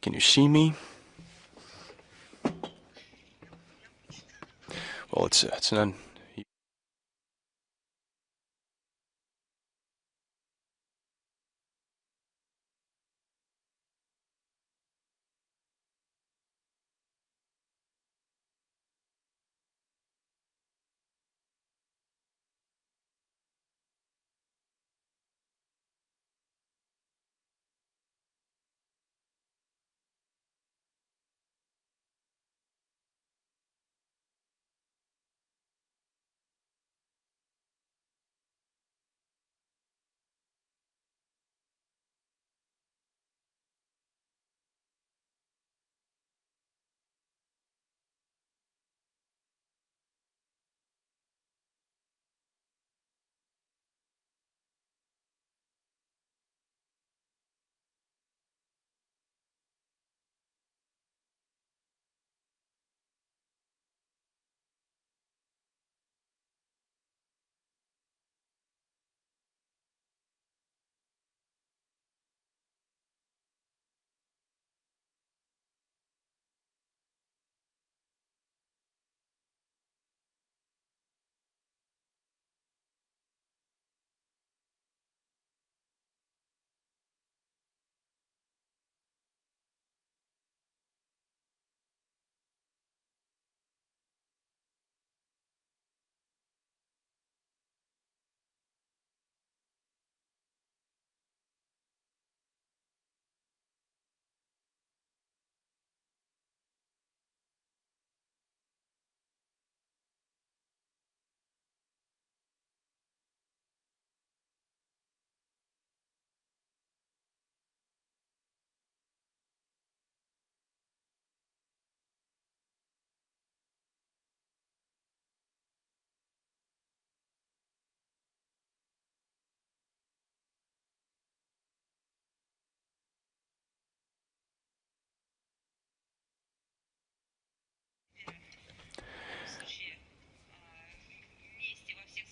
Can you see me? Well, it's an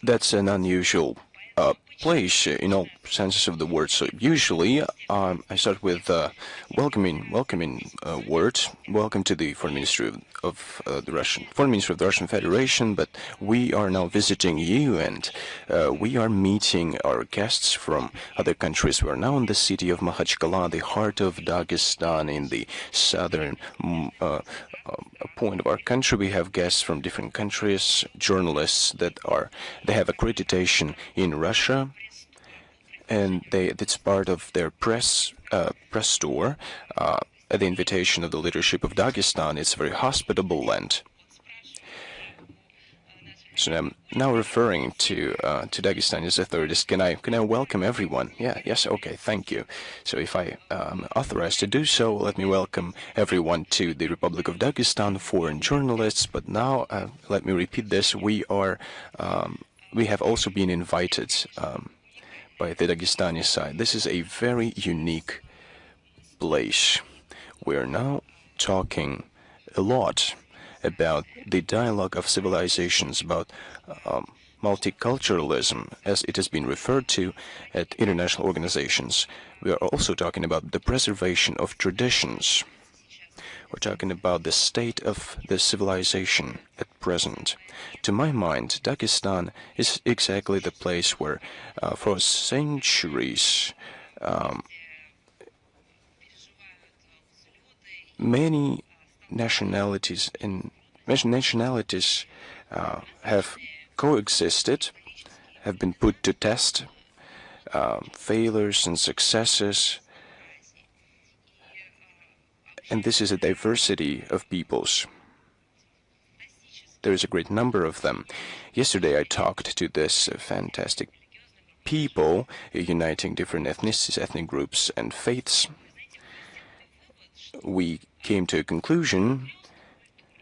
that's an unusual place in all senses of the word. So usually I start with welcoming words. Welcome to the Foreign Ministry of the Foreign Ministry of the Russian Federation. But we are now visiting you, and we are meeting our guests from other countries. We are now in the city of Makhachkala, the heart of Dagestan, in the southern point of our country. We have guests from different countries, journalists that they have accreditation in Russia, and it's part of their press tour at the invitation of the leadership of Dagestan. It's a very hospitable land. So I'm now referring to Dagestan as a thirdist. Can I welcome everyone? Yes, okay, thank you. So if I am authorized to do so, let me welcome everyone to the Republic of Dagestan, foreign journalists. But now, let me repeat this: we have also been invited by the Dagestani side. This is a very unique place. We're now talking a lot about the dialogue of civilizations, about multiculturalism, as it has been referred to at international organizations. We are also talking about the preservation of traditions. We're talking about the state of the civilization at present. To my mind, Dagestan is exactly the place where, for centuries, many nationalities have coexisted, have been put to test, failures and successes, and this is a diversity of peoples. There is a great number of them. Yesterday I talked to this fantastic people uniting different ethnicities, ethnic groups and faiths. We came to a conclusion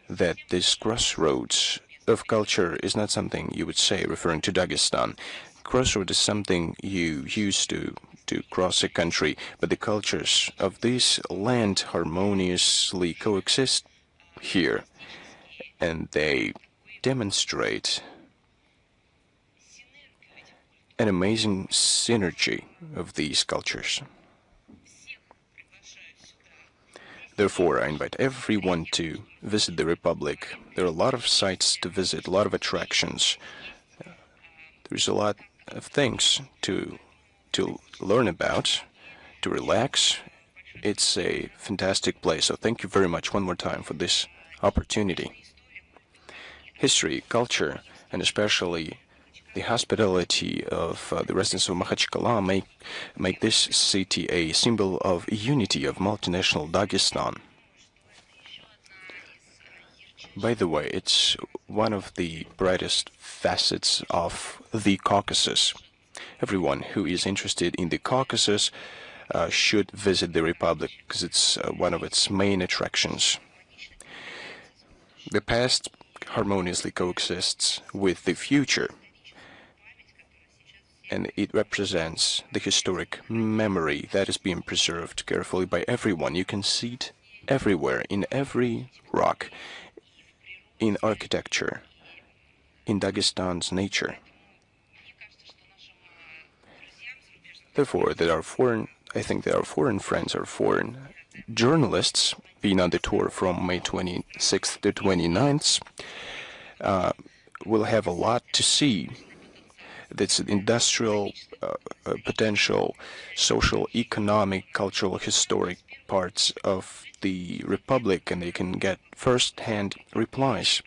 that this crossroads of culture is not something you would say referring to Dagestan. Crossroad is something you use to cross a country, but the cultures of this land harmoniously coexist here, and they demonstrate an amazing synergy of these cultures. Therefore, I invite everyone to visit the Republic. There are a lot of sites to visit, a lot of attractions. There's a lot of things to learn about, to relax. It's a fantastic place. So thank you very much one more time for this opportunity. History, culture, and especially the hospitality of the residents of Makhachkala make this city a symbol of unity of multinational Dagestan. By the way, it's one of the brightest facets of the Caucasus. Everyone who is interested in the Caucasus should visit the Republic because it's one of its main attractions. The past harmoniously coexists with the future, and it represents the historic memory that is being preserved carefully by everyone. You can see it everywhere, in every rock, in architecture, in Dagestan's nature. Therefore, I think there are foreign friends or foreign journalists being on the tour from May 26th to 29th will have a lot to see. That's industrial potential, social, economic, cultural, historic parts of the Republic, and they can get first-hand replies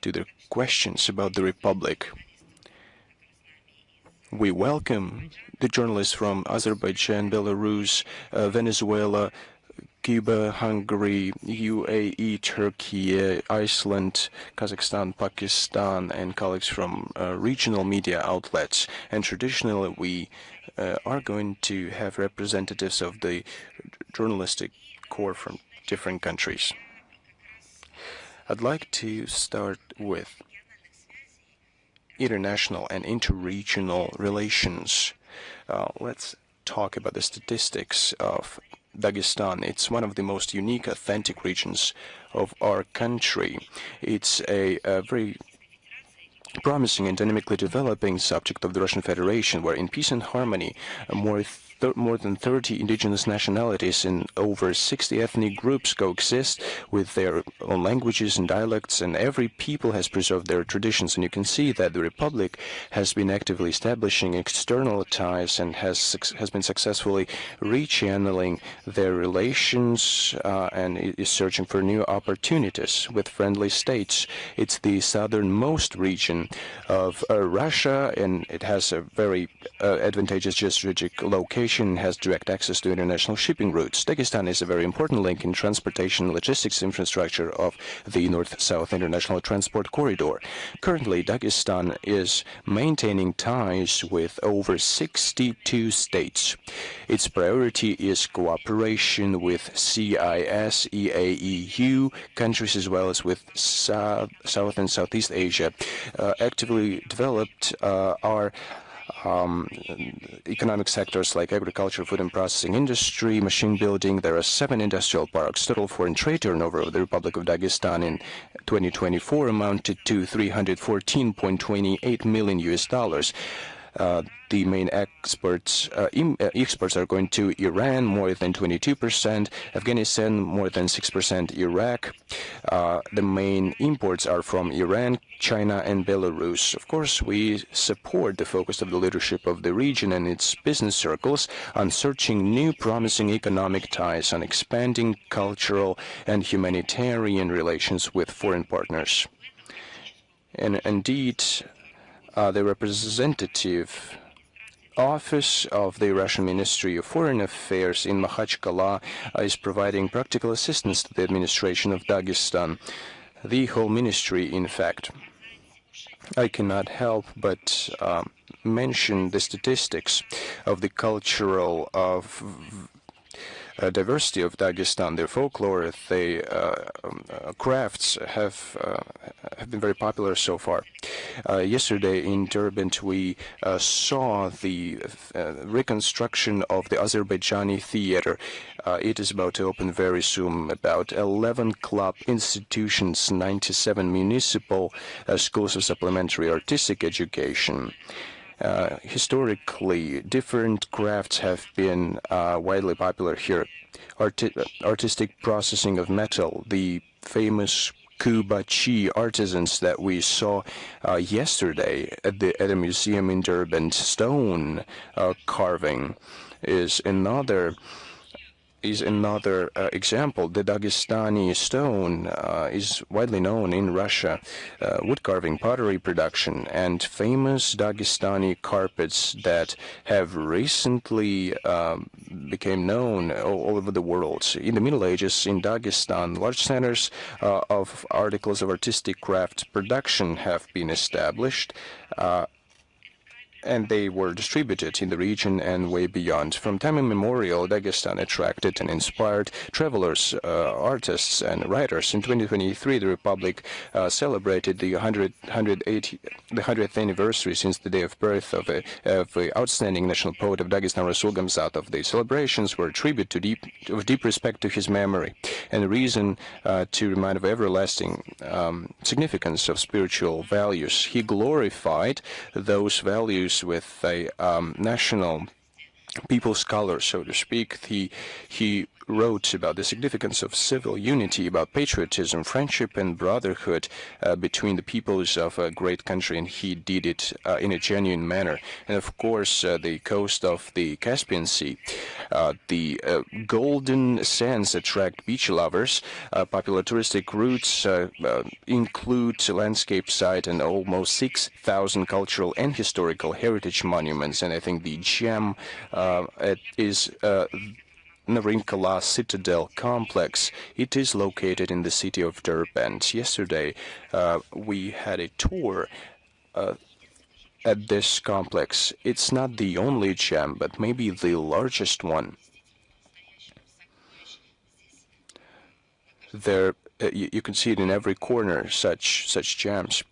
to their questions about the Republic. We welcome the journalists from Azerbaijan, Belarus, Venezuela, Cuba, Hungary, UAE, Turkey, Iceland, Kazakhstan, Pakistan, and colleagues from regional media outlets. And traditionally, we are going to have representatives of the journalistic corps from different countries. I'd like to start with international and interregional relations. Let's talk about the statistics of Dagestan. It's one of the most unique, authentic regions of our country. It's a very promising and dynamically developing subject of the Russian Federation, where in peace and harmony, more than 30 indigenous nationalities and over 60 ethnic groups coexist with their own languages and dialects, and every people has preserved their traditions. And you can see that the Republic has been actively establishing external ties and has been successfully rechanneling their relations and is searching for new opportunities with friendly states. It's the southernmost region of Russia, and it has a very advantageous strategic location, has direct access to international shipping routes. Dagestan is a very important link in transportation and logistics infrastructure of the North-South International Transport Corridor. Currently, Dagestan is maintaining ties with over 62 states. Its priority is cooperation with CIS, EAEU countries, as well as with South and Southeast Asia. Actively developed are economic sectors like agriculture, food and processing industry, machine building. There are 7 industrial parks. Total foreign trade turnover of the Republic of Dagestan in 2024 amounted to $314.28 million US. The main exports are going to Iran, more than 22%, Afghanistan, more than 6%, Iraq. The main imports are from Iran, China, and Belarus. Of course, we support the focus of the leadership of the region and its business circles on searching new promising economic ties, on expanding cultural and humanitarian relations with foreign partners. And indeed, the representative office of the Russian Ministry of Foreign Affairs in Makhachkala is providing practical assistance to the administration of Dagestan. The whole ministry, in fact. I cannot help but mention the statistics of the cultural diversity of Dagestan. Their folklore, their crafts have been very popular so far. Yesterday in Derbent, we saw the reconstruction of the Azerbaijani theater. It is about to open very soon. About 11 club institutions, 97 municipal schools of supplementary artistic education. Historically, different crafts have been widely popular here. Artistic processing of metal, the famous Kubachi artisans that we saw yesterday at a museum in Durban. Stone carving is another example. The Dagestani stone is widely known in Russia. Wood carving, pottery production, and famous Dagestani carpets that have recently became known all over the world. In the Middle Ages, in Dagestan, large centers of articles of artistic craft production have been established. And they were distributed in the region and way beyond. From time immemorial, Dagestan attracted and inspired travelers, artists, and writers. In 2023, the Republic celebrated the 100th anniversary since the day of birth of the outstanding national poet of Dagestan, Rasul Gamzatov. The celebrations were a tribute of deep respect to his memory and a reason to remind of everlasting significance of spiritual values. He glorified those values with a national people scholar, so to speak. He wrote about the significance of civil unity, about patriotism, friendship, and brotherhood between the peoples of a great country, and he did it in a genuine manner. And of course, the coast of the Caspian Sea, the golden sands attract beach lovers. Popular touristic routes include landscape site and almost 6,000 cultural and historical heritage monuments. And I think the gem is Narinkala Citadel Complex. It is located in the city of Durban. Yesterday, we had a tour at this complex. It's not the only gem, but maybe the largest one. There, you can see it in every corner, such gems.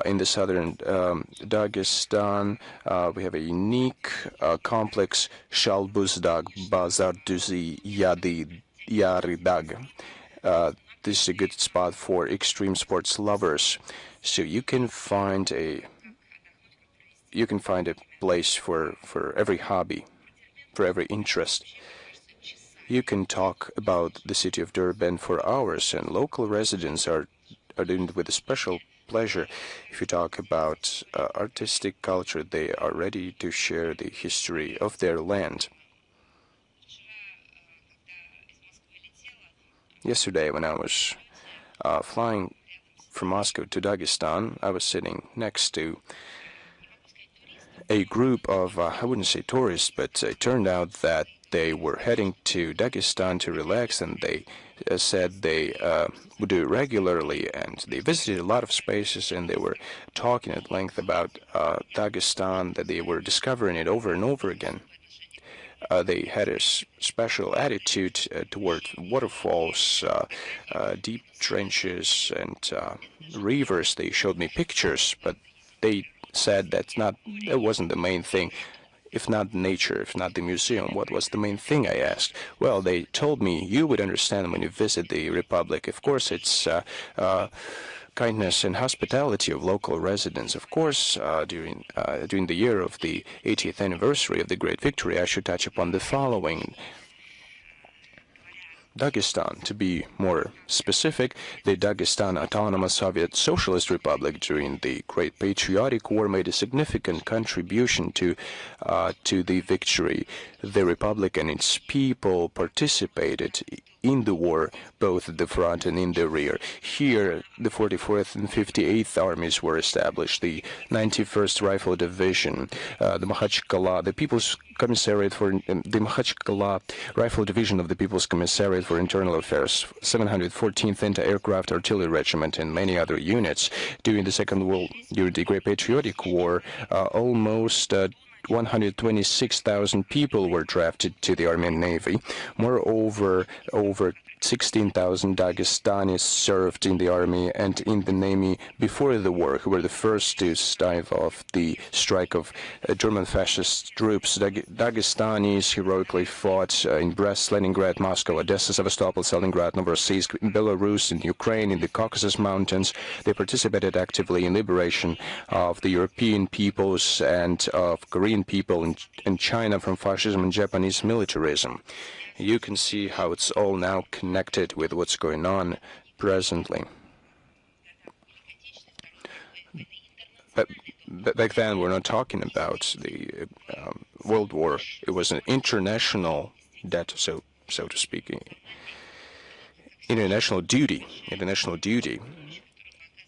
In the southern Dagestan, we have a unique complex, Shalbuzdag Bazarduzi Yadi Yaridag. This is a good spot for extreme sports lovers. So you can find a place for every hobby, for every interest. You can talk about the city of Durban for hours, and local residents are doing it with a special pleasure. If you talk about artistic culture, they are ready to share the history of their land. Yesterday, when I was flying from Moscow to Dagestan, I was sitting next to a group of, I wouldn't say tourists, but it turned out that they were heading to Dagestan to relax, and they said they would do it regularly, and they visited a lot of spaces, and they were talking at length about Dagestan, that they were discovering it over and over again. They had a special attitude toward waterfalls, deep trenches, and rivers. They showed me pictures, but they said that wasn't the main thing. If not nature, if not the museum, what was the main thing, I asked? Well, they told me, you would understand when you visit the Republic. Of course, it's kindness and hospitality of local residents. Of course, during the year of the 80th anniversary of the Great Victory, I should touch upon the following. Dagestan, to be more specific, the Dagestan Autonomous Soviet Socialist Republic during the Great Patriotic War made a significant contribution to the victory. The Republic and its people participated in the war, both at the front and in the rear. Here, the 44th and 58th Armies were established, the 91st Rifle Division, the Makhachkala, the People's Commissariat for the Makhachkala Rifle Division of the People's Commissariat for Internal Affairs, 714th Anti-Aircraft Artillery Regiment, and many other units. During the Great Patriotic War, almost 126,000 people were drafted to the Army and Navy. Moreover, over 16,000 Dagestanis served in the army and in the navy before the war, who were the first to stave off the strike of German fascist troops. Dagestanis heroically fought in Brest, Leningrad, Moscow, Odessa, Sevastopol, Stalingrad, Novorossiysk, in Belarus, in Ukraine, in the Caucasus Mountains. They participated actively in liberation of the European peoples and of Korean people in China from fascism and Japanese militarism. You can see how it's all now connected with what's going on presently. But back then, we're not talking about the World War. It was an international debt, so to speak, international duty,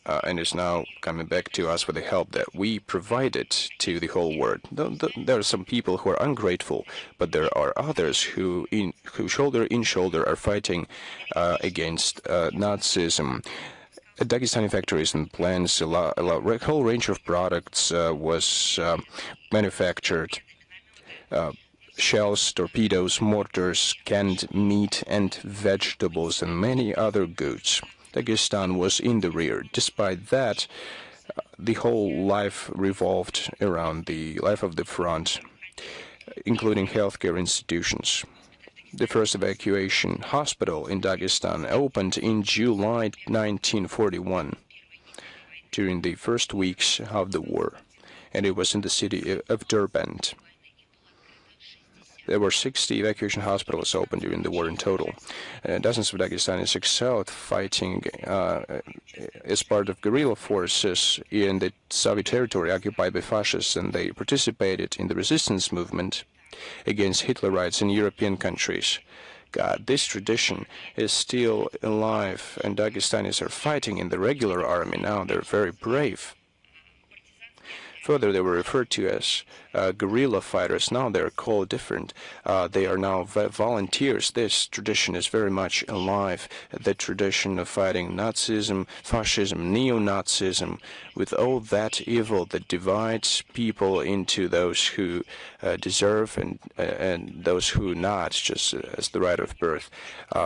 and is now coming back to us with the help that we provided to the whole world. There are some people who are ungrateful, but there are others who shoulder in shoulder are fighting against Nazism. Dagestani factories and plants, a whole range of products was manufactured. Shells, torpedoes, mortars, canned meat and vegetables, and many other goods. Dagestan was in the rear. Despite that, the whole life revolved around the life of the front, including healthcare institutions. The first evacuation hospital in Dagestan opened in July 1941, during the first weeks of the war, and it was in the city of Derbent. There were 60 evacuation hospitals open during the war in total. Dozens of Dagestanis excelled fighting as part of guerrilla forces in the Soviet territory occupied by fascists, and they participated in the resistance movement against Hitlerites in European countries. God, this tradition is still alive, and Dagestanis are fighting in the regular army now. They're very brave. Further, they were referred to as guerrilla fighters. Now they're called different. They are now volunteers. This tradition is very much alive. The tradition of fighting Nazism, fascism, neo-Nazism, with all that evil that divides people into those who deserve and those who not, just as the right of birth.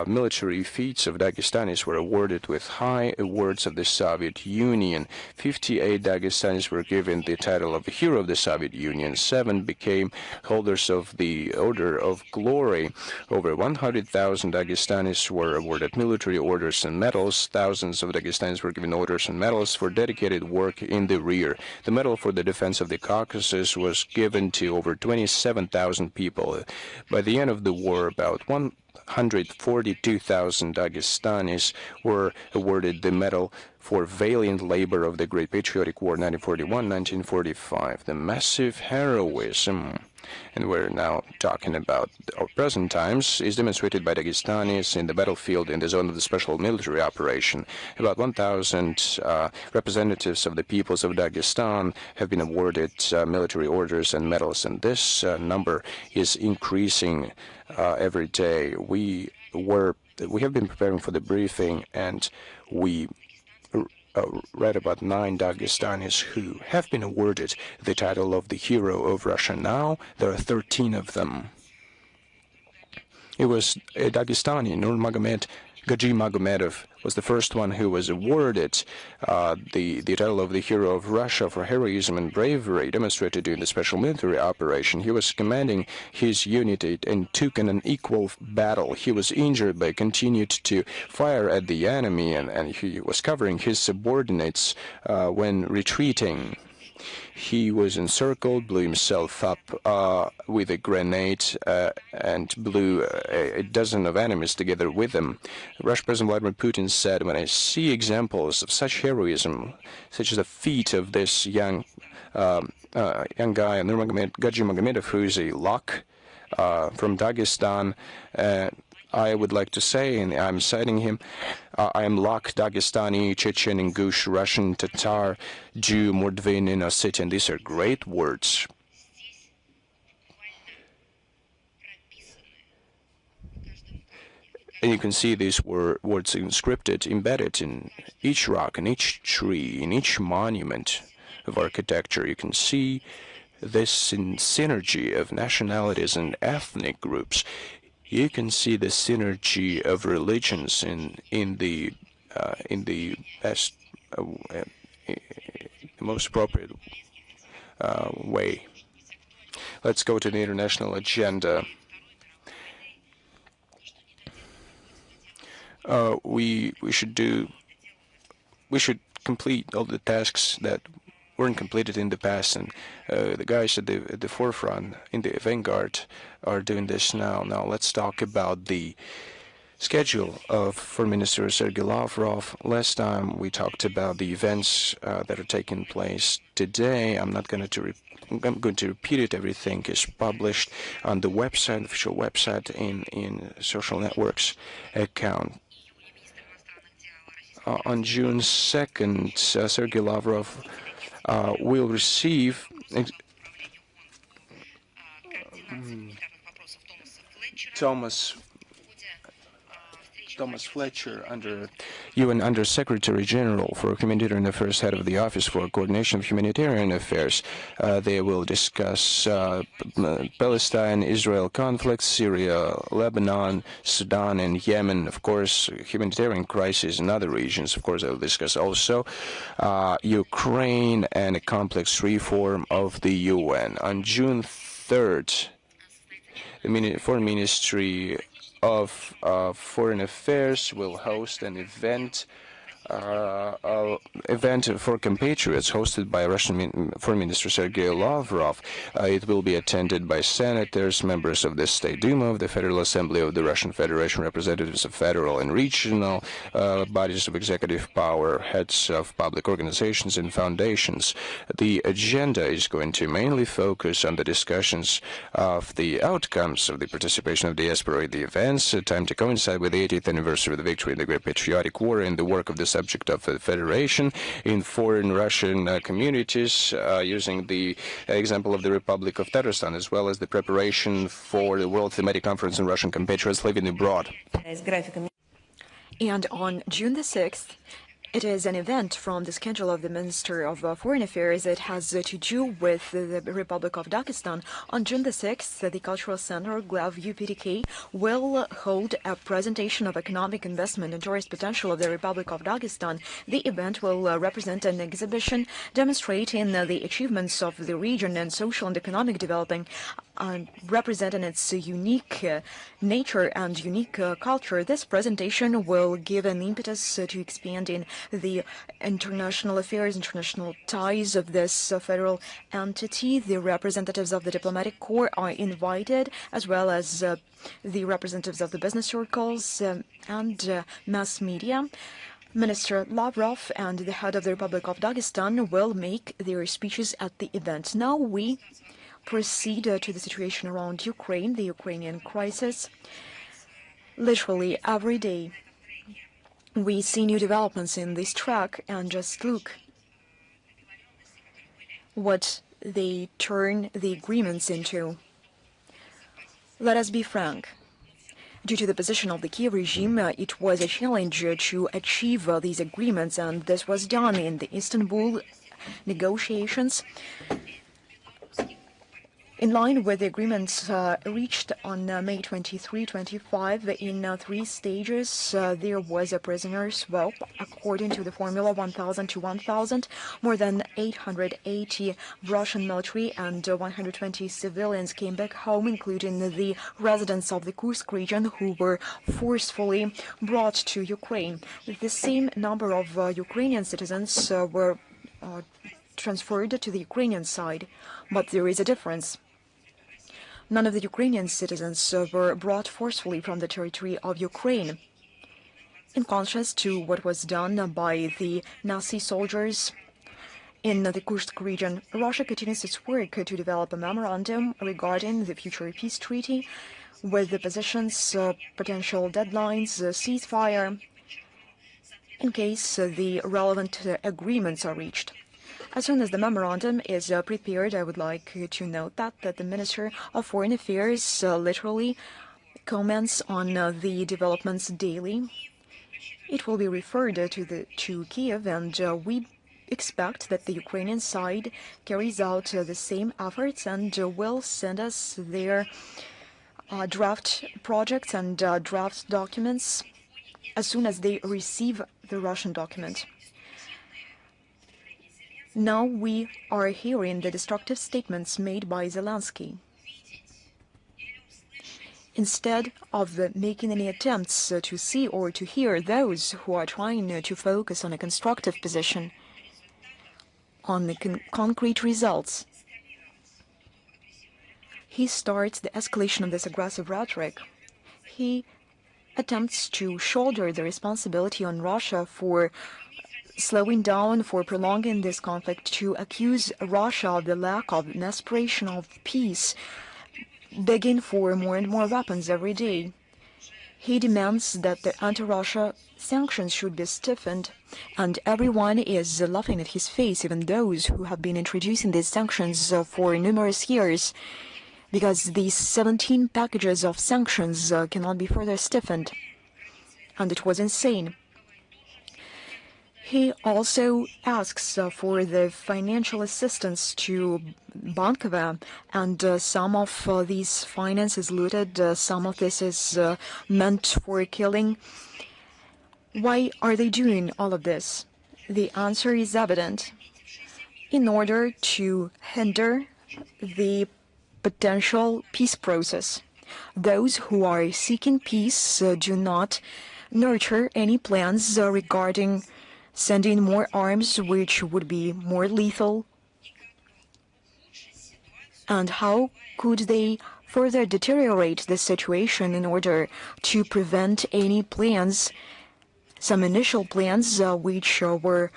Military feats of Dagestanis were awarded with high awards of the Soviet Union. 58 Dagestanis were given the title of a hero of the Soviet Union. 7 became holders of the Order of Glory. Over 100,000 Dagestanis were awarded military orders and medals. Thousands of Dagestanis were given orders and medals for dedicated work in the rear. The medal for the defense of the Caucasus was given to over 27,000 people. By the end of the war, about 142,000 Dagestanis were awarded the medal for valiant labor of the Great Patriotic War 1941-1945. The massive heroism, and we're now talking about our present times, is demonstrated by Dagestanis in the battlefield in the zone of the special military operation. About 1,000 representatives of the peoples of Dagestan have been awarded military orders and medals, and this number is increasing every day. We have been preparing for the briefing, and we read about 9 Dagestanis who have been awarded the title of the hero of Russia. Now there are 13 of them. It was a Dagestani, Nurmagomedov Gaji Magomedov was the first one who was awarded the title of the hero of Russia for heroism and bravery demonstrated during the special military operation. He was commanding his unit and took an unequal battle. He was injured but continued to fire at the enemy, and he was covering his subordinates when retreating. He was encircled, blew himself up with a grenade, and blew a dozen of enemies together with him. Russian President Vladimir Putin said, "When I see examples of such heroism, such as the feat of this young guy, Gaji Magomedov, who is a Lak from Dagestan, I would like to say, and I'm citing him, I am Lak, Dagestani, Chechen, Ingush, Russian, Tatar, Jew, Mordvin, and Ossetian." These are great words. And you can see these words inscripted, embedded in each rock, in each tree, in each monument of architecture. You can see this synergy of nationalities and ethnic groups. you can see the synergy of religions in the best, the most appropriate way. Let's go to the international agenda. We should complete all the tasks that weren't completed in the past, and the guys at the forefront, in the vanguard, are doing this now. Now let's talk about the schedule of Foreign Minister Sergei Lavrov. Last time we talked about the events that are taking place today. I'm going to repeat it. Everything is published on the website, official website, in social networks account. On June 2nd, Sergei Lavrov will receive Thomas Fletcher, UN Under Secretary General for Humanitarian Affairs, head of the Office for Coordination of Humanitarian Affairs. They will discuss Palestine, Israel conflict, Syria, Lebanon, Sudan, and Yemen. Of course, humanitarian crisis in other regions. Of course, they will discuss also Ukraine and a complex reform of the UN. On June 3rd, the Foreign Ministry of Foreign Affairs will host an event for compatriots hosted by Russian Foreign Minister Sergei Lavrov. It will be attended by senators, members of the State Duma of the Federal Assembly of the Russian Federation, representatives of federal and regional bodies of executive power, heads of public organizations and foundations. The agenda is going to mainly focus on the discussions of the outcomes of the participation of diaspora in the events, time to coincide with the 80th anniversary of the victory in the Great Patriotic War, and the work of the subject of the Federation in foreign Russian communities, using the example of the Republic of Tatarstan, as well as the preparation for the World Thematic Conference on Russian compatriots living abroad. And on June the 6th, it is an event from the schedule of the Minister of Foreign Affairs. It has to do with the Republic of Dagestan. On June the 6th, the Cultural Center, GLAV UPDK, will hold a presentation of economic investment and tourist potential of the Republic of Dagestan. The event will represent an exhibition demonstrating the achievements of the region and social and economic development, representing its unique nature and unique culture. This presentation will give an impetus to expanding the international affairs, international ties of this federal entity. The representatives of the diplomatic corps are invited, as well as the representatives of the business circles and mass media. Minister Lavrov and the head of the Republic of Dagestan will make their speeches at the event. Now we proceed to the situation around Ukraine, the Ukrainian crisis. Literally every day we see new developments in this track, and just look what they turn the agreements into. Let us be frank. Due to the position of the Kiev regime, it was a challenge to achieve these agreements, and this was done in the Istanbul negotiations. In line with the agreements reached on May 23-25 in 3 stages, there was a prisoner swap according to the formula 1,000 to 1,000. More than 880 Russian military and 120 civilians came back home, including the residents of the Kursk region who were forcefully brought to Ukraine. The same number of Ukrainian citizens were transferred to the Ukrainian side, but there is a difference. None of the Ukrainian citizens were brought forcefully from the territory of Ukraine. In contrast to what was done by the Nazi soldiers in the Kursk region, Russia continues its work to develop a memorandum regarding the future peace treaty with the positions, potential deadlines, ceasefire, in case the relevant agreements are reached. As soon as the memorandum is prepared, I would like to note that the Minister of Foreign Affairs literally comments on the developments daily. It will be referred to Kiev, and we expect that the Ukrainian side carries out the same efforts and will send us their draft projects and draft documents as soon as they receive the Russian document. Now we are hearing the destructive statements made by Zelensky. Instead of making any attempts to see or to hear those who are trying to focus on a constructive position, on the concrete results, he starts the escalation of this aggressive rhetoric. He attempts to shoulder the responsibility on Russia for slowing down, for prolonging this conflict, to accuse Russia of the lack of an aspiration of peace, begging for more and more weapons every day. He demands that the anti-Russia sanctions should be stiffened, and everyone is laughing at his face, even those who have been introducing these sanctions for numerous years, because these 17 packages of sanctions cannot be further stiffened, and it was insane. He also asks for the financial assistance to Bankova, and some of these finances looted, some of this is meant for killing. Why are they doing all of this? The answer is evident. In order to hinder the potential peace process. Those who are seeking peace do not nurture any plans regarding sending more arms, which would be more lethal. And how could they further deteriorate the situation in order to prevent any plans, some initial plans which were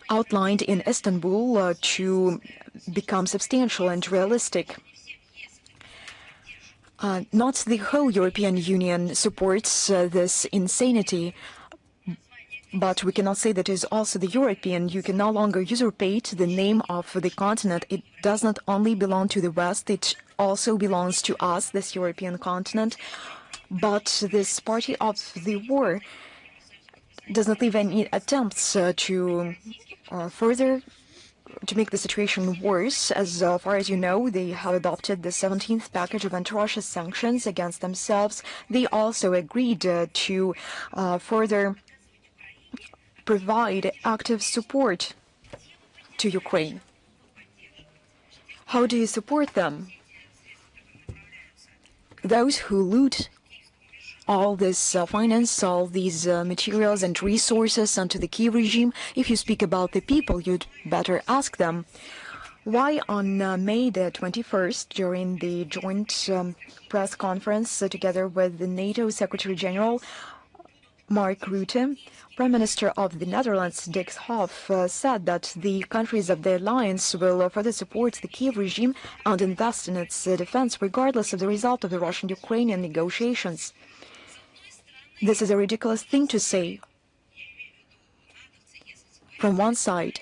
outlined in Istanbul to become substantial and realistic? Not the whole European Union supports this insanity, but we cannot say that it is also the European. You can no longer usurpate the name of the continent. It does not only belong to the West, it also belongs to us, this European continent. But this party of the war does not leave any attempts to further to make the situation worse. As far as you know, they have adopted the 17th package of anti-Russia sanctions against themselves. They also agreed to further provide active support to Ukraine. How do you support them? Those who loot all this finance, all these materials and resources onto the Kiev regime, if you speak about the people, you'd better ask them why on May the 21st, during the joint press conference together with the NATO Secretary General Mark Rutte, Prime Minister of the Netherlands, Dick Schoof, said that the countries of the alliance will further support the Kiev regime and invest in its defense, regardless of the result of the Russian-Ukrainian negotiations. This is a ridiculous thing to say. From one side,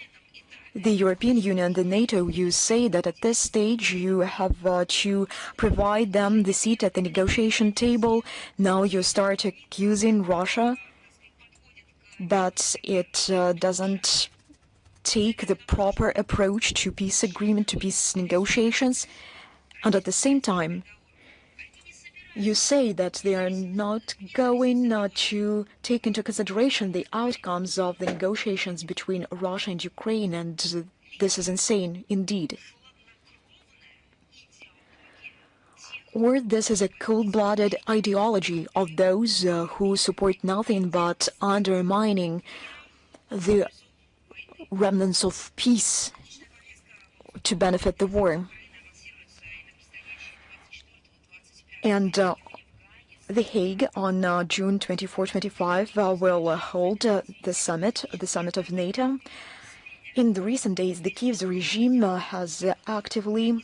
the European Union, the NATO, you say that at this stage you have to provide them the seat at the negotiation table. Now you start accusing Russia that it doesn't take the proper approach to peace agreement, to peace negotiations. And at the same time, you say that they are not going to take into consideration the outcomes of the negotiations between Russia and Ukraine, and this is insane indeed. Or this is a cold-blooded ideology of those who support nothing but undermining the remnants of peace to benefit the war. And The Hague on June 24-25 will hold the summit of NATO. In the recent days, the Kiev's regime has actively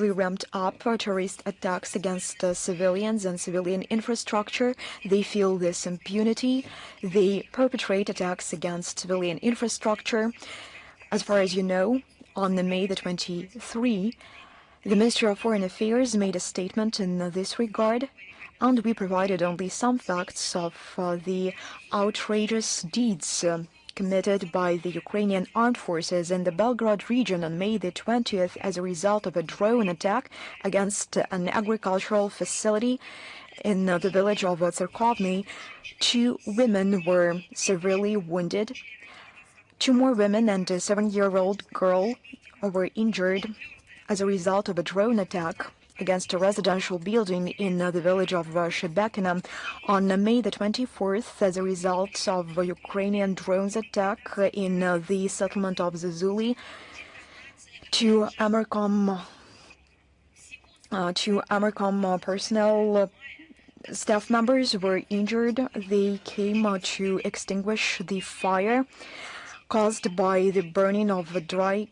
ramped up terrorist attacks against civilians and civilian infrastructure. They feel this impunity. They perpetrate attacks against civilian infrastructure. As far as you know, on May the 23rd, the Ministry of Foreign Affairs made a statement in this regard, and we provided only some facts of the outrageous deeds committed by the Ukrainian armed forces in the Belgrade region on May the 20th as a result of a drone attack against an agricultural facility in the village of Tsarkovny. 2 women were severely wounded. 2 more women and a 7-year-old girl were injured as a result of a drone attack against a residential building in the village of Shebekina on May the 24th as a result of a Ukrainian drones attack in the settlement of Zazuli. 2 Amercom personnel staff members were injured. They came to extinguish the fire caused by the burning of dry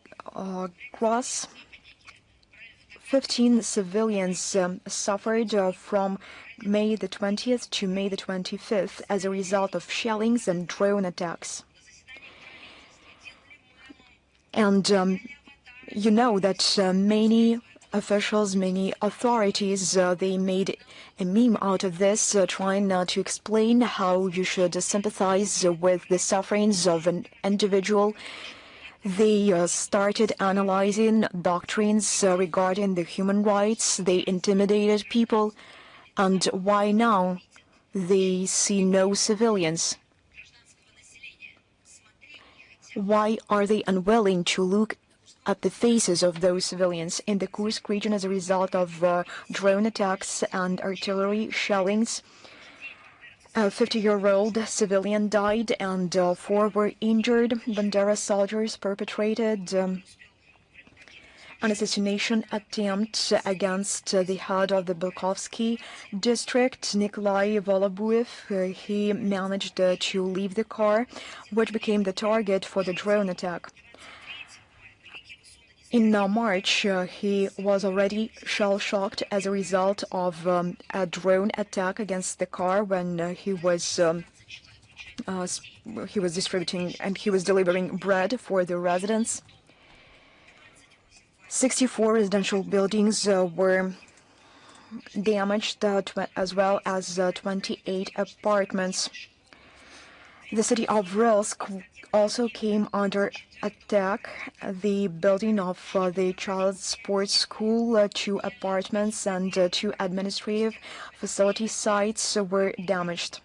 grass. 15 civilians suffered from May the 20th to May the 25th as a result of shellings and drone attacks. And you know that many officials, many authorities, they made a meme out of this, trying to explain how you should sympathize with the sufferings of an individual. They started analyzing doctrines regarding the human rights. They intimidated people. And why now they see no civilians? Why are they unwilling to look at the faces of those civilians in the Kursk region as a result of drone attacks and artillery shellings? A 50-year-old civilian died and 4 were injured. Bandera soldiers perpetrated an assassination attempt against the head of the Bukovsky district, Nikolai Volobuev. He managed to leave the car, which became the target for the drone attack. In March, he was already shell-shocked as a result of a drone attack against the car when he was distributing and he was delivering bread for the residents. 64 residential buildings were damaged, as well as 28 apartments. The city of Rilsk also came under attack. The building of the child sports school, 2 apartments and 2 administrative facility sites were damaged.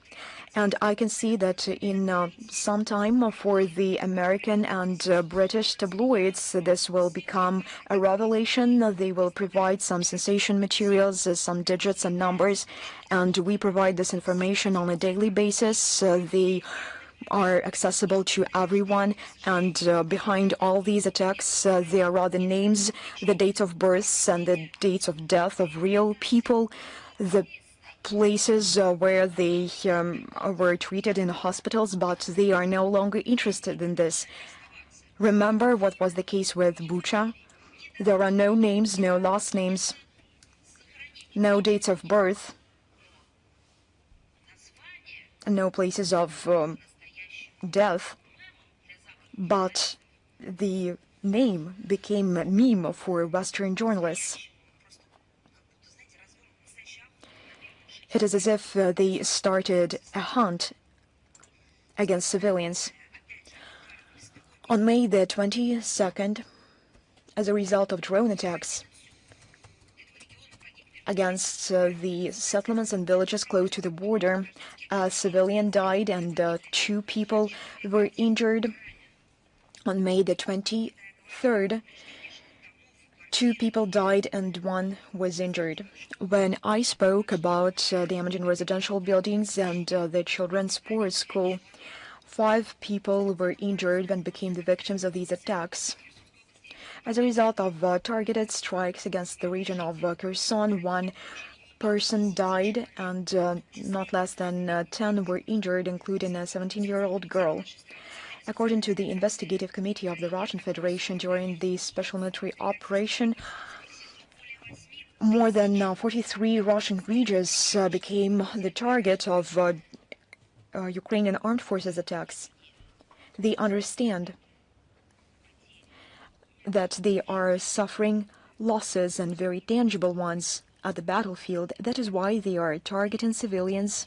And I can see that in some time for the American and British tabloids, this will become a revelation. They will provide some sensation materials, some digits and numbers, and we provide this information on a daily basis. They are accessible to everyone, and behind all these attacks there are the names, the dates of births and the dates of death of real people, the places where they were treated in hospitals, but they are no longer interested in this. Remember what was the case with Bucha? There are no names, no last names, no dates of birth, no places of death, but the name became a meme for Western journalists. It is as if they started a hunt against civilians. On May the 22nd, as a result of drone attacks against the settlements and villages close to the border, a civilian died and 2 people were injured. On May the 23rd, 2 people died and 1 was injured. When I spoke about damage in residential buildings and the children's sports school, 5 people were injured and became the victims of these attacks. As a result of targeted strikes against the region of Kherson, 1 person died and not less than 10 were injured, including a 17-year-old girl. According to the investigative committee of the Russian Federation, during the special military operation, more than 43 Russian regions became the target of Ukrainian armed forces attacks. They understand that they are suffering losses, and very tangible ones, at the battlefield. That is why they are targeting civilians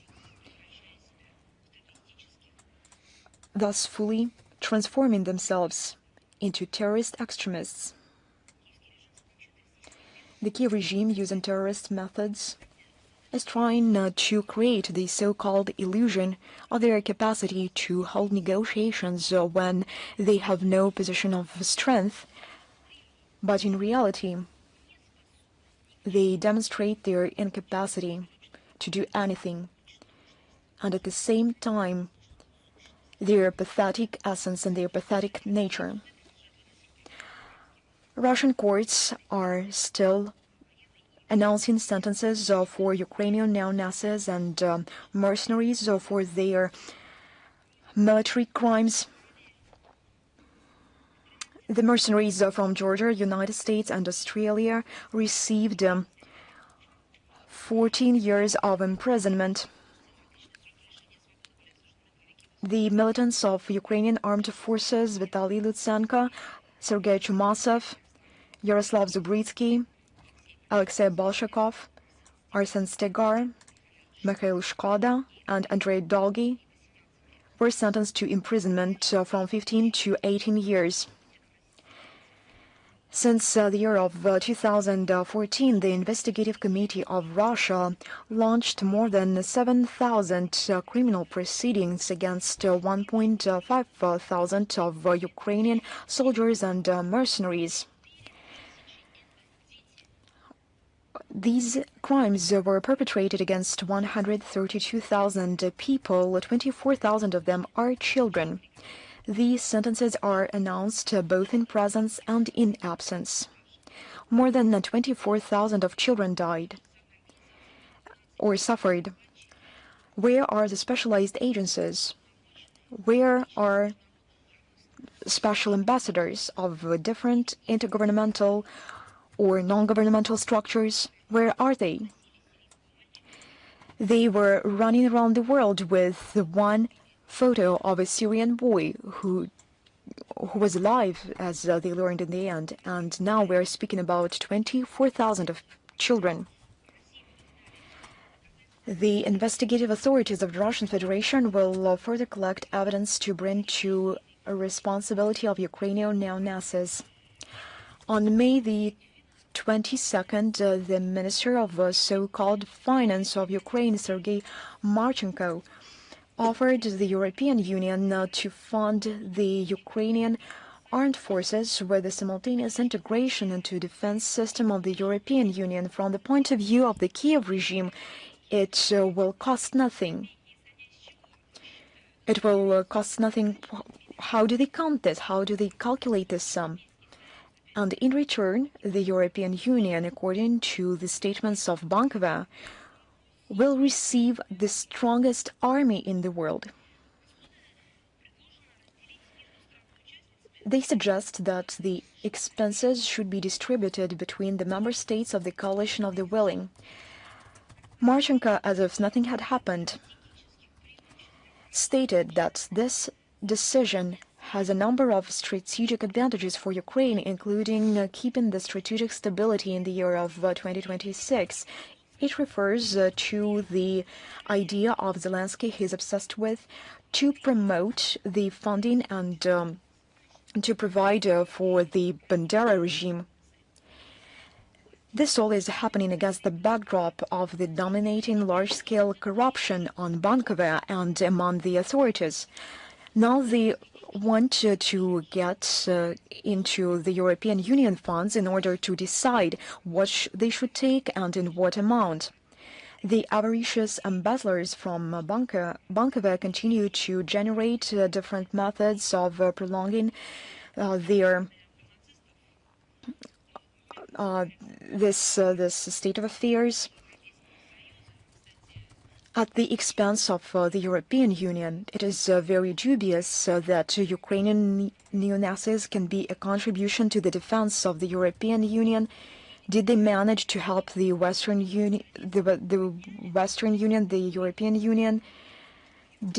thus fully transforming themselves into terrorist extremists. The Kiev regime, using terrorist methods, is trying to create the so-called illusion of their capacity to hold negotiations when they have no position of strength, but in reality, they demonstrate their incapacity to do anything, and at the same time, their pathetic essence and their pathetic nature. Russian courts are still announcing sentences for Ukrainian neo-Nazis and mercenaries for their military crimes. The mercenaries from Georgia, United States, and Australia received 14 years of imprisonment. The militants of Ukrainian armed forces, Vitaly Lutsenko, Sergei Chumasov, Yaroslav Zubritsky, Alexei Bolshakov, Arsen Stegar, Mikhail Shkoda, and Andrei Dolgy were sentenced to imprisonment from 15 to 18 years. Since the year of 2014, the Investigative Committee of Russia launched more than 7,000 criminal proceedings against 1.5 thousand of Ukrainian soldiers and mercenaries. These crimes were perpetrated against 132,000 people, 24,000 of them are children. These sentences are announced both in presence and in absence. More than 24,000 of children died or suffered. Where are the specialized agencies? Where are special ambassadors of different intergovernmental or non-governmental structures? Where are they? They were running around the world with one photo of a Syrian boy who was alive, as they learned in the end, and now we're speaking about 24,000 of children. The investigative authorities of the Russian Federation will further collect evidence to bring to a responsibility of Ukrainian neo-Nazis. On May the 22nd, the Minister of so-called Finance of Ukraine, Sergei Marchenko, offered the European Union to fund the Ukrainian armed forces with the simultaneous integration into the defense system of the European Union. From the point of view of the Kiev regime, it will cost nothing. It will cost nothing. How do they count this? How do they calculate this sum? And in return, the European Union, according to the statements of Bankova, will receive the strongest army in the world. They suggest that the expenses should be distributed between the member states of the coalition of the willing. Marchenko, as if nothing had happened, stated that this decision has a number of strategic advantages for Ukraine, including keeping the strategic stability in the year of 2026. It refers to the idea of Zelensky he's obsessed with to promote the funding and to provide for the Bandera regime. This all is happening against the backdrop of the dominating large-scale corruption on Bankova and among the authorities. Now they want to get into the European Union funds in order to decide what they should take and in what amount. The avaricious embezzlers from Bankova continue to generate different methods of prolonging their this state of affairs at the expense of the European Union. It is very dubious that Ukrainian neo-Nazis can be a contribution to the defense of the European Union. Did they manage to help the Western Union, the European Union?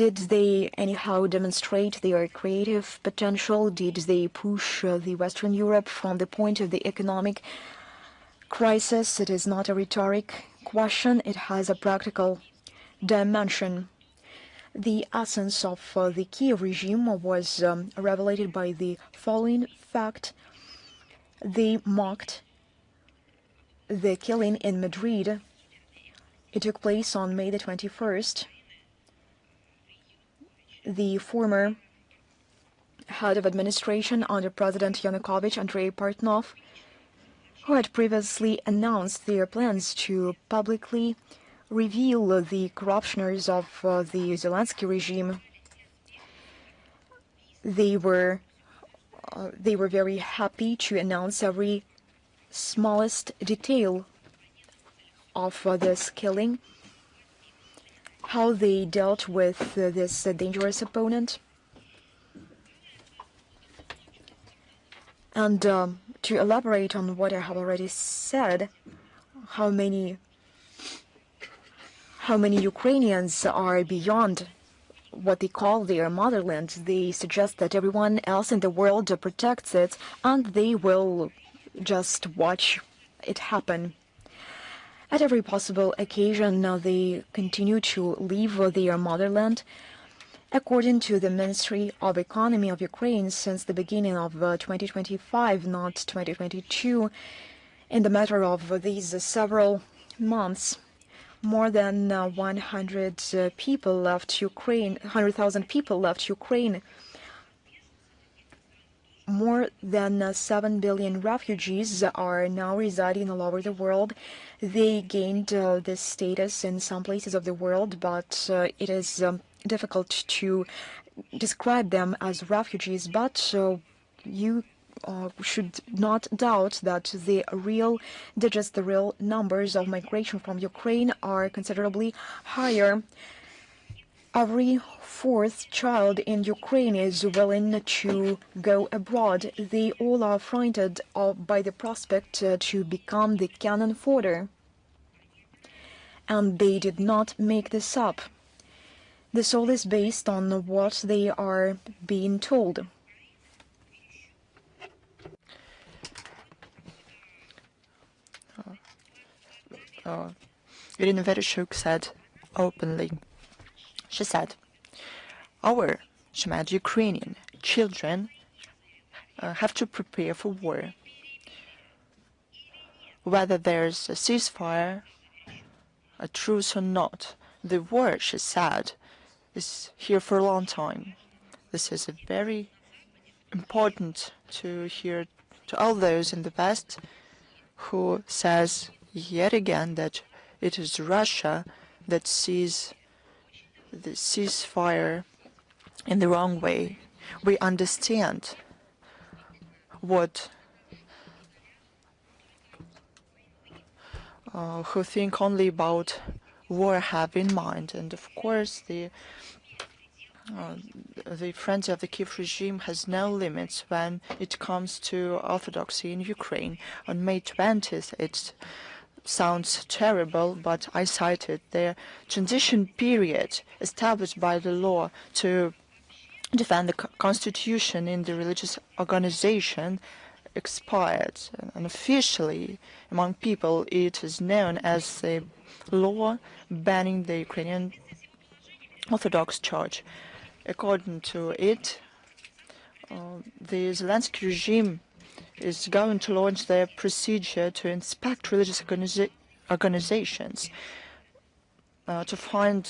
Did they anyhow demonstrate their creative potential? Did they push the Western Europe from the point of the economic crisis? It is not a rhetoric question. It has a practical dimension. The essence of the Kiev regime was revelated by the following fact. They mocked the killing in Madrid. It took place on May the 21st. The former head of administration under President Yanukovych, Andrei Portnov, who had previously announced their plans to publicly reveal the corruptioners of the Zelensky regime. They were very happy to announce every smallest detail of this killing, how they dealt with this dangerous opponent. And to elaborate on what I have already said, how many Ukrainians are beyond what they call their motherland. They suggest that everyone else in the world protects it, and they will just watch it happen. At every possible occasion, they continue to leave their motherland. According to the Ministry of Economy of Ukraine, since the beginning of 2025, not 2022, in the matter of these several months, more than 100,000 people left Ukraine. More than 7 billion refugees are now residing all over the world. They gained this status in some places of the world, but it is difficult to describe them as refugees. But you should not doubt that the real digits, the real numbers of migration from Ukraine are considerably higher. Every fourth child in Ukraine is willing to go abroad. They all are frightened by the prospect to become the cannon fodder. And they did not make this up. This all is based on what they are being told. Irina Vereshchuk said openly. She said, she meant Ukrainian children have to prepare for war. Whether there's a ceasefire, a truce or not, the war, she said, is here for a long time. This is very important to hear to all those in the West who says yet again that it is Russia that sees the ceasefire in the wrong way. We understand what who think only about war have in mind, and of course the frenzy of the Kiev regime has no limits when it comes to orthodoxy in Ukraine. On May 20th, it sounds terrible, but I cited the transition period established by the law to defend the constitution in the religious organization expired. And officially, among people, it is known as the law banning the Ukrainian Orthodox Church. According to it, the Zelensky regime is going to launch their procedure to inspect religious organizations to find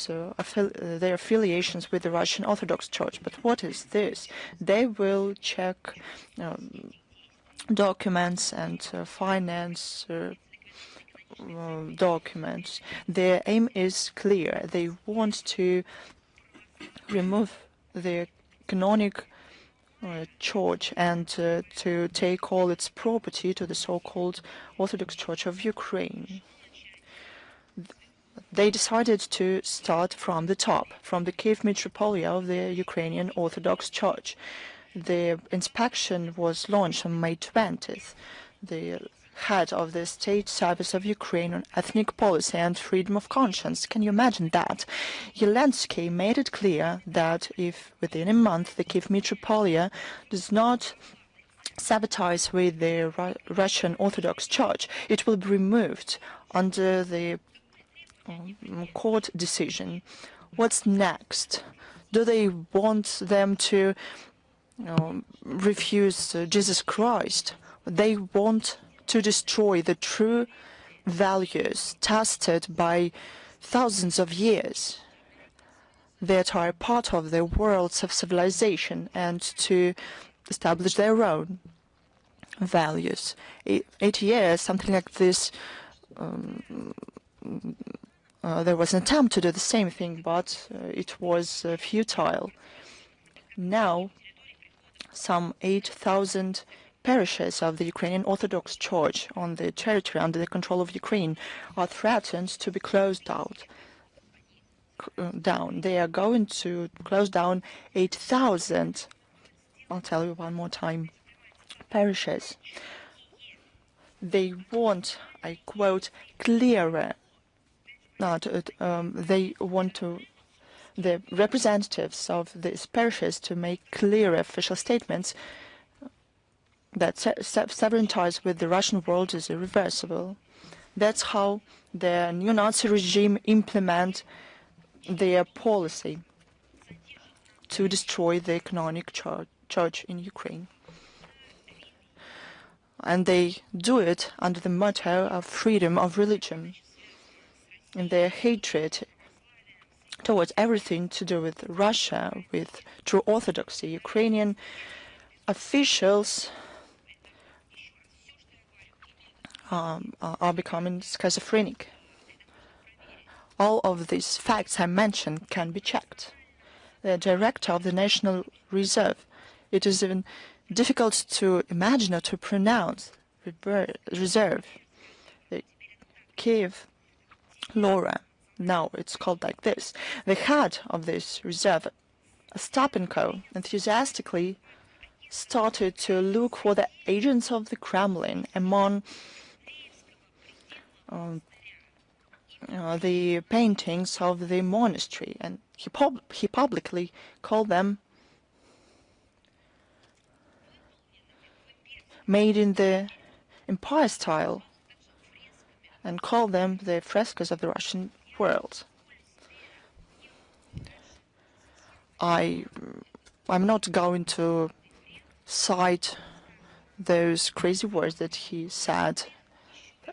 their affiliations with the Russian Orthodox Church. But what is this? They will check documents and finance documents. Their aim is clear. They want to remove the canonic church and to take all its property to the so-called Orthodox Church of Ukraine. They decided to start from the top, from the Kiev Metropolia of the Ukrainian Orthodox Church. The inspection was launched on May 20th. The head of the State Service of Ukraine on Ethnic Policy and Freedom of Conscience. Can you imagine that? Zelensky made it clear that if within a month the Kiev Metropolia does not sabotage with the Russian Orthodox Church, it will be removed under the court decision. What's next? Do they want them to refuse Jesus Christ? They want to destroy the true values tested by thousands of years that are part of the worlds of civilization and to establish their own values. 8 years, something like this, there was an attempt to do the same thing, but it was futile. Now, some 8,000 parishes of the Ukrainian Orthodox Church on the territory under the control of Ukraine are threatened to be closed down. They are going to close down 8,000, I'll tell you one more time, parishes. They want, I quote, clearer, they want the representatives of these parishes to make clear official statements that severing ties with the Russian world is irreversible. That's how the neo-Nazi regime implement their policy to destroy the canonic church in Ukraine. And they do it under the motto of freedom of religion. And their hatred towards everything to do with Russia, with true orthodoxy, Ukrainian officials are becoming schizophrenic. All of these facts I mentioned can be checked. The director of the National Reserve, it is even difficult to imagine or to pronounce reserve. The Kiev Laura, now it's called like this. The head of this reserve, Ostapenko, enthusiastically started to look for the agents of the Kremlin among the paintings of the monastery, and he publicly called them made in the Empire style and called them the frescoes of the Russian world. I'm not going to cite those crazy words that he said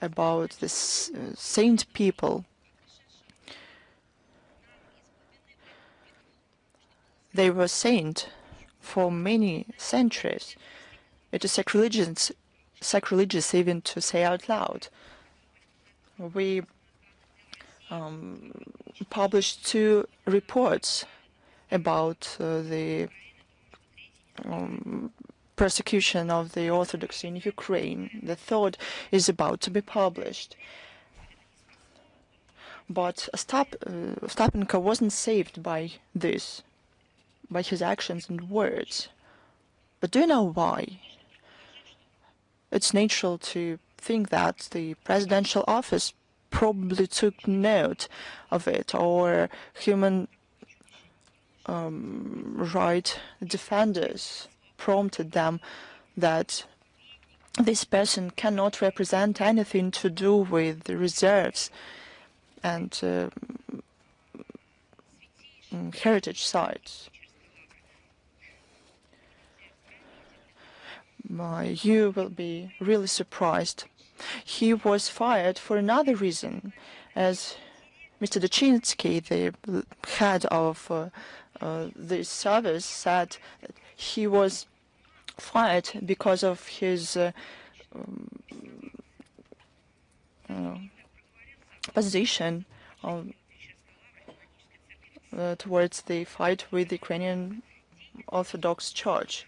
about the saint people. They were saint for many centuries. It is sacrilegious even to say out loud. We published 2 reports about the persecution of the Orthodox in Ukraine. The 3rd is about to be published. But Ostapenko wasn't saved by this, by his actions and words. But do you know why? It's natural to think that the presidential office probably took note of it, or human right defenders prompted them that this person cannot represent anything to do with the reserves and heritage sites. You will be really surprised. He was fired for another reason. As Mr. Duchinsky, the head of this service, said, he was fired because of his position towards the fight with the Ukrainian Orthodox Church.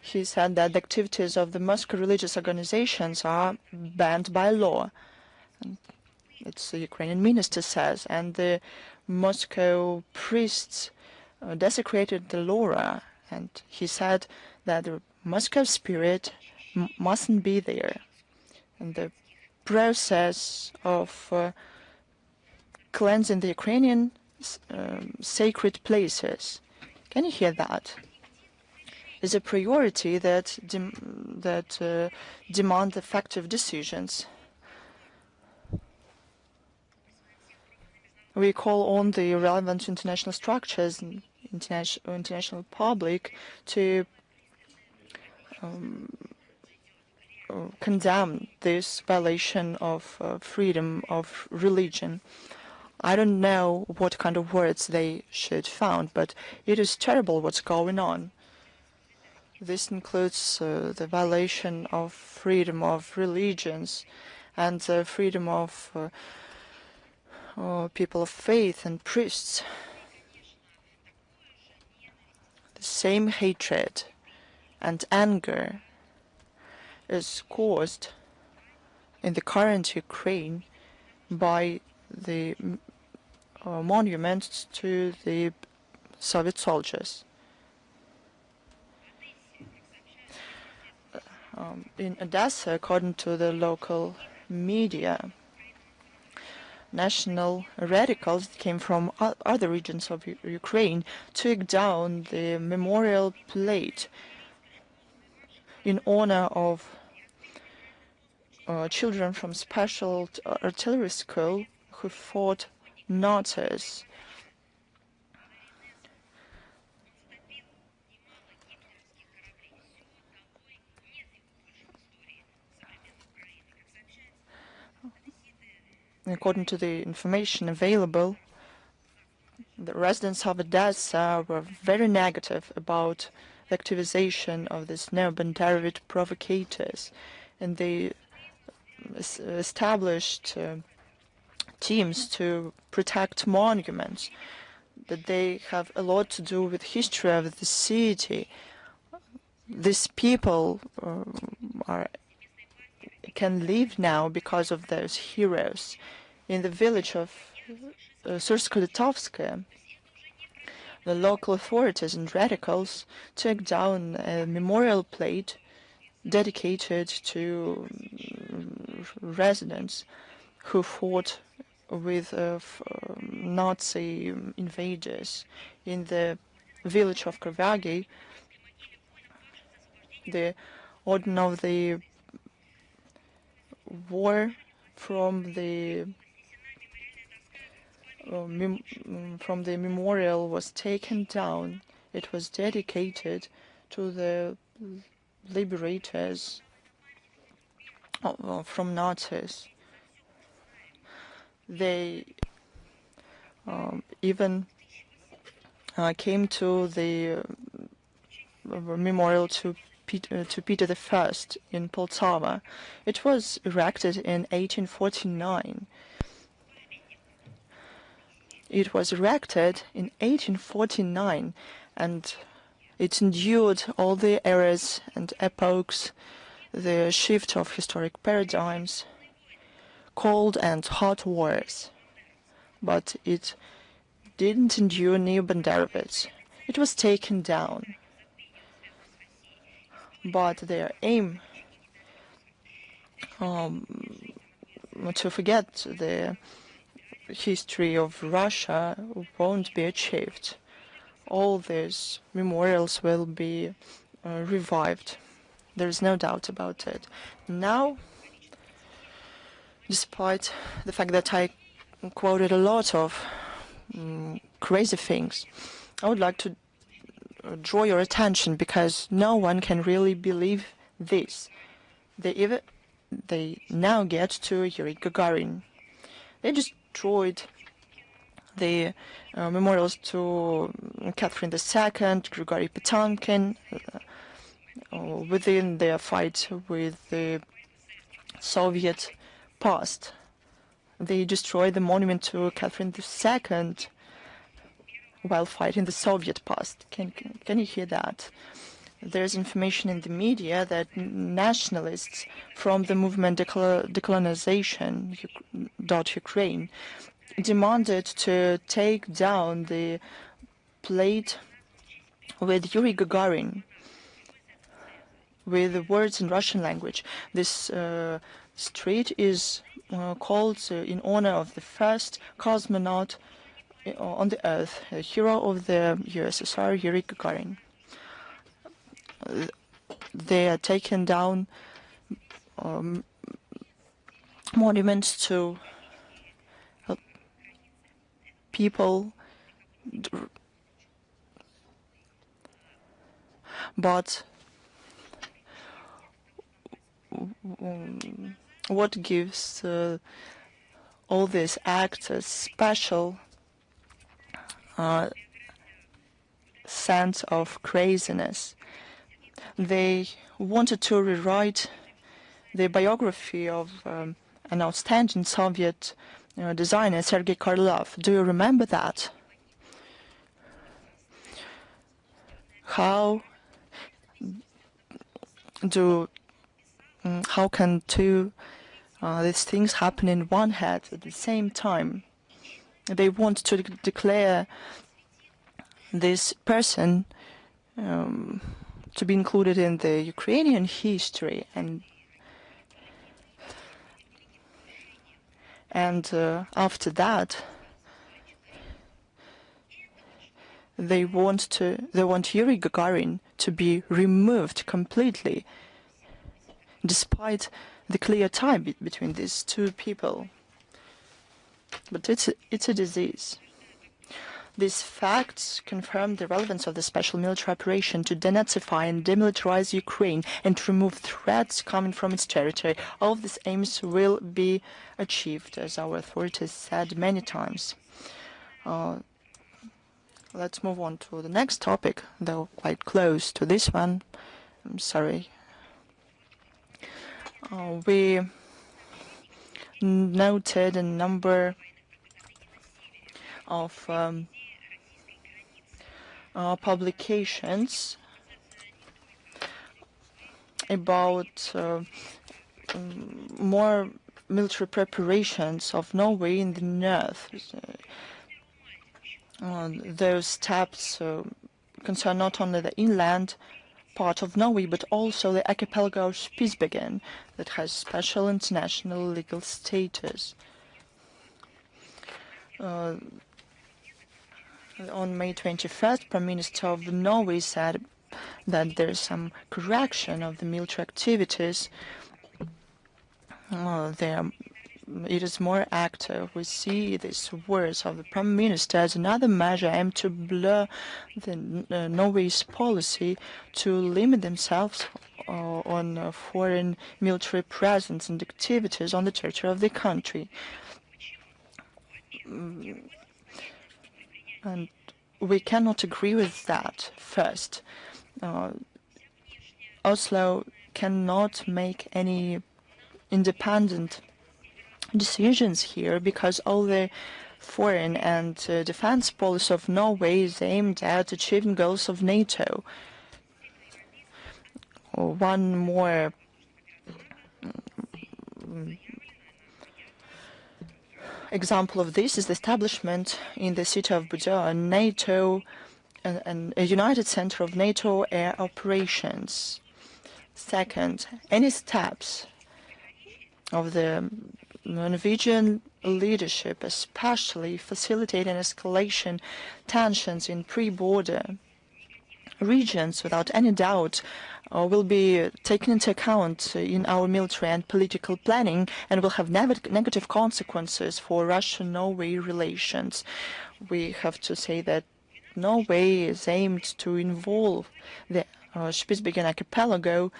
He said that the activities of the Moscow religious organizations are banned by law. And it's the Ukrainian minister says, and the Moscow priests desecrated the Laura, and he said that the Moscow spirit mustn't be there. And the process of cleansing the Ukrainian sacred places, can you hear that? Is a priority that demand effective decisions. We call on the relevant international structures and international public to condemn this violation of freedom of religion. I don't know what kind of words they should found, but it is terrible what's going on. This includes the violation of freedom of religions and the freedom of people of faith and priests. The same hatred and anger is caused in the current Ukraine by the monuments to the Soviet soldiers. In Odessa, according to the local media, national radicals that came from other regions of Ukraine took down the memorial plate in honor of children from special artillery school who fought Nazis. According to the information available, the residents of Odessa were very negative about the activization of these neo-Banderovich provocators, and they established teams to protect monuments, that they have a lot to do with history of the city. These people can live now because of those heroes. In the village of Sursko-Litovsk, the local authorities and radicals took down a memorial plate dedicated to residents who fought with Nazi invaders. In the village of Karvagi, the order of the war from the memorial was taken down. It was dedicated to the liberators from Nazis. They even came to the memorial to Peter I in Poltava. It was erected in 1849. It was erected in 1849, and it endured all the eras and epochs, the shift of historic paradigms, cold and hot wars. But it didn't endure neo-Banderovich. It was taken down. But their aim to forget the history of Russia won't be achieved. All these memorials will be revived. There is no doubt about it. Now, despite the fact that I quoted a lot of crazy things, I would like to draw your attention, because no one can really believe this. They now get to Yuri Gagarin. They destroyed the memorials to Catherine II, Grigory Potemkin, within their fight with the Soviet past. They destroyed the monument to Catherine II while fighting the Soviet past. Can you hear that? There's information in the media that nationalists from the movement Decolonization.Ukraine demanded to take down the plate with Yuri Gagarin with the words in Russian language. This street is called in honor of the first cosmonaut on the Earth, a hero of the USSR, Yuri Gagarin. They are taken down monuments to people, but what gives all these acts a special sense of craziness? They wanted to rewrite the biography of an outstanding Soviet designer, Sergei Krylov. Do you remember that? How can these things happen in one head at the same time? They want to declare this person to be included in the Ukrainian history, and after that they want Yuri Gagarin to be removed completely, despite the clear tie between these two people. But it's a disease. These facts confirm the relevance of the special military operation to denazify and demilitarize Ukraine and to remove threats coming from its territory. All of these aims will be achieved, as our authorities said many times. Let's move on to the next topic, though quite close to this one. I'm sorry. We noted a number of publications about more military preparations of Norway in the north. Those steps concern not only the inland part of Norway, but also the archipelago of Spitsbergen that has special international legal status. On May 21st, Prime Minister of Norway said that there is some correction of the military activities. It is more active. We see these words of the Prime Minister as another measure aimed to blur the Norway's policy to limit themselves on foreign military presence and activities on the territory of the country. And we cannot agree with that. First, Oslo cannot make any independent decisions here because all the foreign and defense policy of Norway is aimed at achieving goals of NATO. One more example of this is the establishment in the city of Bodø, a united center of NATO air operations. Second, any steps of the Norwegian leadership, especially facilitating escalation tensions in pre-border regions, without any doubt, will be taken into account in our military and political planning and will have negative consequences for Russia-Norway relations. We have to say that Norway is aimed to involve the Spitsbergen archipelago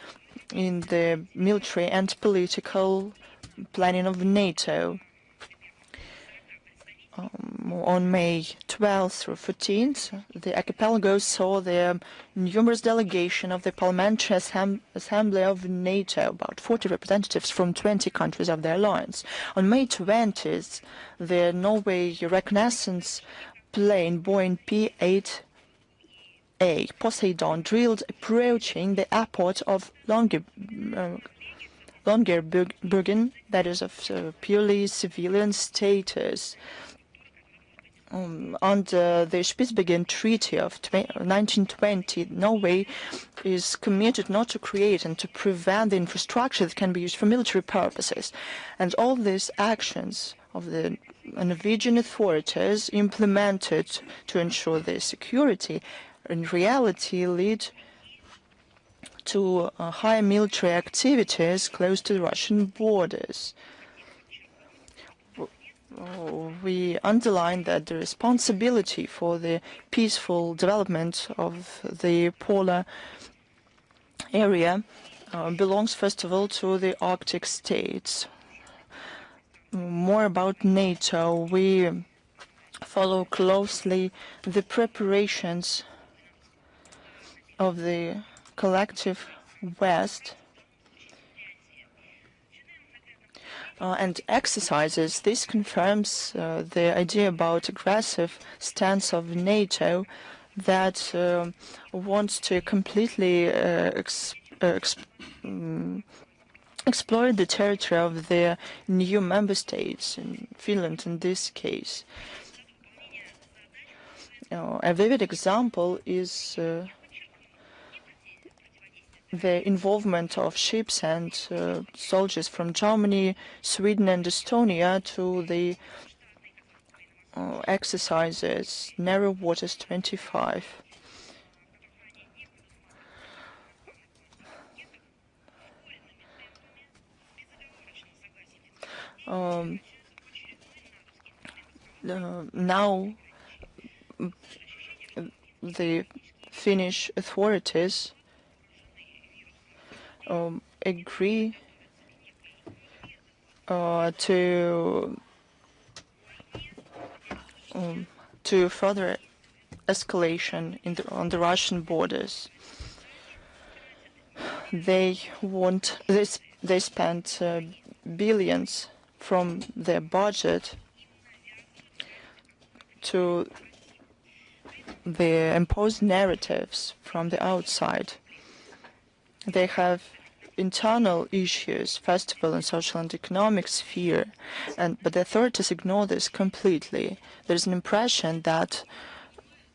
in the military and political planning of NATO. On May 12th through 14th, the archipelago saw the numerous delegation of the Parliamentary Assembly of NATO, about 40 representatives from 20 countries of the alliance. On May 20th, the Norway reconnaissance plane Boeing P-8A Poseidon drilled approaching the airport of Longyearbyen, that is of purely civilian status. Under the Spitsbergen Treaty of 1920, Norway is committed not to create and to prevent the infrastructure that can be used for military purposes. And all these actions of the Norwegian authorities implemented to ensure their security in reality lead to high military activities close to the Russian borders. we underline that the responsibility for the peaceful development of the polar area belongs first of all to the Arctic states. More about NATO. We follow closely the preparations of the collective West and exercises. This confirms the idea about aggressive stance of NATO that wants to completely exploit the territory of the new member states, in Finland in this case. A vivid example is the involvement of ships and soldiers from Germany, Sweden and Estonia to the exercises Narrow Waters 25. Now the Finnish authorities agree to further escalation on the Russian borders. They spent billions from their budget to the imposed narratives from the outside. They have internal issues, first of all, in social and economic sphere, but the authorities ignore this completely. There's an impression that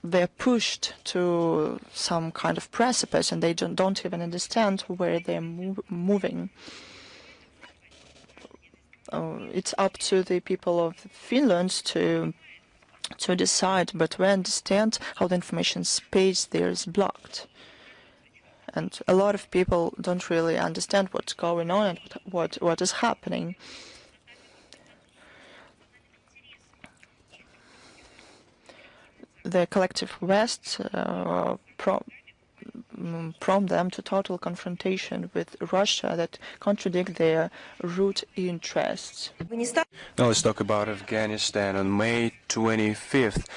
they're pushed to some kind of precipice and they don't even understand where they're moving. It's up to the people of Finland to decide, but we understand how the information space there is blocked. And a lot of people don't really understand what's going on and what is happening. The collective West prompt them to total confrontation with Russia that contradict their root interests. Now let's talk about Afghanistan. On May 25th,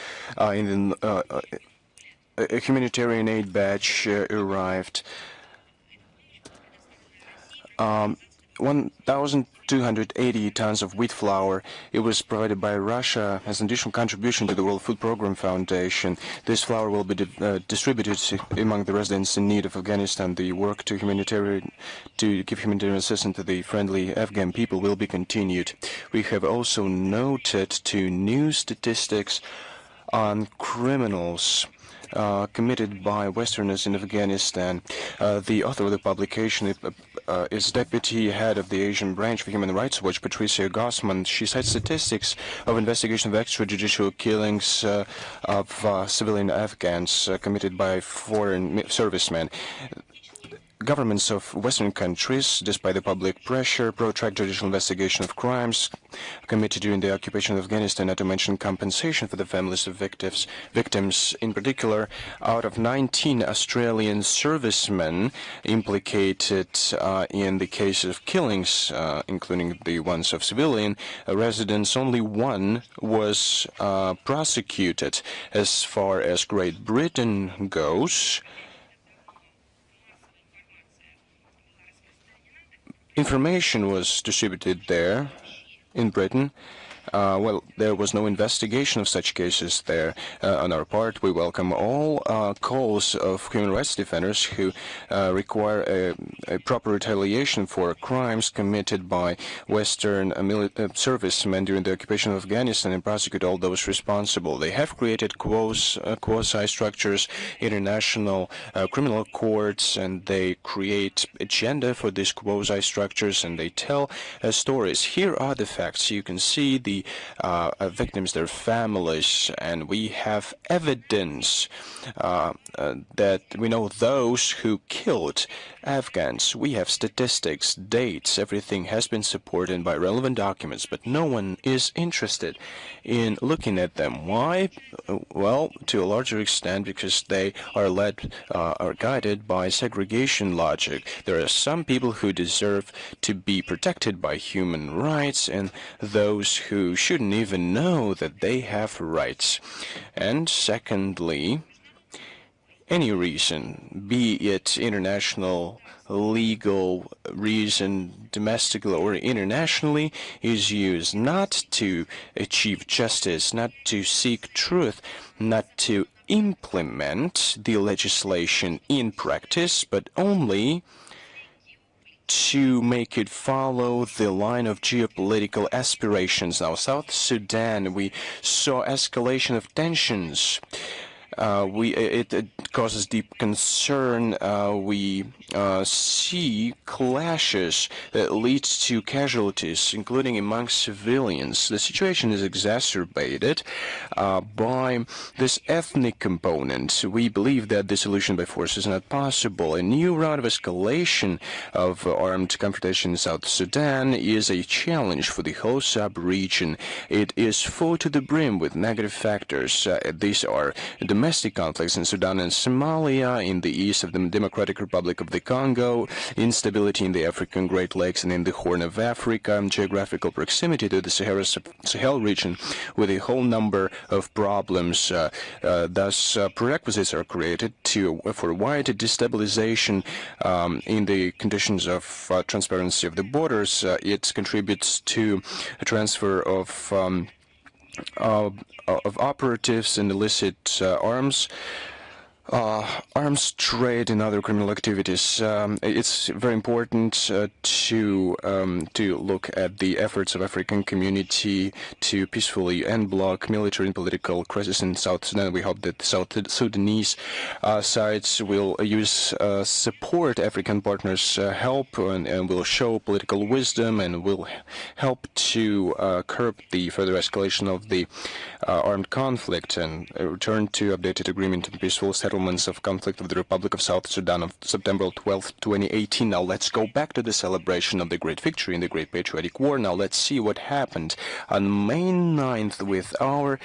a humanitarian aid batch arrived. 1,280 tons of wheat flour. It was provided by Russia as an additional contribution to the World Food Programme Foundation. This flour will be distributed among the residents in need of Afghanistan. The work to give humanitarian assistance to the friendly Afghan people will be continued. We have also noted two new statistics on criminals committed by Westerners in Afghanistan. The author of the publication is Deputy Head of the Asian Branch for Human Rights Watch, Patricia Gossman. She cites statistics of investigation of extrajudicial killings of civilian Afghans committed by foreign servicemen. Governments of Western countries, despite the public pressure, protract judicial investigation of crimes committed during the occupation of Afghanistan, not to mention compensation for the families of victims. In particular, out of 19 Australian servicemen implicated in the case of killings, including the ones of civilian residents, only one was prosecuted. As far as Great Britain goes, information was distributed there in Britain. Well, there was no investigation of such cases there. On our part, we welcome all calls of human rights defenders who require a proper retaliation for crimes committed by Western servicemen during the occupation of Afghanistan and prosecute all those responsible. They have created quasi-structures, international criminal courts, and they create agenda for these quasi-structures, and they tell stories. Here are the facts. You can see the victims, their families, and we have evidence that we know those who killed Afghans. We have statistics, dates, everything has been supported by relevant documents, but no one is interested in looking at them. Why? Well, to a larger extent, because they are are guided by segregation logic. There are some people who deserve to be protected by human rights, and those who shouldn't even know that they have rights. And secondly, any reason, be it international, legal reason, domestically or internationally, is used not to achieve justice, not to seek truth, not to implement the legislation in practice, but only to make it follow the line of geopolitical aspirations. Now, South Sudan, we saw escalation of tensions. It causes deep concern. We see clashes that lead to casualties, including among civilians. The situation is exacerbated by this ethnic component. We believe that the solution by force is not possible. A new round of escalation of armed confrontation in South Sudan is a challenge for the whole sub-region. It is full to the brim with negative factors. These are domestic conflicts in Sudan and Somalia, in the east of the Democratic Republic of the Congo, instability in the African Great Lakes and in the Horn of Africa, geographical proximity to the Sahel region with a whole number of problems. Thus, prerequisites are created for wide destabilization in the conditions of transparency of the borders. It contributes to a transfer of operatives and illicit arms trade and other criminal activities. It's very important to look at the efforts of African community to peacefully end block military and political crisis in South Sudan. We hope that the South Sudanese sides will support African partners' help and will show political wisdom and will help to curb the further escalation of the armed conflict and return to updated agreement and peaceful settlements of conflict of the Republic of South Sudan of September 12, 2018. Now let's go back to the celebration of the great victory in the Great Patriotic War. Now let's see what happened on May 9th with our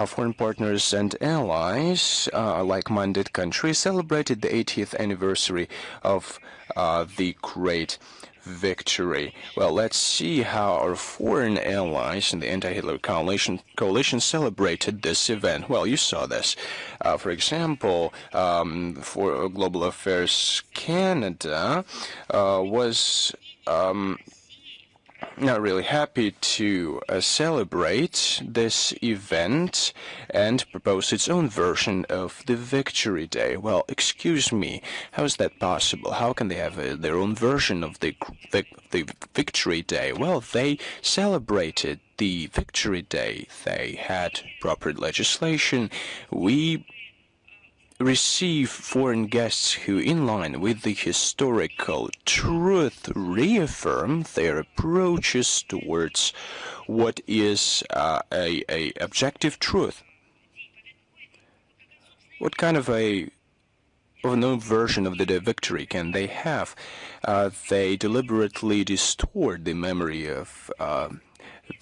foreign partners and allies. Like-minded countries celebrated the 80th anniversary of the great victory. Well, let's see how our foreign allies in the anti-Hitler coalition celebrated this event. Well, you saw this. For example, for Global Affairs Canada was not really happy to celebrate this event and propose its own version of the Victory Day. Well, excuse me, how is that possible? How can they have their own version of the Victory Day? Well, they celebrated the Victory Day. They had proper legislation. We receive foreign guests who, in line with the historical truth, reaffirm their approaches towards what is a objective truth. What kind of a no version of the victory can they have? They deliberately distort the memory of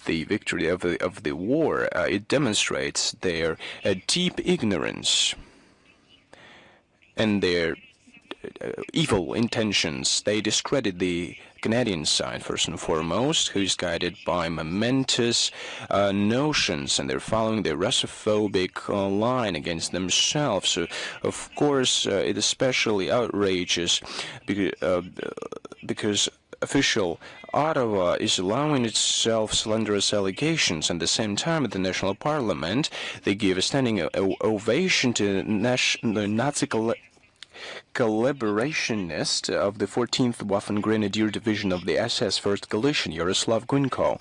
the victory of the war. It demonstrates their deep ignorance and their evil intentions. They discredit the Canadian side, first and foremost, who is guided by momentous notions, and they're following the Russophobic line against themselves. So, of course, it especially outrageous because official Ottawa is allowing itself slanderous allegations. At the same time, at the National Parliament, they give a standing ovation to the Nazi collaborationist of the 14th Waffen Grenadier Division of the SS 1st Galician, Yaroslav Gunko.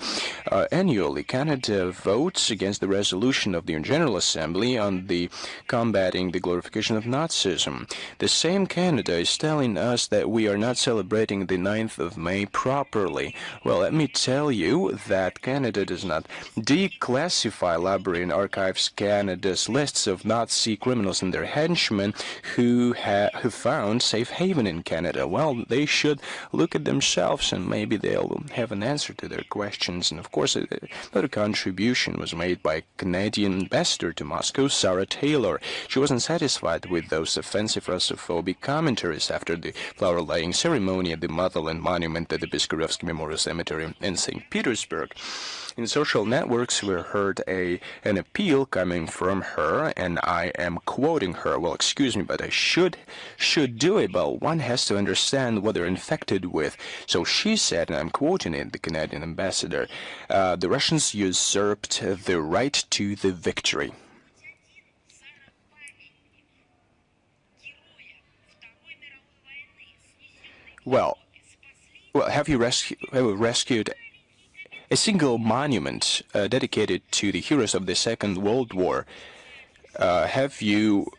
Annually, Canada votes against the resolution of the General Assembly on the combating the glorification of Nazism. The same Canada is telling us that we are not celebrating the 9th of May properly. Well, let me tell you that Canada does not declassify Library and Archives Canada's lists of Nazi criminals and their henchmen who found safe haven in Canada. Well, they should look at themselves and maybe they'll have an answer to their questions. And of course, another contribution was made by Canadian ambassador to Moscow, Sarah Taylor. She wasn't satisfied with those offensive Russophobic commentaries after the flower-laying ceremony at the Motherland Monument at the Piskorevsky Memorial Cemetery in St. Petersburg. In social networks, we heard an appeal coming from her, and I am quoting her. Well, excuse me, but I should do it, but one has to understand what they're infected with. So she said, and I'm quoting it, the Canadian ambassador, the Russians usurped the right to the victory. Well, have you rescued a single monument dedicated to the heroes of the Second World War? Have you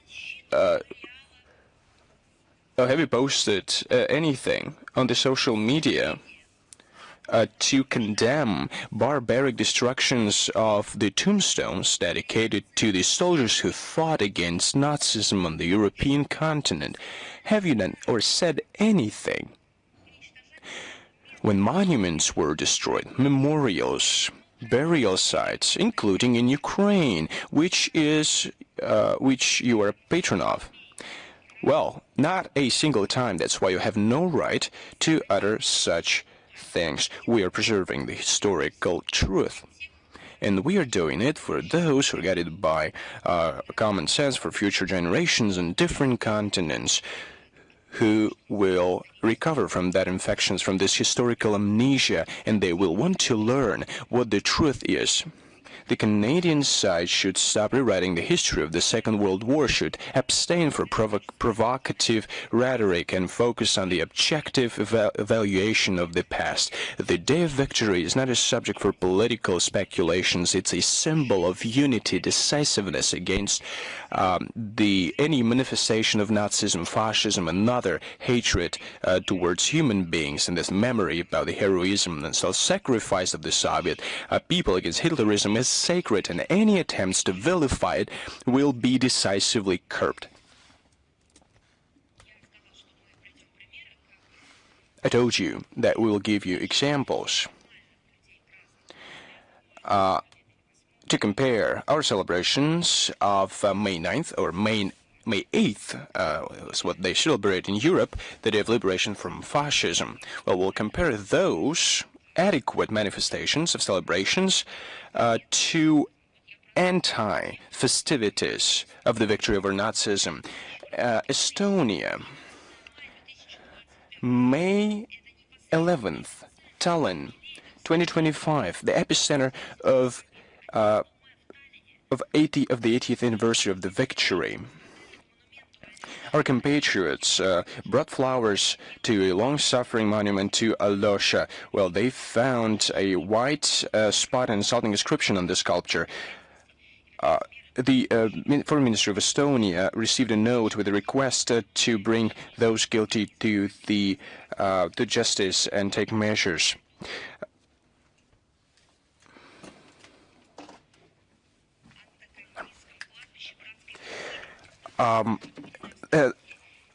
posted anything on the social media to condemn barbaric destructions of the tombstones dedicated to the soldiers who fought against Nazism on the European continent? Have you done or said anything? When monuments were destroyed, memorials, burial sites, including in Ukraine, which you are a patron of, well, not a single time. That's why you have no right to utter such things. We are preserving the historical truth. And we are doing it for those who are guided by common sense, for future generations on different continents who will recover from that infections, from this historical amnesia, and they will want to learn what the truth is. The Canadian side should stop rewriting the history of the Second World War, should abstain from provocative rhetoric and focus on the objective evaluation of the past. The Day of Victory is not a subject for political speculations. It's a symbol of unity, decisiveness against any manifestation of Nazism, fascism, and other hatred towards human beings, and this memory about the heroism and self-sacrifice of the Soviet people against Hitlerism is sacred, and any attempts to vilify it will be decisively curbed. I told you that we will give you examples to compare our celebrations of May 9th or May 8th, is what they celebrate in Europe, the Day of Liberation from Fascism. Well, we'll compare those adequate manifestations of celebrations to anti-festivities of the victory over Nazism. Estonia, May 11th, Tallinn, 2025, the epicenter of the 80th anniversary of the victory. Our compatriots brought flowers to a long-suffering monument to Alosha. Well, they found a white spot and insulting inscription on the sculpture. The Foreign Ministry of Estonia received a note with a request to bring those guilty to justice and take measures.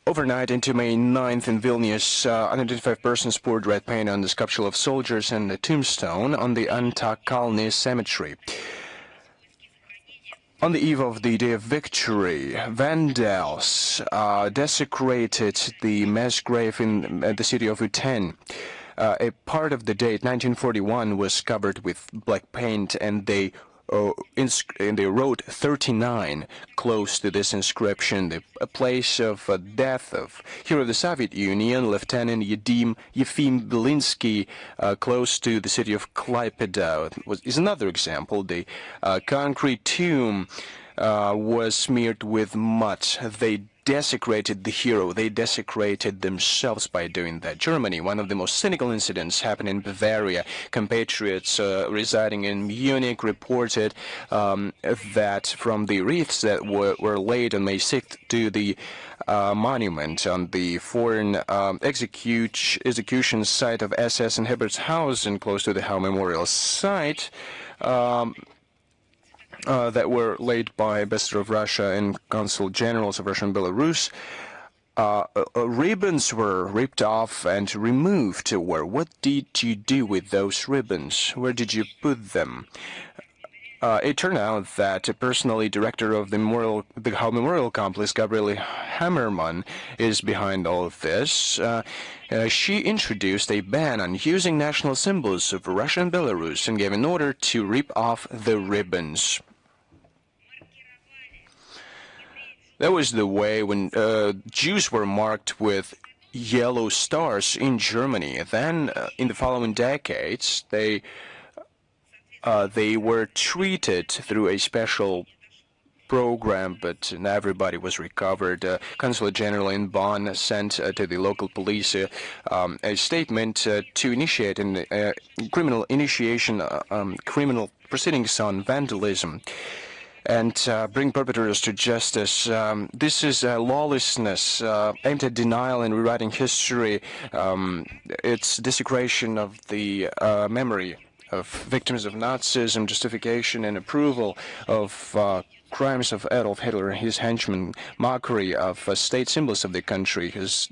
Overnight into May 9th in Vilnius, unidentified persons poured red paint on the sculpture of soldiers and the tombstone on the Antakalny cemetery. On the eve of the Day of Victory, vandals desecrated the mass grave in the city of Uten. A part of the date, 1941, was covered with black paint, and they wrote 39 close to this inscription, a place of death of hero of the Soviet Union, Lieutenant Yefim Belinsky, close to the city of Klaipeda, is another example. The concrete tomb was smeared with mud. They desecrated the hero. They desecrated themselves by doing that. Germany, one of the most cynical incidents happened in Bavaria. Compatriots residing in Munich reported that from the wreaths that were laid on May 6th to the monument on the foreign execution site of SS in Hebertshausen, close to the Hau Memorial site, that were laid by Ambassador of Russia and Consul Generals of Russia and Belarus. ribbons were ripped off and removed. What did you do with those ribbons? Where did you put them? It turned out that personally director of the memorial complex, Gabriele Hammerman, is behind all of this. She introduced a ban on using national symbols of Russia and Belarus and gave an order to rip off the ribbons. That was the way when Jews were marked with yellow stars in Germany. Then, in the following decades, they were treated through a special program, but not everybody was recovered. Consulate General in Bonn sent to the local police a statement to initiate criminal proceedings on vandalism and bring perpetrators to justice. This is lawlessness aimed at denial and rewriting history. It's desecration of the memory of victims of Nazism, justification and approval of crimes of Adolf Hitler and his henchmen, mockery of state symbols of the country. His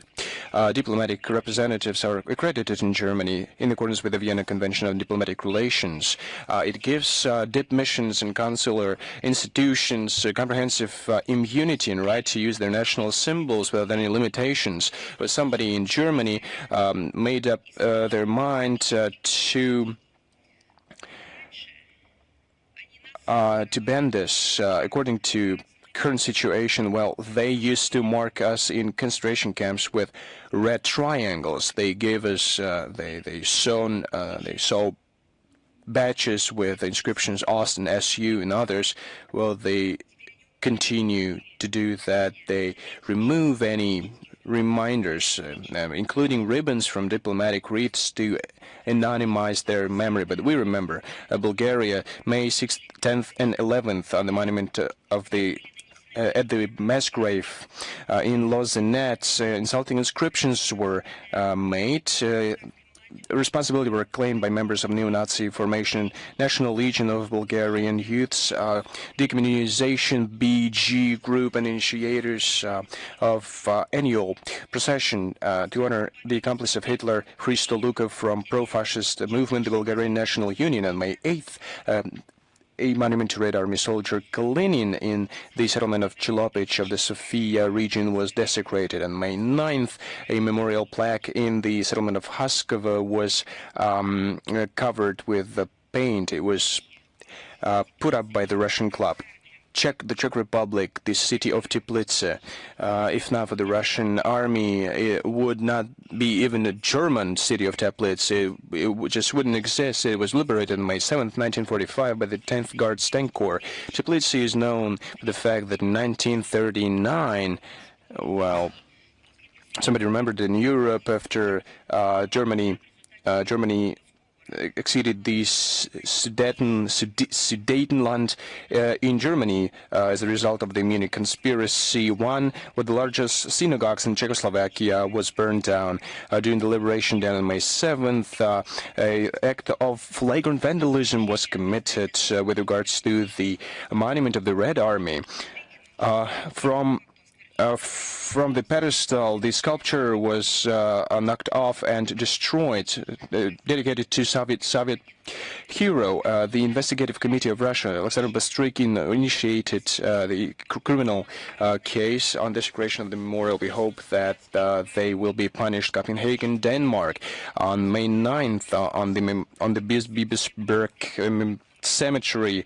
diplomatic representatives are accredited in Germany in accordance with the Vienna Convention on Diplomatic Relations. It gives dip missions and consular institutions comprehensive immunity and right to use their national symbols without any limitations. But somebody in Germany made up their mind to ban this. According to current situation, well, they used to mark us in concentration camps with red triangles. They gave us, they saw badges with inscriptions Ost and SU and others. Well, they continue to do that. They remove any reminders, including ribbons from diplomatic wreaths to anonymize their memory. But we remember Bulgaria, May 6th, 10th, and 11th on the monument of the at the mass grave in Lozenets. Insulting inscriptions were made. Responsibility were claimed by members of neo-Nazi formation, National Legion of Bulgarian Youths, Decommunization BG group, and initiators of annual procession to honor the accomplice of Hitler, Hristo Lukov from pro-fascist movement, the Bulgarian National Union. On May 8th, a monument to Red Army soldier Kalinin in the settlement of Chilopich of the Sofia region was desecrated. On May 9th, a memorial plaque in the settlement of Haskovo was covered with paint. It was put up by the Russian club. The Czech Republic, the city of Teplice, if not for the Russian army, it would not be even a German city of Teplice. It just wouldn't exist. It was liberated on May 7th, 1945 by the 10th Guards Tank Corps. Teplice is known for the fact that in 1939, well, somebody remembered in Europe after Germany exceeded the Sudetenland in Germany as a result of the Munich conspiracy. One of the largest synagogues in Czechoslovakia was burned down during the liberation. Then on May 7th, an act of flagrant vandalism was committed with regards to the monument of the Red Army. From the pedestal, the sculpture was knocked off and destroyed, dedicated to Soviet hero. The investigative committee of Russia, Alexander Bastrykin, initiated the criminal case on desecration of the memorial. We hope that they will be punished. Copenhagen, Denmark, on May 9th, on the Bispebjerg cemetery.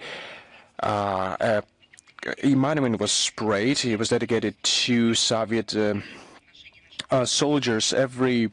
A monument was sprayed. It was dedicated to Soviet soldiers. Every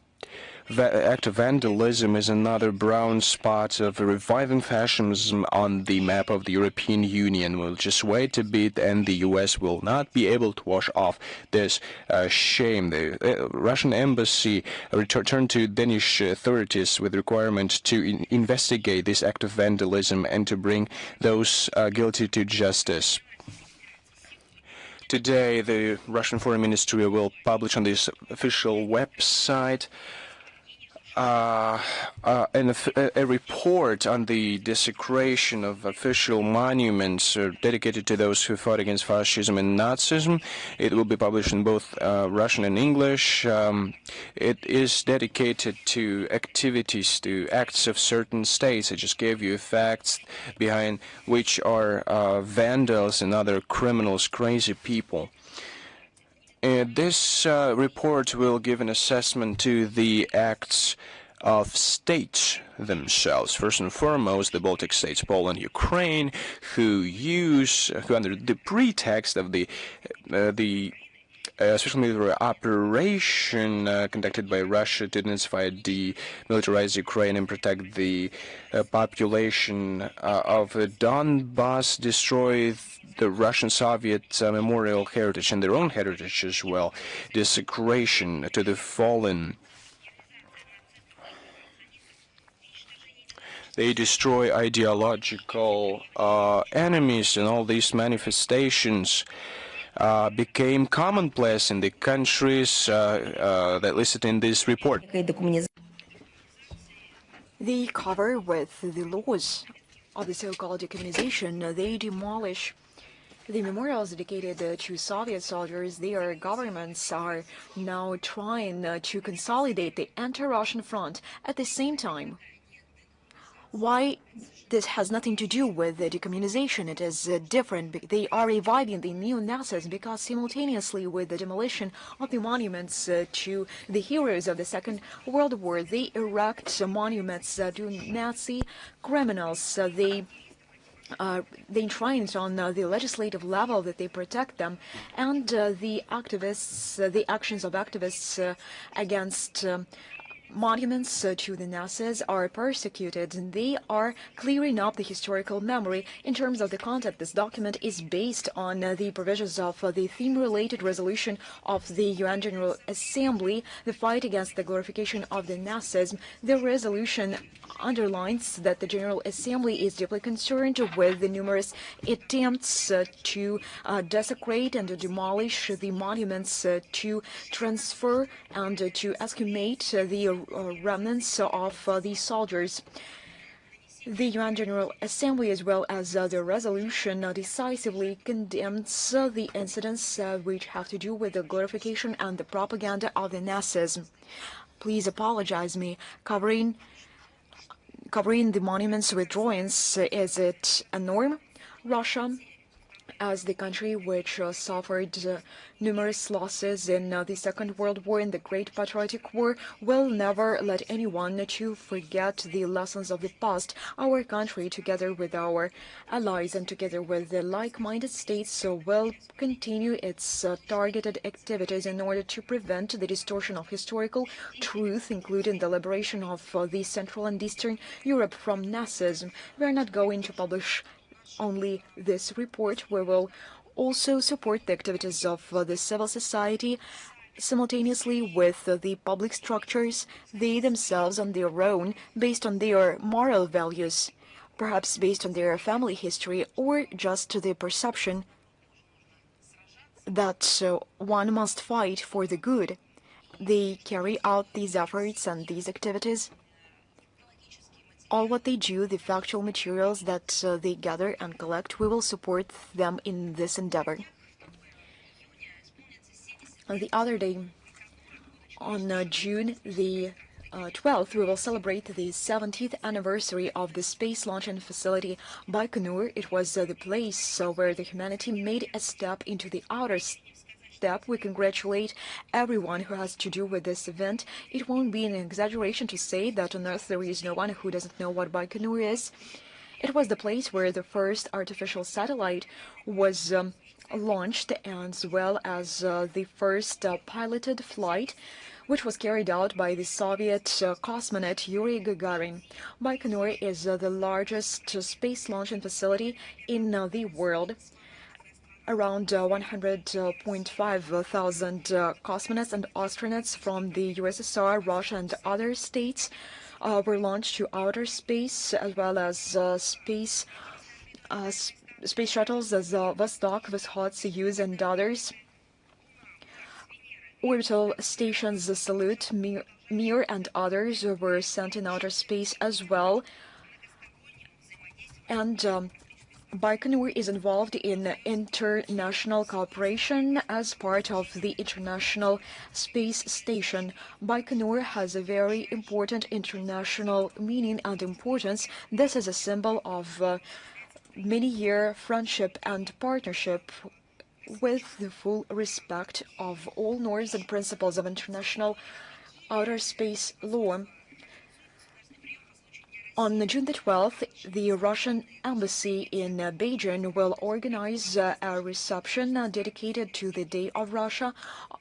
act of vandalism is another brown spot of reviving fascism on the map of the European Union. We'll just wait a bit, and the U.S. will not be able to wash off this shame. The Russian embassy returned to Danish authorities with requirement to investigate this act of vandalism and to bring those guilty to justice. Today, the Russian Foreign Ministry will publish on this official website a report on the desecration of official monuments dedicated to those who fought against fascism and Nazism. It will be published in both Russian and English. It is dedicated to activities, to acts of certain states. I just gave you facts behind which are vandals and other criminals, crazy people. This report will give an assessment to the acts of states themselves. First and foremost, the Baltic states, Poland, Ukraine, who under the pretext of the special military operation conducted by Russia to intensify demilitarize Ukraine and protect the population of Donbass, destroy the Russian Soviet memorial heritage and their own heritage as well, desecration to the fallen. They destroy ideological enemies, and all these manifestations became commonplace in the countries that listed in this report. They cover with the laws of the so-called decommunization. They demolish the memorials dedicated to Soviet soldiers. Their governments are now trying to consolidate the anti-Russian front at the same time. Why this has nothing to do with the decommunization? It is different. They are reviving the neo-Nazis because simultaneously with the demolition of the monuments to the heroes of the Second World War, they erect monuments to Nazi criminals. They enshrined on the legislative level that they protect them, and the actions of activists against monuments to the Nazis are persecuted, and they are clearing up the historical memory. In terms of the content, this document is based on the provisions of the theme-related resolution of the UN General Assembly, the fight against the glorification of the Nazism. The resolution underlines that the General Assembly is deeply concerned with the numerous attempts to desecrate and to demolish the monuments, to transfer and to exhumate the remnants of these soldiers. The UN General Assembly, as well as the resolution, decisively condemns the incidents which have to do with the glorification and the propaganda of the Nazism. Please apologize me. Covering the monuments with drawings, is it a norm? Russia, as the country which suffered numerous losses in the Second World War and the Great Patriotic War, will never let anyone to forget the lessons of the past. Our country, together with our allies and together with the like-minded states, will continue its targeted activities in order to prevent the distortion of historical truth, including the liberation of the Central and Eastern Europe from Nazism. We are not going to publish only this report. We will also support the activities of the civil society simultaneously with the public structures, they themselves on their own, based on their moral values, perhaps based on their family history, or just the perception that one must fight for the good. They carry out these efforts and these activities. All what they do, the factual materials that they gather and collect, we will support them in this endeavor. The other day, on June the 12th, we will celebrate the 70th anniversary of the space launching facility Baikonur. It was the place where the humanity made a step into the outer step. We congratulate everyone who has to do with this event. It won't be an exaggeration to say that on Earth there is no one who doesn't know what Baikonur is. It was the place where the first artificial satellite was launched, as well as the first piloted flight, which was carried out by the Soviet cosmonaut Yuri Gagarin. Baikonur is the largest space launching facility in the world. Around 100.5 thousand cosmonauts and astronauts from the USSR, Russia, and other states were launched to outer space, as well as space shuttles as Vostok, Voskhod, Soyuz, and others. Orbital stations salute Mir and others were sent in outer space as well. And Baikonur is involved in international cooperation as part of the International Space Station. Baikonur has a very important international meaning and importance. This is a symbol of many-year friendship and partnership with the full respect of all norms and principles of international outer space law. On June the 12th, the Russian embassy in Beijing will organize a reception dedicated to the Day of Russia.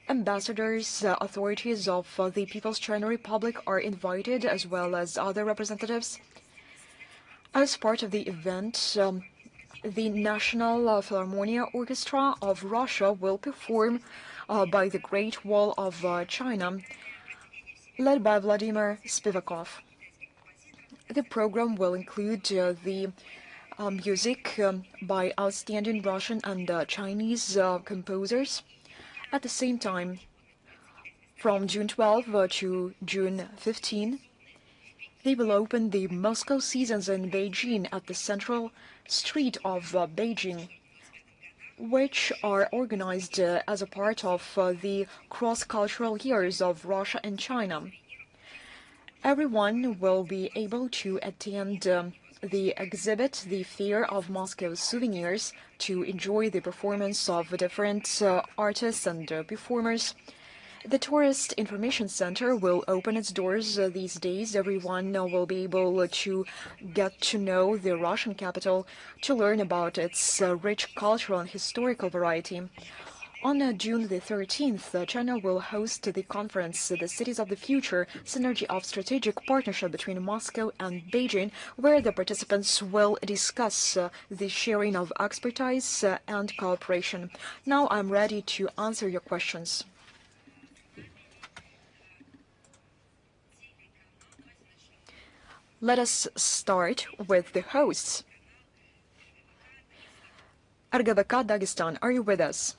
Ambassadors, authorities of the People's China Republic are invited, as well as other representatives. As part of the event, the National Philharmonia Orchestra of Russia will perform by the Great Wall of China, led by Vladimir Spivakov. The program will include the music by outstanding Russian and Chinese composers. At the same time, from June 12 to June 15, they will open the Moscow Seasons in Beijing at the central street of Beijing, which are organized as a part of the cross-cultural years of Russia and China. Everyone will be able to attend the exhibit, the Fair of Moscow Souvenirs, to enjoy the performance of different artists and performers. The Tourist Information Center will open its doors these days. Everyone will be able to get to know the Russian capital, to learn about its rich cultural and historical variety. On June the 13th, China will host the conference, The Cities of the Future, Synergy of Strategic Partnership between Moscow and Beijing, where the participants will discuss the sharing of expertise and cooperation. Now I'm ready to answer your questions. Let us start with the hosts. RGVK Dagestan, are you with us?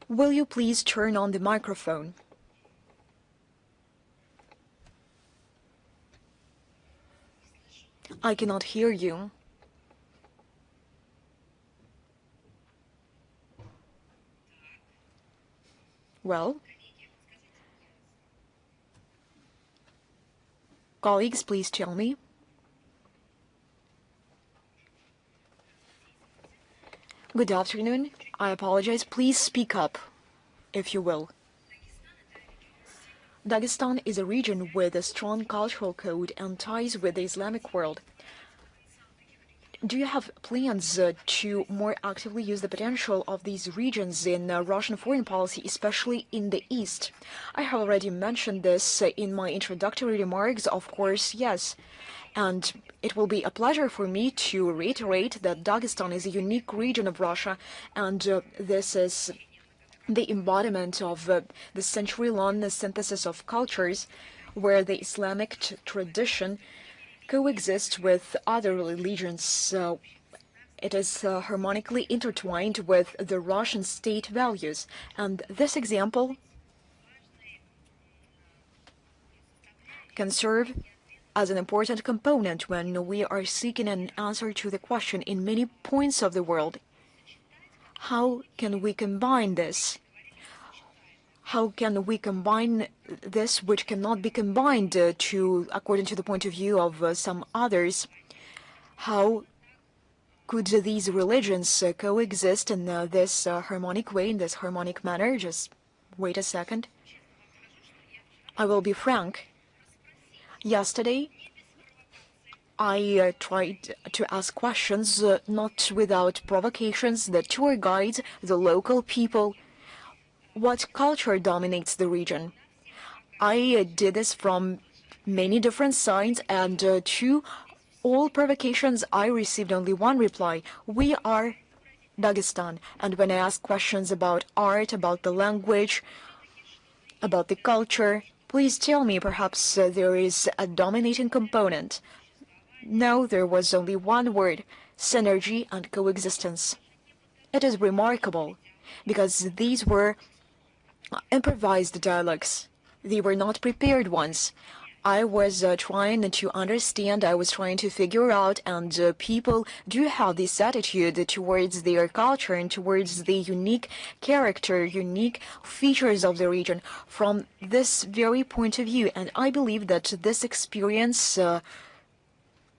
Will you please turn on the microphone? I cannot hear you. Well, colleagues, please tell me. Good afternoon. I apologize. Please speak up, if you will. Dagestan is a region with a strong cultural code and ties with the Islamic world. Do you have plans to more actively use the potential of these regions in Russian foreign policy, especially in the East? I have already mentioned this in my introductory remarks. Of course, yes. And it will be a pleasure for me to reiterate that Dagestan is a unique region of Russia, and this is the embodiment of the century-long synthesis of cultures, where the Islamic tradition coexists with other religions. It is harmonically intertwined with the Russian state values, and this example can serve as an important component when we are seeking an answer to the question in many points of the world: how can we combine this? How can we combine this which cannot be combined according to the point of view of some others? How could these religions coexist in this harmonic way, in this harmonic manner? Just wait a second. I will be frank. Yesterday, I tried to ask questions, not without provocations, the tour guides, the local people. What culture dominates the region? I did this from many different sides, and to all provocations, I received only one reply: we are Dagestan. And when I asked questions about art, about the language, about the culture, please tell me, perhaps there is a dominating component. No, there was only one word: synergy and coexistence. It is remarkable because these were improvised dialogues. They were not prepared ones. I was trying to understand, I was trying to figure out, and people do have this attitude towards their culture and towards the unique character, unique features of the region from this very point of view. And I believe that this experience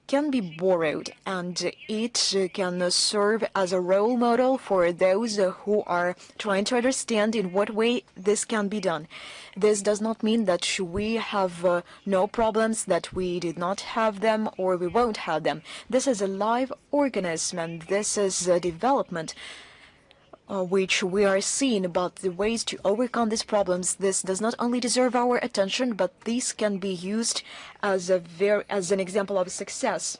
can be borrowed, and it can serve as a role model for those who are trying to understand in what way this can be done. This does not mean that we have no problems, that we did not have them, or we won't have them. This is a live organism, and this is a development which we are seeing about the ways to overcome these problems. This does not only deserve our attention, but this can be used as an example of success.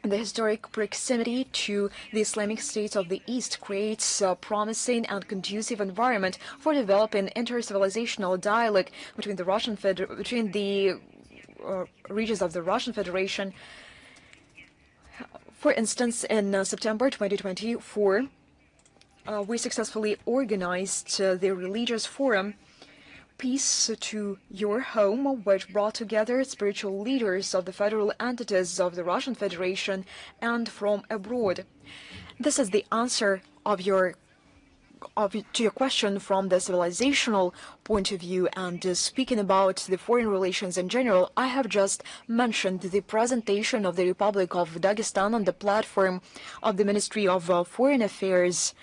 The historic proximity to the Islamic states of the East creates a promising and conducive environment for developing inter-civilizational dialogue between the regions of the Russian Federation. For instance, in September 2024, we successfully organized the religious forum Peace to Your Home, which brought together spiritual leaders of the federal entities of the Russian Federation and from abroad. This is the answer to your question from the civilizational point of view, and speaking about the foreign relations in general, I have just mentioned the presentation of the Republic of Dagestan on the platform of the Ministry of Foreign Affairs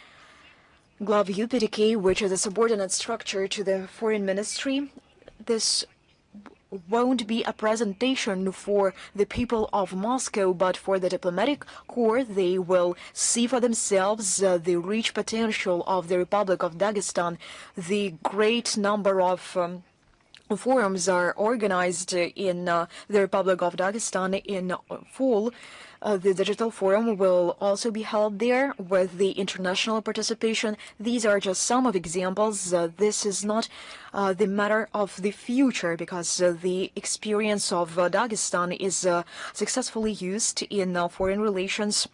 Glav UPDK, which is a subordinate structure to the Foreign Ministry. This won't be a presentation for the people of Moscow, but for the diplomatic corps. They will see for themselves the rich potential of the Republic of Dagestan. The great number of forums are organized in the Republic of Dagestan in full. The digital forum will also be held there with the international participation. These are just some of examples. This is not the matter of the future, because the experience of Dagestan is successfully used in foreign relations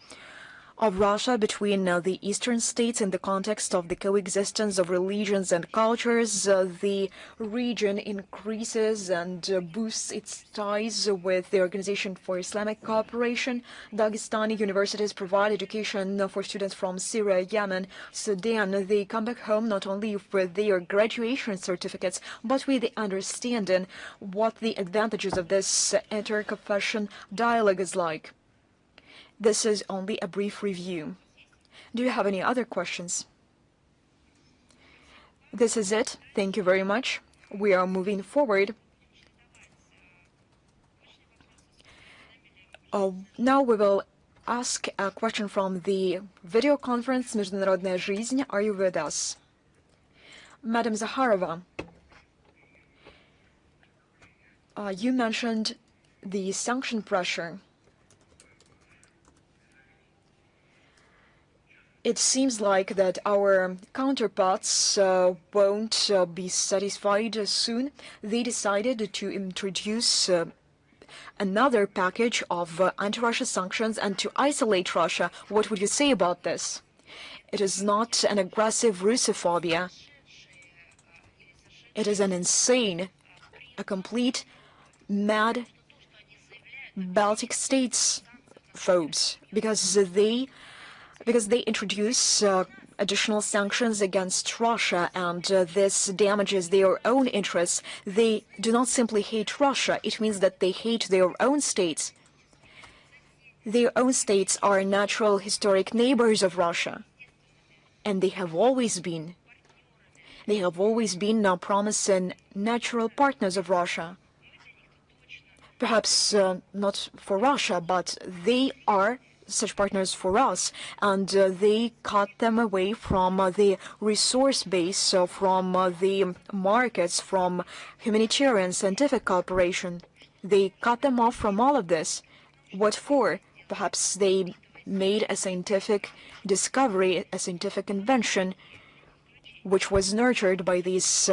of Russia between the eastern states in the context of the coexistence of religions and cultures. The region increases and boosts its ties with the Organization for Islamic Cooperation. Dagestani universities provide education for students from Syria, Yemen, Sudan. They come back home not only with their graduation certificates, but with the understanding what the advantages of this interconfession dialogue is like. This is only a brief review. Do you have any other questions? This is it. Thank you very much. We are moving forward. Now we will ask a question from the video conference Международная жизнь. Are you with us? Madam Zakharova, you mentioned the sanction pressure. It seems like that our counterparts won't be satisfied soon. They decided to introduce another package of anti-Russia sanctions and to isolate Russia. What would you say about this? It is not an aggressive Russophobia. It is an insane, a complete mad Baltic states phobes, because they introduce additional sanctions against Russia, and this damages their own interests. They do not simply hate Russia, it means that they hate their own states. Their own states are natural historic neighbors of Russia, and they have always been. They have always been now promising natural partners of Russia. Perhaps not for Russia, but they are such partners for us, and they cut them away from the resource base, from the markets, from humanitarian scientific cooperation. They cut them off from all of this. What for? Perhaps they made a scientific discovery, a scientific invention, which was nurtured by this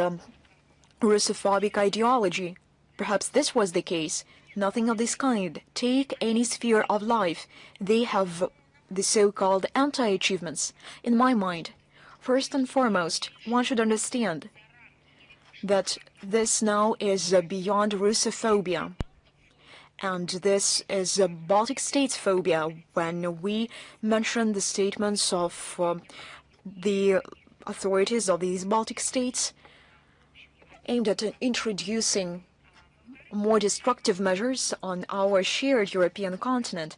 Russophobic ideology. Perhaps this was the case. Nothing of this kind. Take any sphere of life. They have the so-called anti-achievements. In my mind, first and foremost, one should understand that this now is beyond Russophobia. And this is a Baltic states phobia when we mention the statements of the authorities of these Baltic states aimed at introducing more destructive measures on our shared European continent.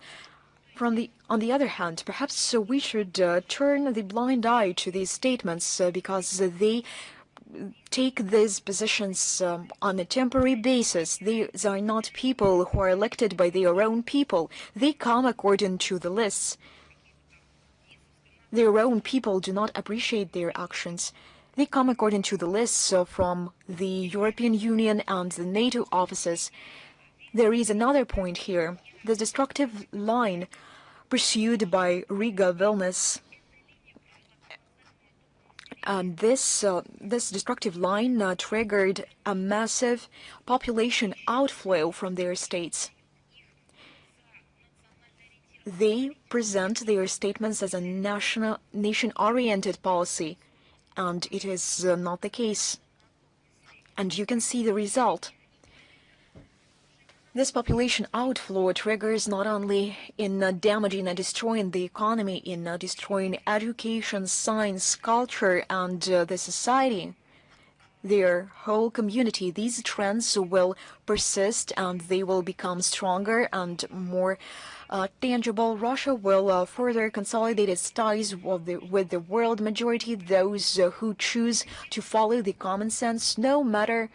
On the other hand, perhaps we should turn the blind eye to these statements because they take these positions on a temporary basis. These are not people who are elected by their own people. They come according to the lists. Their own people do not appreciate their actions. They come according to the lists from the European Union and the NATO offices. There is another point here. The destructive line pursued by Riga Vilnius. And this destructive line triggered a massive population outflow from their states. They present their statements as a nation-oriented policy, and it is not the case. And you can see the result. This population outflow triggers not only in damaging and destroying the economy, in destroying education, science, culture, and the society, their whole community. These trends will persist and they will become stronger and more tangible. Russia will further consolidate its ties with the world majority, those who choose to follow the common sense, no matter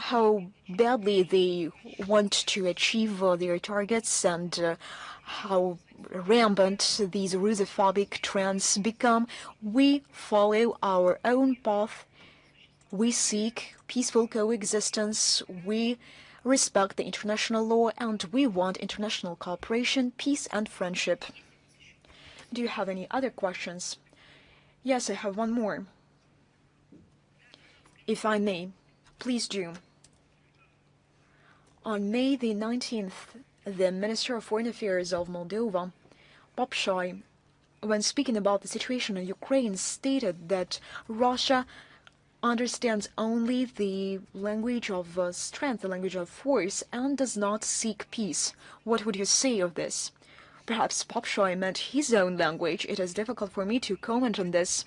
how badly they want to achieve their targets and how rampant these Russophobic trends become. We follow our own path. We seek peaceful coexistence. We respect the international law, and we want international cooperation, peace, and friendship. Do you have any other questions? Yes, I have one more. If I may, please do. On May the 19th, the Minister of Foreign Affairs of Moldova, Proxy, when speaking about the situation in Ukraine, stated that Russia understands only the language of strength, the language of force, and does not seek peace. What would you say of this? Perhaps Proxy meant his own language. It is difficult for me to comment on this.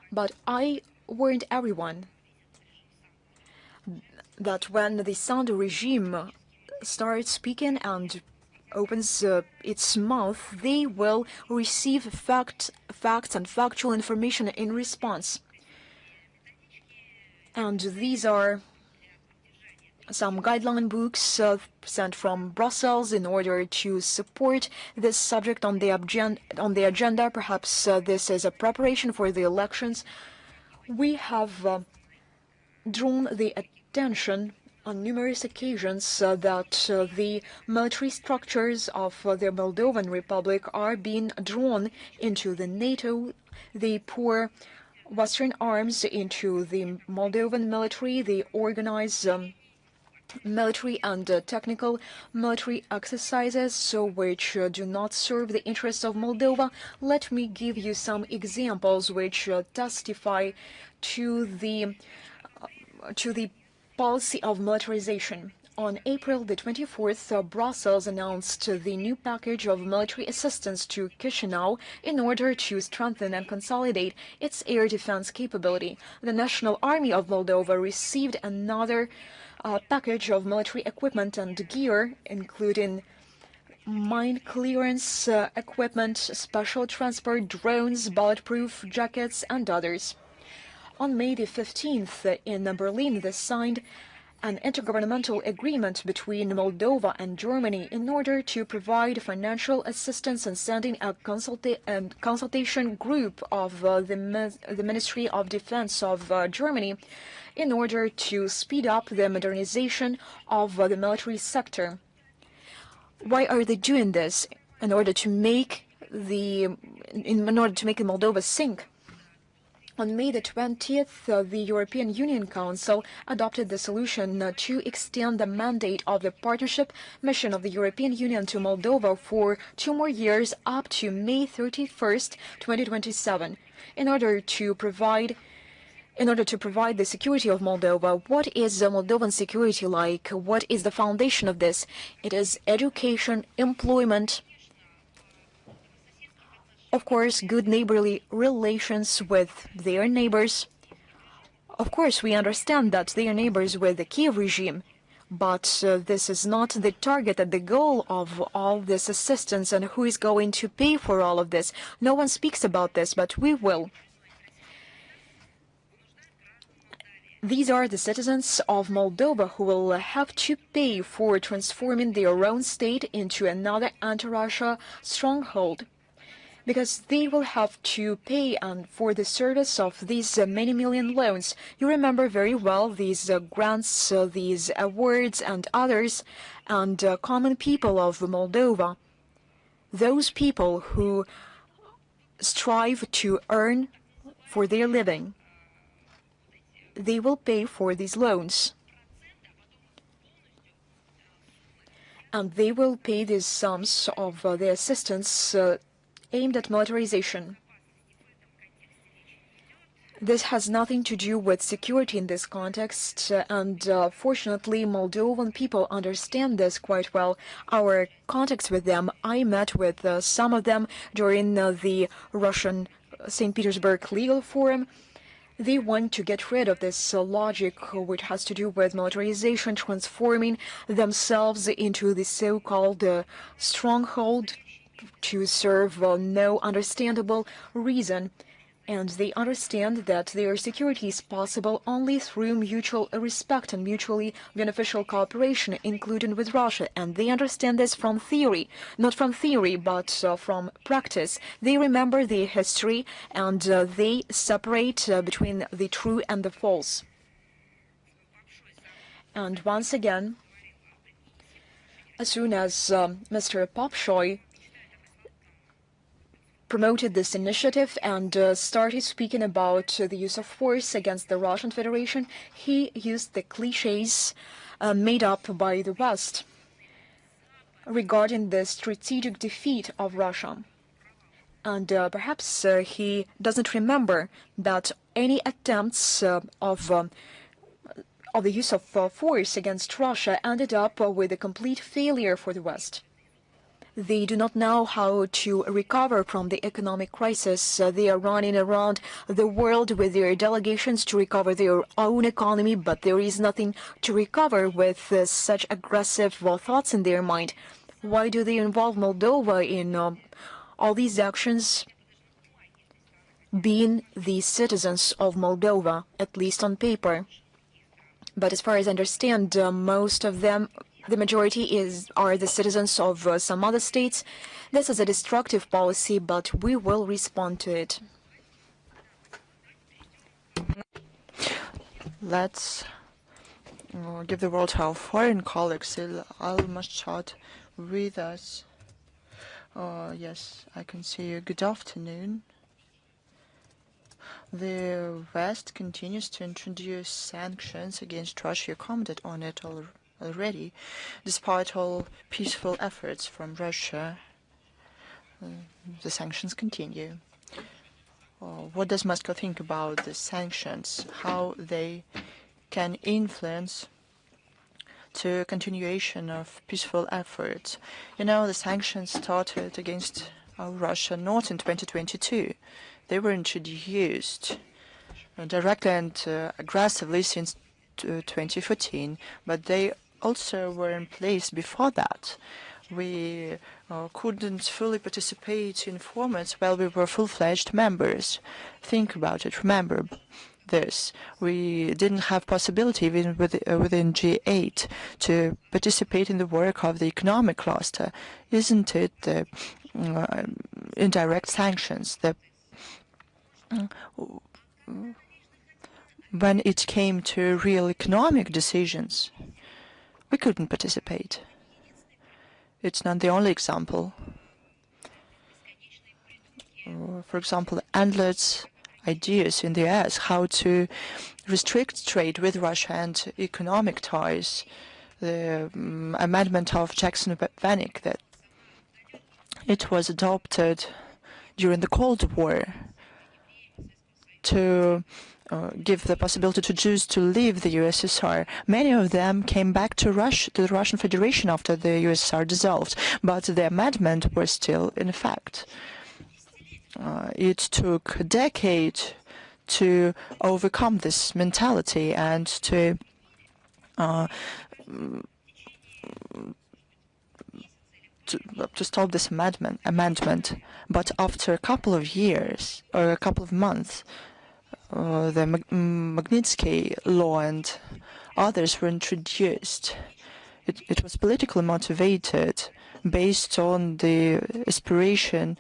But I warned everyone that when the Sound regime starts speaking and opens its mouth, they will receive facts and factual information in response. And these are some guideline books sent from Brussels in order to support this subject on the agenda. Perhaps this is a preparation for the elections. We have drawn the attention on numerous occasions that the military structures of the Moldovan Republic are being drawn into the NATO. They pour Western arms into the Moldovan military. They organize military and technical military exercises which do not serve the interests of Moldova. Let me give you some examples which testify to the policy of militarization. On April the 24th, Brussels announced the new package of military assistance to Chisinau in order to strengthen and consolidate its air defense capability. The National Army of Moldova received another package of military equipment and gear, including mine clearance equipment, special transport drones, bulletproof jackets, and others. On May the 15th, in Berlin, they signed an intergovernmental agreement between Moldova and Germany in order to provide financial assistance and sending a consultation group of the Ministry of Defense of Germany in order to speed up the modernization of the military sector. Why are they doing this? In order to make Moldova sink. On May the 20th, the European Union Council adopted the solution to extend the mandate of the partnership mission of the European Union to Moldova for 2 more years up to May 31st, 2027, in order to provide the security of Moldova. What is the Moldovan security like? What is the foundation of this? It is education, employment, of course, good neighborly relations with their neighbors. Of course, we understand that they are neighbors with the Kiev regime, but this is not the target and the goal of all this assistance, and who is going to pay for all of this. No one speaks about this, but we will. These are the citizens of Moldova who will have to pay for transforming their own state into another anti-Russia stronghold, because they will have to pay for the service of these many million loans. You remember very well these grants, these awards and others, and common people of Moldova, those people who strive to earn for their living, they will pay for these loans. And they will pay these sums of the assistance aimed at militarization. This has nothing to do with security in this context, and fortunately Moldovan people understand this quite well. Our contacts with them, I met with some of them during the Russian St. Petersburg Legal Forum. They want to get rid of this logic which has to do with militarization, transforming themselves into the so-called stronghold to serve no understandable reason. And they understand that their security is possible only through mutual respect and mutually beneficial cooperation, including with Russia. And they understand this from theory, not from theory, but from practice. They remember their history, and they separate between the true and the false. And once again, as soon as Mr. Popshoy promoted this initiative and started speaking about the use of force against the Russian Federation, he used the cliches made up by the West regarding the strategic defeat of Russia. And perhaps he doesn't remember that any attempts of the use of force against Russia ended up with a complete failure for the West. They do not know how to recover from the economic crisis. They are running around the world with their delegations to recover their own economy, but there is nothing to recover with such aggressive thoughts in their mind. Why do they involve Moldova in all these actions? Being the citizens of Moldova, at least on paper. But as far as I understand, most of them, the majority are the citizens of some other states. This is a destructive policy, but we will respond to it. Let's give the word to our foreign colleagues. Al-Mashad with us. Yes, I can see you. Good afternoon. The West continues to introduce sanctions against Russia. You commented on it already. Despite all peaceful efforts from Russia, the sanctions continue. What does Moscow think about the sanctions? How they can influence to continuation of peaceful efforts? You know, the sanctions started against Russia not in 2022. They were introduced directly and aggressively since 2014, but they also were in place before that. We couldn't fully participate in formats while we were full-fledged members. Think about it. Remember this. We didn't have possibility even within G8 to participate in the work of the economic cluster. Isn't it the indirect sanctions? When it came to real economic decisions, we couldn't participate. It's not the only example. For example, endless ideas in the US, how to restrict trade with Russia and economic ties. The amendment of Jackson-Vanik, that it was adopted during the Cold War to give the possibility to Jews to leave the USSR. Many of them came back to Russia, to the Russian Federation after the USSR dissolved, but the amendment was still in effect. It took a decade to overcome this mentality and to stop this amendment. But after a couple of years or a couple of months, the Magnitsky law and others were introduced. It was politically motivated, based on the aspiration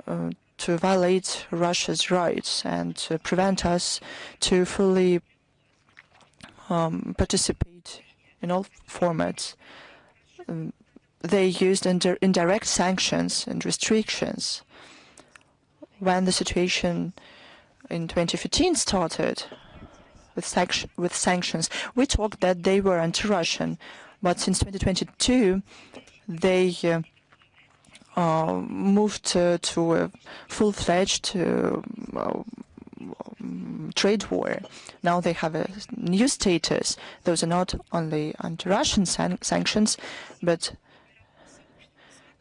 to violate Russia's rights and to prevent us to fully participate in all formats. They used indirect sanctions and restrictions. When the situation in 2015 started with sanctions, we talked that they were anti-Russian, but since 2022, they moved to a full-fledged trade war. Now they have a new status. Those are not only anti-Russian sanctions, but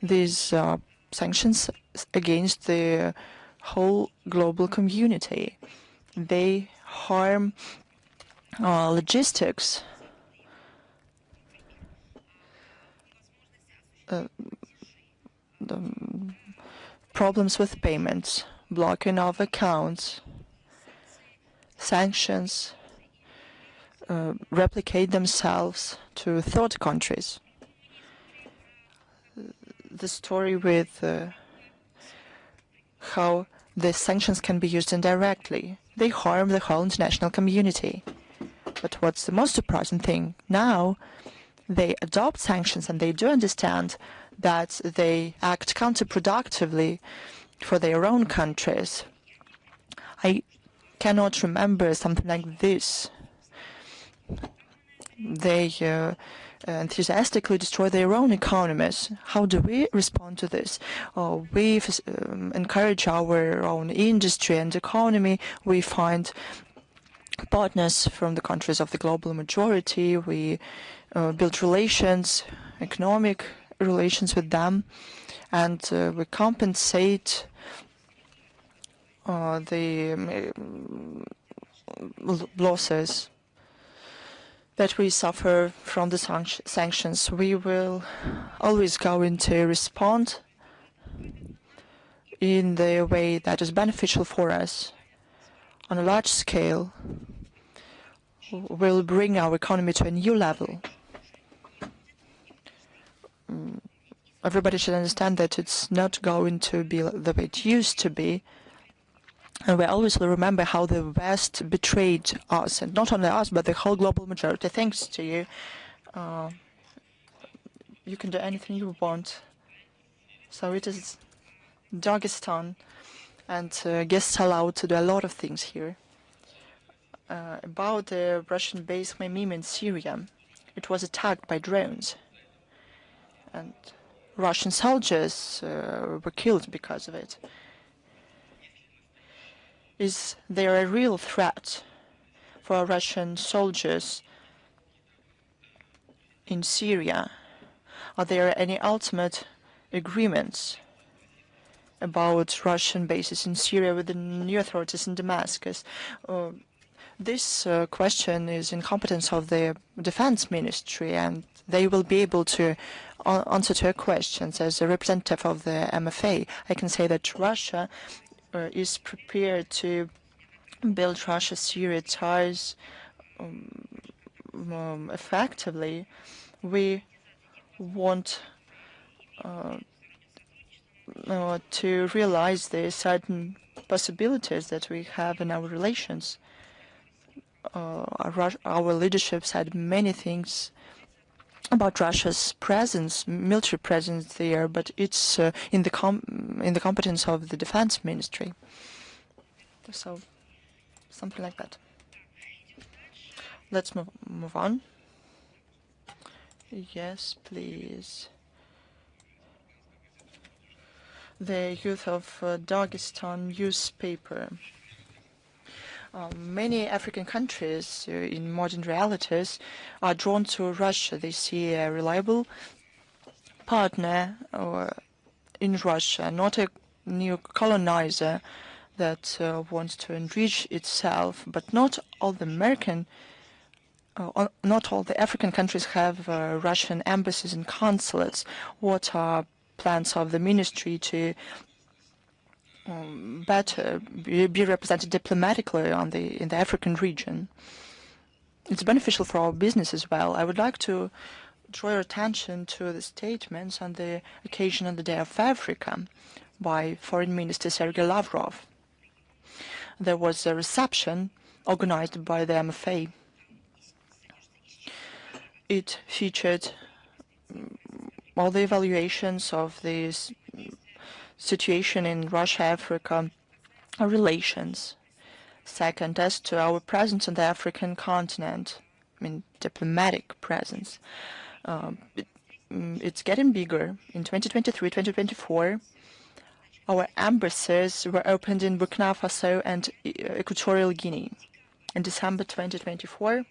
these sanctions against the whole global community. They harm logistics, the problems with payments, blocking of accounts, sanctions replicate themselves to third countries. The story with how the sanctions can be used indirectly. They harm the whole international community. But what's the most surprising thing? Now they adopt sanctions and they do understand that they act counterproductively for their own countries. I cannot remember something like this. They enthusiastically destroy their own economies. How do we respond to this? We encourage our own industry and economy. We find partners from the countries of the global majority. We build relations, economic relations with them, and we compensate the losses that we suffer from the sanctions. We will always going to respond in the way that is beneficial for us. On a large scale, will bring our economy to a new level. Everybody should understand that it's not going to be the way it used to be. And we always will remember how the West betrayed us, and not only us, but the whole global majority. Thanks to you. You can do anything you want. So it is Dagestan, and guests are allowed to do a lot of things here. About the Russian base Khmeimim in Syria, it was attacked by drones, and Russian soldiers were killed because of it. Is there a real threat for Russian soldiers in Syria? Are there any ultimate agreements about Russian bases in Syria with the new authorities in Damascus? This question is in competence of the Defense Ministry, and they will be able to answer to your questions. As a representative of the MFA, I can say that Russia is prepared to build Russia-Syria ties effectively. We want to realize the certain possibilities that we have in our relations. Our leadership said many things about Russia's presence, military presence there, but it's in the competence of the Defense Ministry. So something like that. Let's move on. Yes, please. The youth of Dagestan newspaper. Many African countries in modern realities are drawn to Russia. They see a reliable partner in Russia, not a new colonizer that wants to enrich itself. But not all the not all the African countries have Russian embassies and consulates. What are plans of the ministry to better be represented diplomatically in the African region? It's beneficial for our business as well. I would like to draw your attention to the statements on the occasion of the Day of Africa by Foreign Minister Sergei Lavrov. There was a reception organized by the MFA. It featured all the evaluations of the situation in Russia-Africa relations. Second, as to our presence on the African continent, I mean diplomatic presence, it's getting bigger. In 2023-2024, our embassies were opened in Burkina Faso and Equatorial Guinea. In December 2024,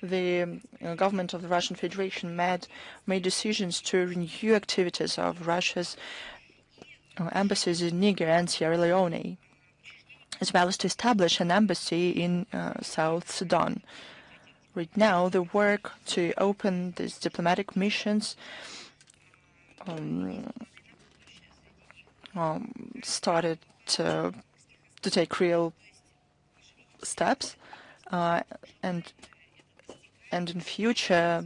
the government of the Russian Federation made decisions to renew activities of Russia's embassies in Niger and Sierra Leone, as well as to establish an embassy in South Sudan. Right now, the work to open these diplomatic missions started to take real steps, and in future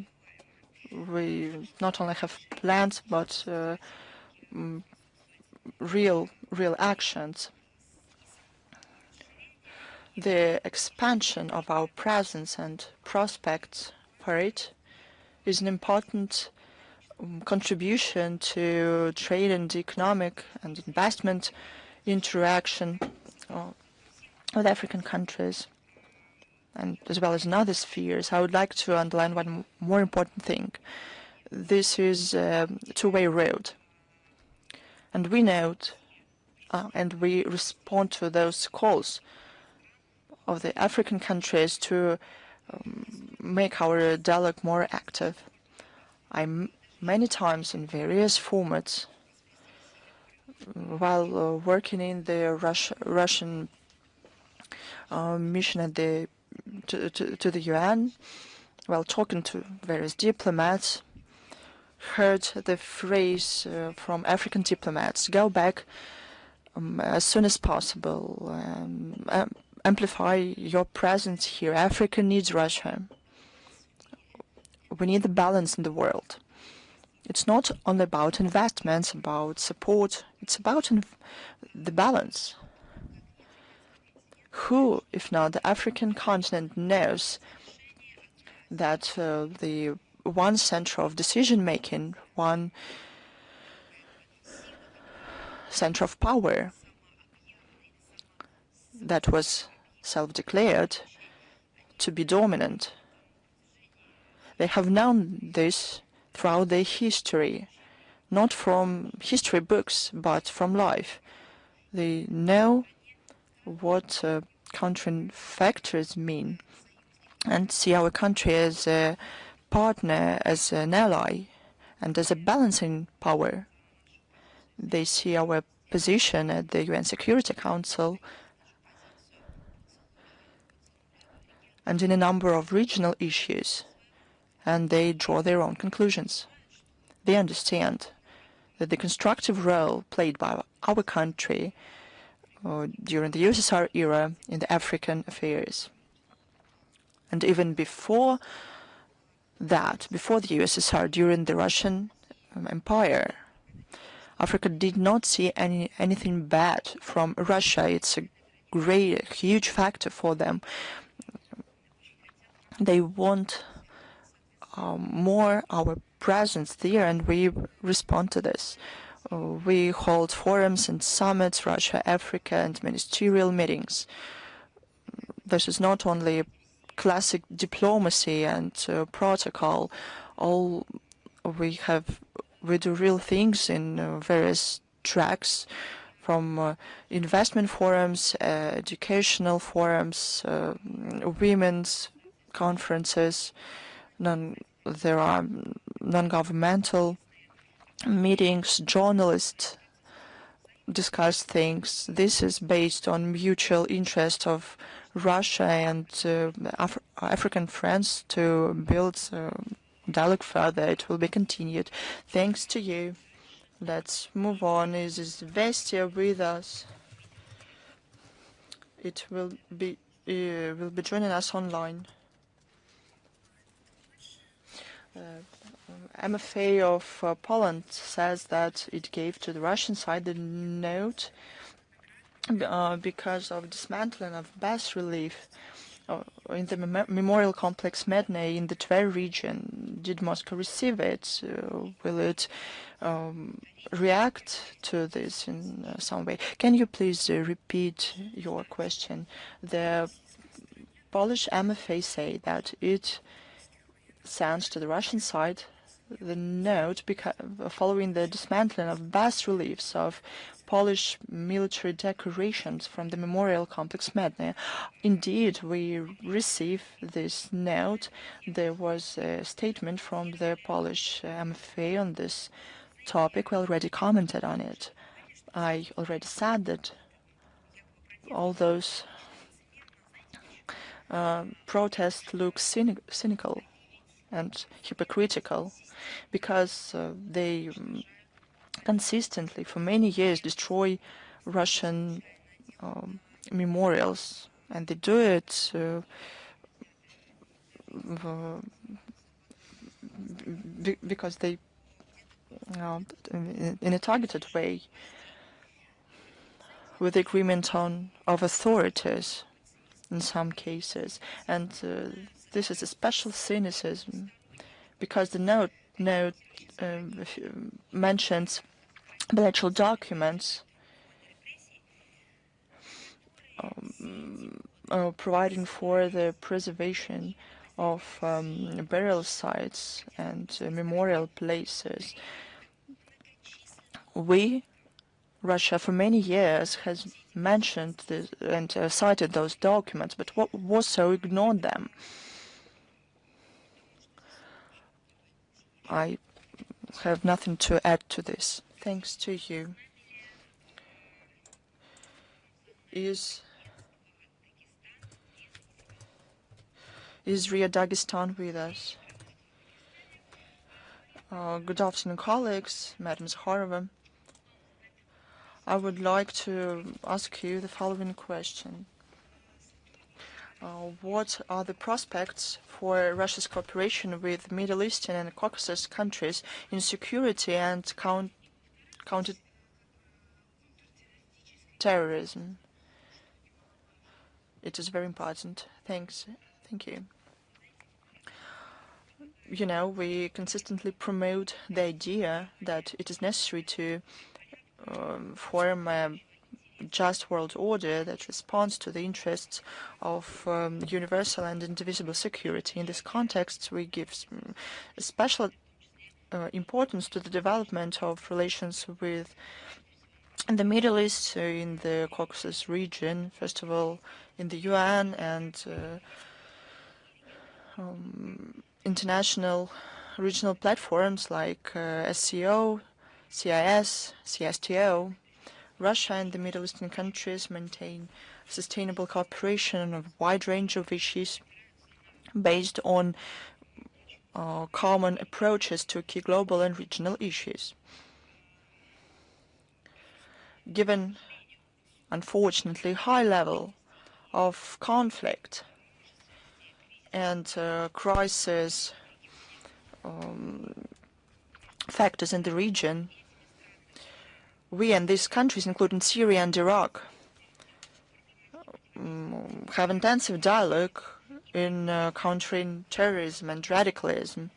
we not only have plans but real actions. The expansion of our presence and prospects for it is an important contribution to trade and economic and investment interaction with African countries, and as well as in other spheres. I would like to underline one more important thing. This is a two-way road, and we note and we respond to those calls of the African countries to make our dialogue more active. Many times in various formats, while working in the Russian mission at to the UN, while talking to various diplomats, heard the phrase from African diplomats, "Go back as soon as possible, amplify your presence here. Africa needs Russia. We need the balance in the world." It's not only about investments, about support. It's about the balance. Who, if not the African continent, knows that the one center of decision-making, one center of power that was self-declared to be dominant, they have known this throughout their history, not from history books, but from life. They know what countering factors mean and see our country as a partner, as an ally, and as a balancing power. They see our position at the UN Security Council and in a number of regional issues, and they draw their own conclusions. They understand that the constructive role played by our country during the USSR era in the African affairs, and even before that, before the USSR, during the Russian Empire, Africa did not see anything bad from Russia. It's a huge factor for them. They want more our presence there, and we respond to this. We hold forums and summits, Russia, Africa, and ministerial meetings. this is not only classic diplomacy and protocol. All we do real things in various tracks, from investment forums, educational forums, women's conferences. There are non-governmental meetings, journalists discuss things. This is based on mutual interest of Russia and African friends to build dialogue further. It will be continued. Thanks to you. Let's move on. Is Vestia with us? It will be joining us online. MFA of Poland says that it gave to the Russian side the note because of dismantling of bas relief in the memorial complex Medne in the Tver region. Did Moscow receive it? Will it react to this in some way? Can you please repeat your question? The Polish MFA say that it sends to the Russian side the note following the dismantling of bas reliefs of Polish military decorations from the memorial complex Medne. Indeed, we received this note. There was a statement from the Polish MFA on this topic. We already commented on it. I already said that all those protests look cynical and hypocritical because they consistently, for many years, destroy Russian memorials, and they do it because they, in a targeted way, with the agreement of authorities in some cases, and this is a special cynicism because the note mentions bilateral documents providing for the preservation of burial sites and memorial places. Russia, for many years, has mentioned this and cited those documents, but Warsaw ignored them. I have nothing to add to this. Thanks to you. Is Ria Dagestan with us? Good afternoon, colleagues, Madam Zakharova. I would like to ask you the following question. What are the prospects for Russia's cooperation with Middle Eastern and Caucasus countries in security and counter-terrorism? It is very important. Thanks. Thank you. You know, we consistently promote the idea that it is necessary to form a just world order that responds to the interests of universal and indivisible security. In this context, we give special importance to the development of relations with the Middle East, in the Caucasus region, first of all in the UN and international regional platforms like SCO, CIS, CSTO. Russia and the Middle Eastern countries maintain sustainable cooperation on a wide range of issues based on common approaches to key global and regional issues. Given, unfortunately, high level of conflict and crisis factors in the region, we and these countries, including Syria and Iraq, have intensive dialogue in countering terrorism and radicalism.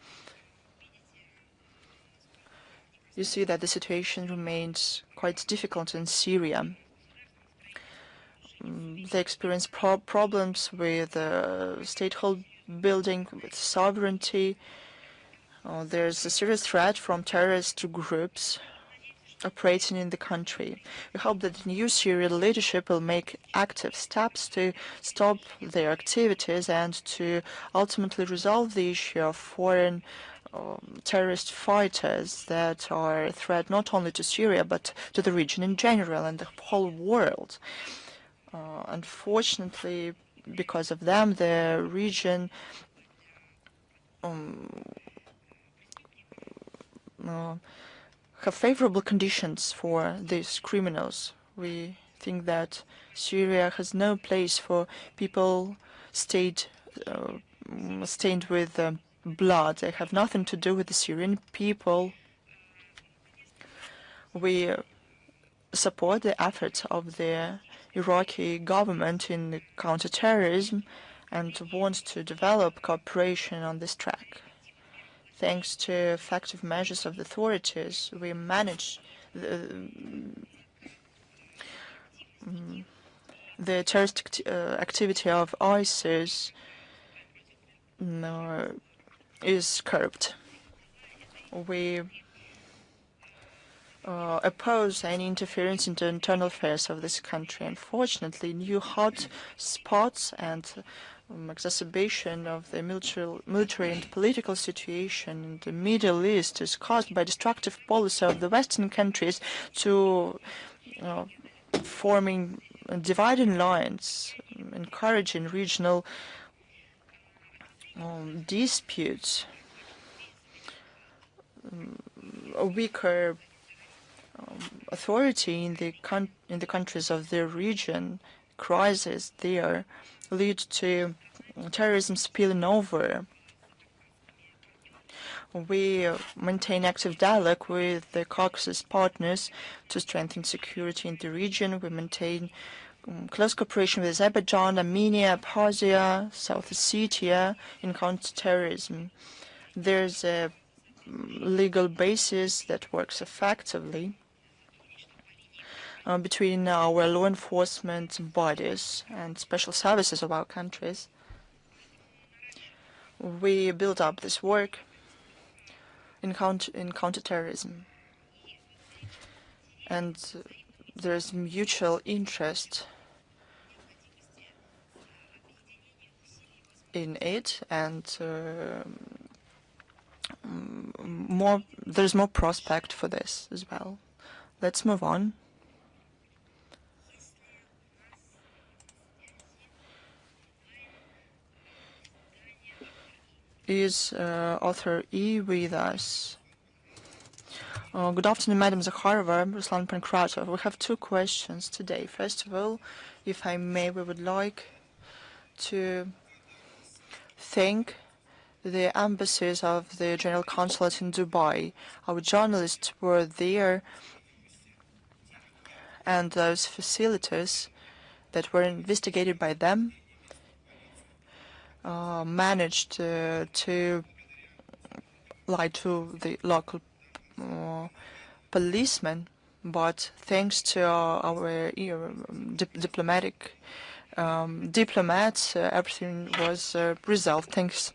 You see that the situation remains quite difficult in Syria. they experience problems with statehood building, with sovereignty. There's a serious threat from terrorist groups operating in the country. We hope that the new Syrian leadership will make active steps to stop their activities and to ultimately resolve the issue of foreign terrorist fighters that are a threat not only to Syria but to the region in general and the whole world. Unfortunately, because of them, the region have favorable conditions for these criminals. We think that Syria has no place for people stained with blood. They have nothing to do with the Syrian people. We support the efforts of the Iraqi government in counterterrorism and want to develop cooperation on this track. Thanks to effective measures of the authorities, we manage the terrorist activity of ISIS is curbed. We oppose any interference into internal affairs of this country. Unfortunately, new hot spots and exacerbation of the military and political situation in the Middle East is caused by destructive policy of the Western countries to forming dividing lines, encouraging regional disputes. A weaker authority in the countries of the region, crisis there, lead to terrorism spilling over. We maintain active dialogue with the Caucasus partners to strengthen security in the region. We maintain close cooperation with Azerbaijan, Armenia, Abkhazia, South Ossetia in counterterrorism. There's a legal basis that works effectively between our law enforcement bodies and special services of our countries. We build up this work in counterterrorism, and there is mutual interest in it, and there's more prospect for this as well. Let's move on. Is author E with us? Good afternoon, Madam Zakharova, Ruslan Pankratov. We have two questions today. First of all, if I may, we would like to thank the embassies of the General Consulate in Dubai. Our journalists were there, and those facilities that were investigated by them managed to lie to the local policemen, but thanks to our diplomats, everything was resolved. Thanks.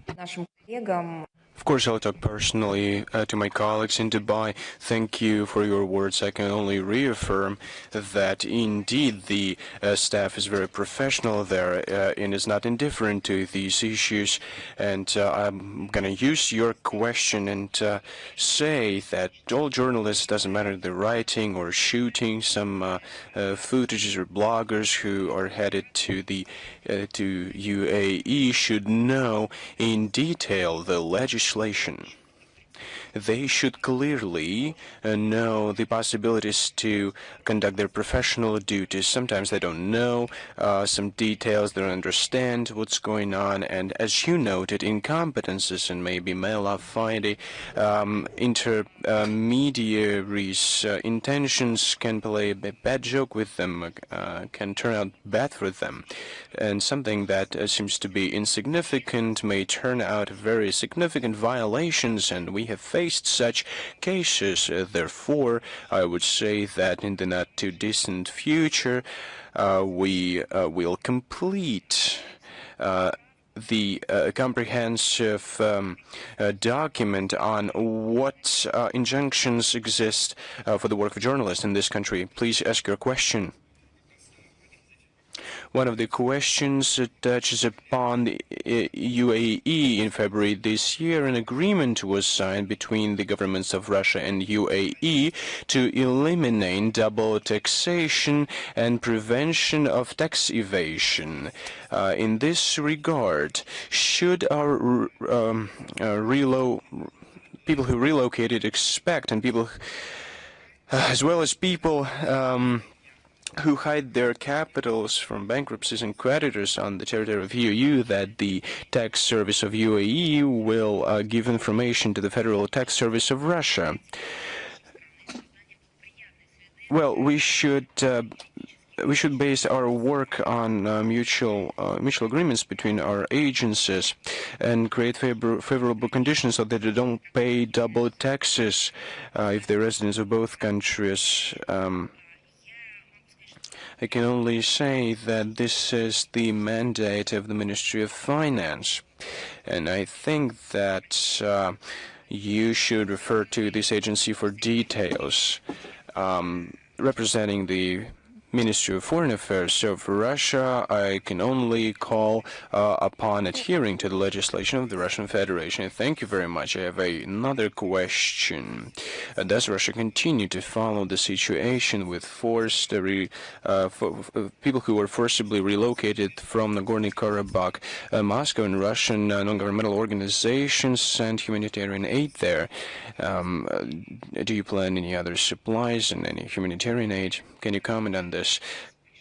Of course, I'll talk personally to my colleagues in Dubai. Thank you for your words. I can only reaffirm that indeed the staff is very professional there and is not indifferent to these issues. And I'm going to use your question and say that all journalists, doesn't matter the writing or shooting, some footages or bloggers who are headed to the to UAE should know in detail the legislation. They should clearly know the possibilities to conduct their professional duties. Sometimes they don't know some details, they don't understand what's going on, and as you noted, incompetences and maybe malafide intermediaries' intentions can play a bad joke with them, can turn out bad for them. And something that seems to be insignificant may turn out very significant violations, and we have faced faced such cases. Therefore, I would say that in the not-too-distant future, we will complete the comprehensive document on what injunctions exist for the work of journalists in this country. Please ask your question. One of the questions touches upon the UAE. In February this year, an agreement was signed between the governments of Russia and UAE to eliminate double taxation and prevention of tax evasion. In this regard, should our people who relocated expect, and people, as well as people who hide their capitals from bankruptcies and creditors on the territory of UAE, that the tax service of UAE will give information to the Federal Tax Service of Russia? Well, we should base our work on mutual agreements between our agencies and create favorable conditions so that they don't pay double taxes if they're residents of both countries. I can only say that this is the mandate of the Ministry of Finance, and I think that you should refer to this agency for details. Representing the Ministry of Foreign Affairs of Russia, I can only call upon adhering to the legislation of the Russian Federation. Thank you very much. I have another question. Does Russia continue to follow the situation with forced people who were forcibly relocated from Nagorno-Karabakh? Moscow and Russian non-governmental organizations sent humanitarian aid there. Do you plan any other supplies and any humanitarian aid? Can you comment on this?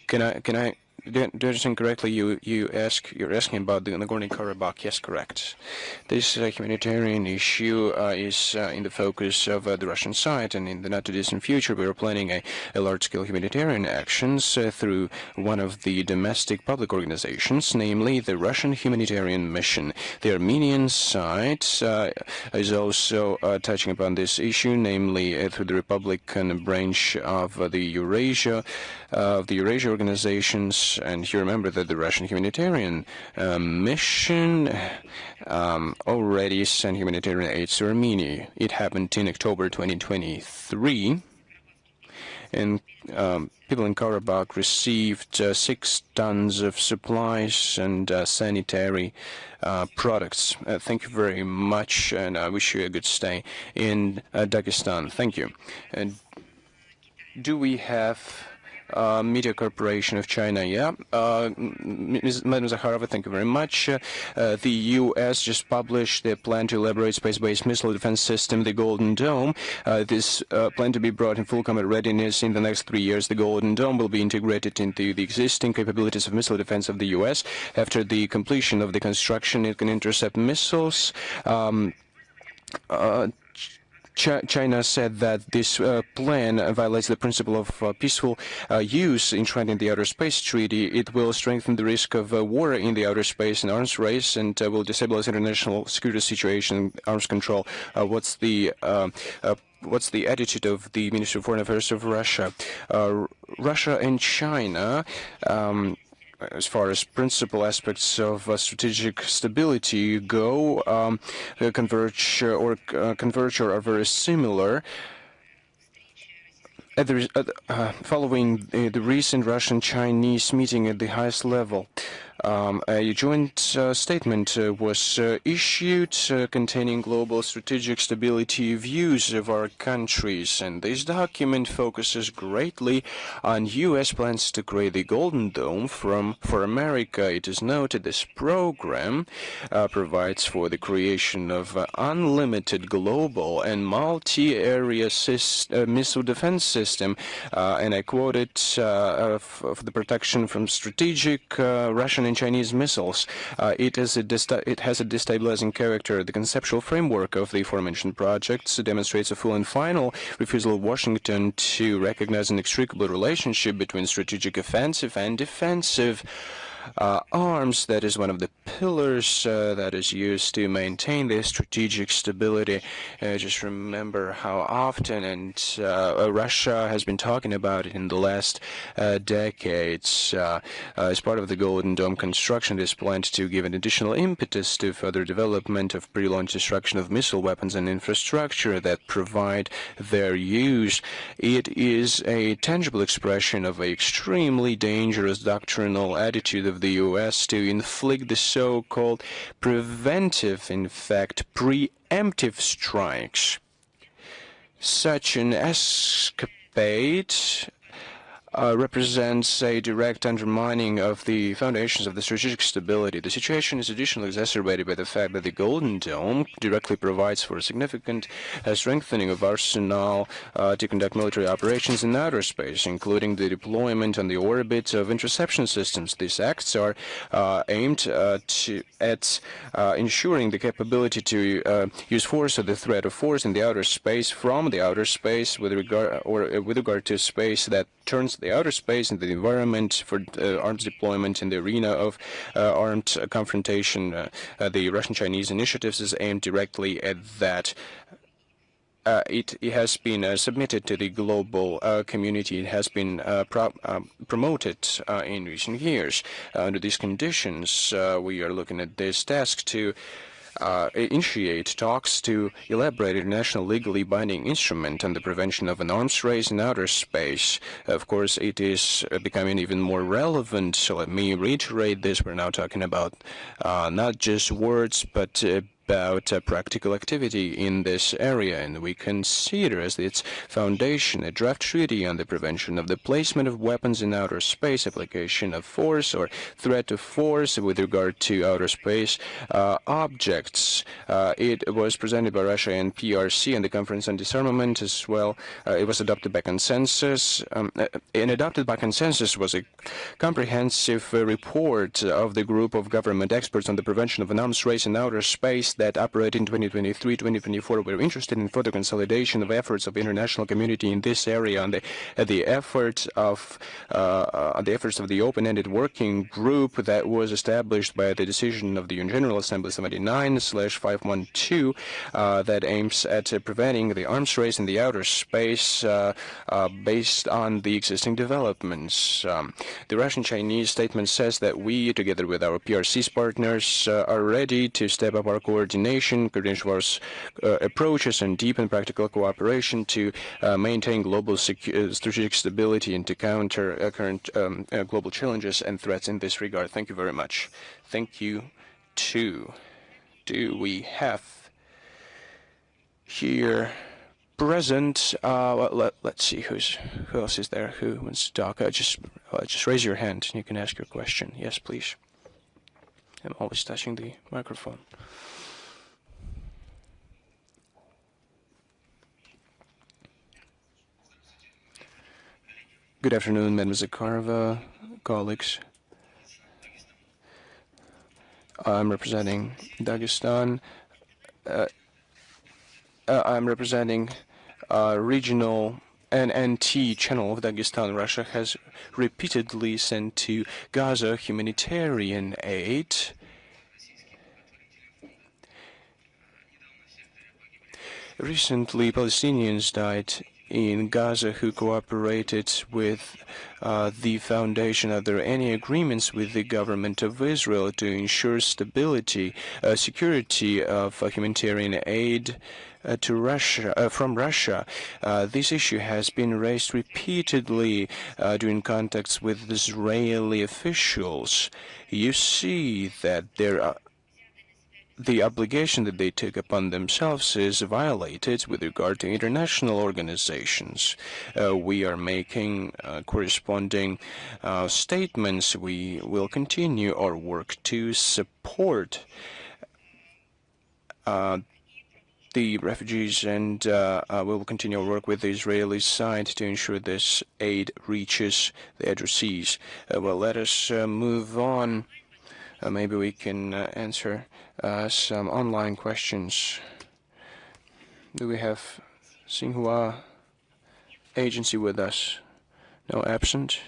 Can I do I understand correctly? You're asking about the Nagorno-Karabakh? Yes, correct. This humanitarian issue is in the focus of the Russian side, and in the not-too-distant future, we are planning a large-scale humanitarian actions through one of the domestic public organizations, namely the Russian Humanitarian Mission. The Armenian side is also touching upon this issue, namely through the Republican branch of the Eurasia organizations. And you remember that the Russian Humanitarian Mission already sent humanitarian aid to Armenia. It happened in October 2023. And people in Karabakh received 6 tons of supplies and sanitary products. Thank you very much, and I wish you a good stay in Dagestan. Thank you. And do we have Media Corporation of China? Yeah. Madam Zakharova, thank you very much. The U.S. just published their plan to elaborate space-based missile defense system, the Golden Dome. This plan to be brought in full combat readiness in the next 3 years. The Golden Dome will be integrated into the existing capabilities of missile defense of the U.S. After the completion of the construction, it can intercept missiles. China said that this plan violates the principle of peaceful use enshrined in the Outer Space Treaty. It will strengthen the risk of war in the outer space and arms race, and will destabilize international security situation, arms control. What's the attitude of the Ministry of Foreign Affairs of Russia? Russia and China, as far as principal aspects of strategic stability go, converge or are very similar. Following the recent Russian-Chinese meeting at the highest level, a joint statement was issued containing global strategic stability views of our countries, and this document focuses greatly on U.S. plans to create the Golden Dome for America. It is noted this program provides for the creation of unlimited global and multi-area missile defense system, and I quote it, for the protection from strategic Russian and Chinese missiles. It has a destabilizing character. The conceptual framework of the aforementioned projects demonstrates a full and final refusal of Washington to recognize an inextricable relationship between strategic offensive and defensive arms. That is one of the pillars that is used to maintain the strategic stability. Just remember how often and Russia has been talking about it in the last decades. As part of the Golden Dome construction, it is planned to give an additional impetus to further development of pre-launch destruction of missile weapons and infrastructure that provide their use. It is a tangible expression of an extremely dangerous doctrinal attitude of the U.S. to inflict the so-called preventive, in fact, preemptive strikes. Such an escapade represents a direct undermining of the foundations of the strategic stability. The situation is additionally exacerbated by the fact that the Golden Dome directly provides for a significant strengthening of arsenal to conduct military operations in outer space, including the deployment on the orbit of interception systems. These acts are aimed at ensuring the capability to use force or the threat of force in the outer space from the outer space with regard to space that turns the outer space into the environment for arms deployment in the arena of armed confrontation. The Russian-Chinese initiatives is aimed directly at that. It has been submitted to the global community. It has been promoted in recent years. Under these conditions, we are looking at this task to initiate talks to elaborate a national legally binding instrument on the prevention of an arms race in outer space. Of course, it is becoming even more relevant, so let me reiterate this. We're now talking about not just words, but about practical activity in this area, and we consider as its foundation a draft treaty on the prevention of the placement of weapons in outer space, application of force or threat of force with regard to outer space objects. It was presented by Russia and PRC and the Conference on Disarmament as well. It was adopted by consensus, and adopted by consensus was a comprehensive report of the group of government experts on the prevention of an arms race in outer space that operate in 2023-2024. We're interested in further consolidation of efforts of the international community in this area, and the efforts of the open-ended working group that was established by the decision of the General Assembly 79/512 that aims at preventing the arms race in the outer space based on the existing developments. The Russian-Chinese statement says that we, together with our PRC's partners, are ready to step up our coordination, coordination approaches, and deepen practical cooperation to maintain global strategic stability and to counter current global challenges and threats in this regard. Thank you very much. Thank you, too. Do we have here present? Let's see who else is there who wants to talk. Just raise your hand and you can ask your question. Yes, please. I'm always touching the microphone. Good afternoon, Madam Zakharova, colleagues. I'm representing Dagestan. I'm representing regional NNT channel of Dagestan. Russia has repeatedly sent to Gaza humanitarian aid. Recently, Palestinians died in Gaza who cooperated with the foundation. Are there any agreements with the government of Israel to ensure stability, security of humanitarian aid to Russia, from Russia? This issue has been raised repeatedly during contacts with Israeli officials. You see that the obligation that they took upon themselves is violated with regard to international organizations. We are making corresponding statements. We will continue our work to support the refugees, and we will continue our work with the Israeli side to ensure this aid reaches the addressees. Well, let us move on. Maybe we can answer some online questions. Do we have Xinhua agency with us? No, absent.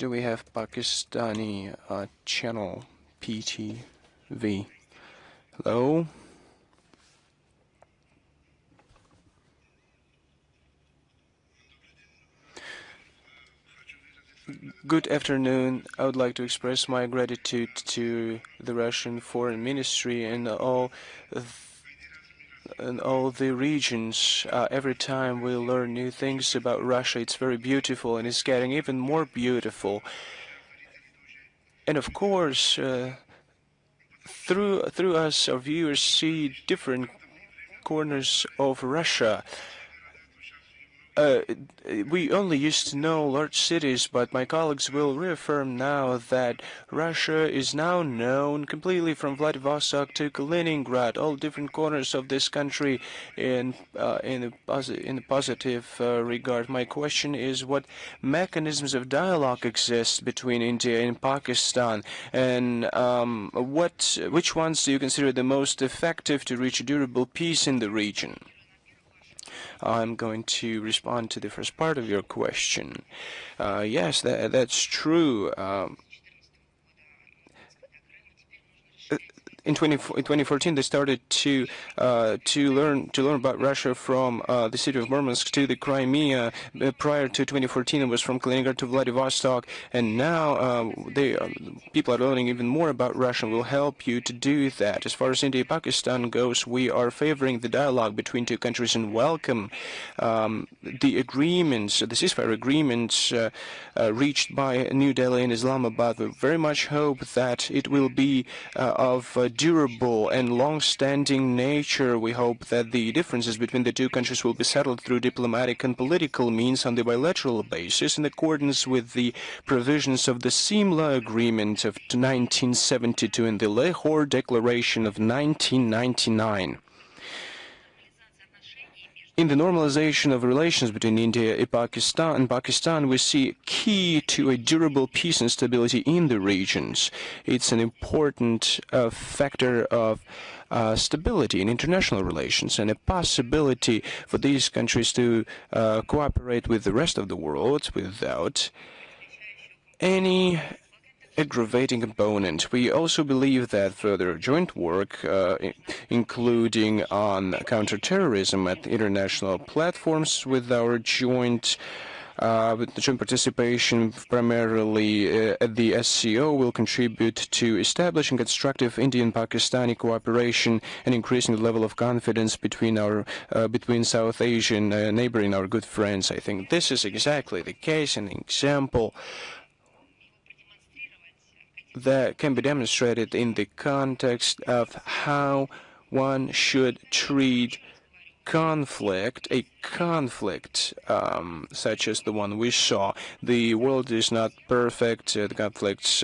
do we have Pakistani channel PTV? Hello? Good afternoon. I would like to express my gratitude to the Russian Foreign Ministry and all the regions. Every time we learn new things about Russia, it's very beautiful, and it's getting even more beautiful. And of course, through us, our viewers see different corners of Russia. We only used to know large cities, but my colleagues will reaffirm now that Russia is now known completely from Vladivostok to Kaliningrad, all different corners of this country in a positive regard. My question is, what mechanisms of dialogue exist between India and Pakistan, and which ones do you consider the most effective to reach a durable peace in the region? I'm going to respond to the first part of your question. Yes, that's true. In 2014, they started to learn about Russia from the city of Murmansk to the Crimea. Prior to 2014, it was from Kaliningrad to Vladivostok, and now people are learning even more about Russia. We'll help you to do that. As far as India-Pakistan goes, we are favoring the dialogue between two countries and welcome the agreements, the ceasefire agreements reached by New Delhi and Islamabad. We very much hope that it will be of durable and long-standing nature. We hope that the differences between the two countries will be settled through diplomatic and political means on the bilateral basis in accordance with the provisions of the Simla Agreement of 1972 and the Lahore Declaration of 1999. In the normalization of relations between India and Pakistan, we see key to a durable peace and stability in the regions. It's an important factor of stability in international relations and a possibility for these countries to cooperate with the rest of the world without any aggravating component. We also believe that further joint work, including on counterterrorism at international platforms with our joint participation primarily at the SCO, will contribute to establishing constructive Indian-Pakistani cooperation and increasing the level of confidence between South Asian neighboring our good friends. I think this is exactly the case, an example that can be demonstrated in the context of how one should treat conflict, a conflict such as the one we saw. The world is not perfect. The conflicts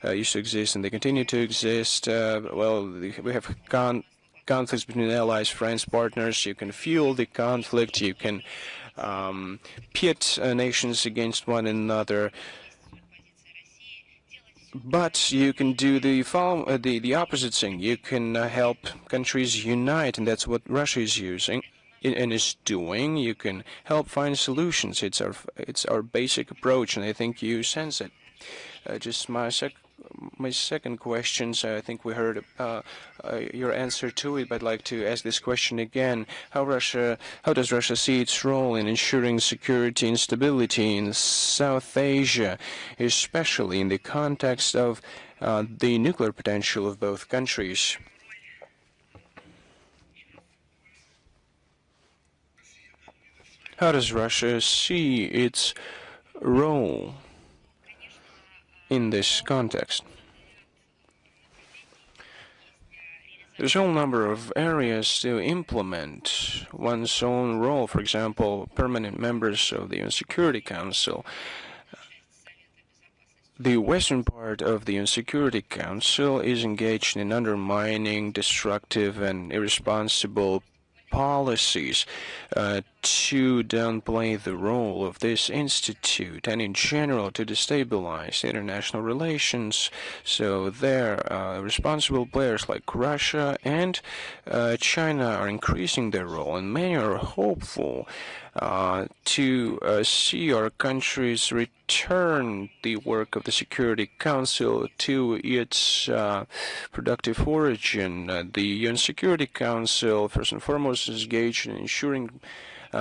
used to exist and they continue to exist. We have conflicts between allies, friends, partners. You can fuel the conflict. You can pit nations against one another. But you can do the opposite thing. You can help countries unite, and that's what Russia is using and is doing. You can help find solutions. It's our basic approach, and I think you sense it. Just my second question. So I think we heard your answer to it, but I'd like to ask this question again. How does Russia see its role in ensuring security and stability in South Asia, especially in the context of the nuclear potential of both countries? How does Russia see its role in this context? There's a whole number of areas to implement one's own role. For example, permanent members of the UN Security Council. The western part of the UN Security Council is engaged in undermining destructive and irresponsible policies to downplay the role of this institute and in general to destabilize international relations. So there, responsible players like Russia and China are increasing their role, and many are hopeful to see our countries return the work of the Security Council to its productive origin. The UN Security Council, first and foremost, is engaged in ensuring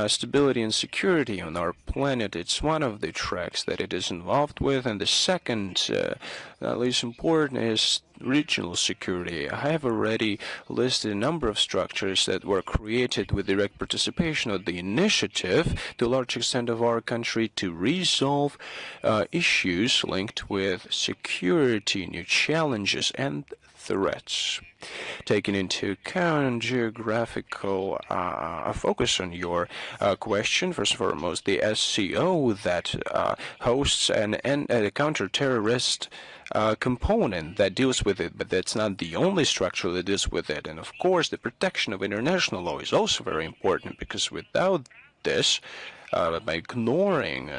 stability and security on our planet. It's one of the tracks that it is involved with, and the second, not least important, is regional security. I have already listed a number of structures that were created with direct participation of the initiative, to a large extent, of our country to resolve issues linked with security, new challenges, and threats. Taking into account geographical focus on your question, first and foremost, the SCO that hosts a counter-terrorist component that deals with it, but that's not the only structure that deals with it. And of course, the protection of international law is also very important, because without this, by ignoring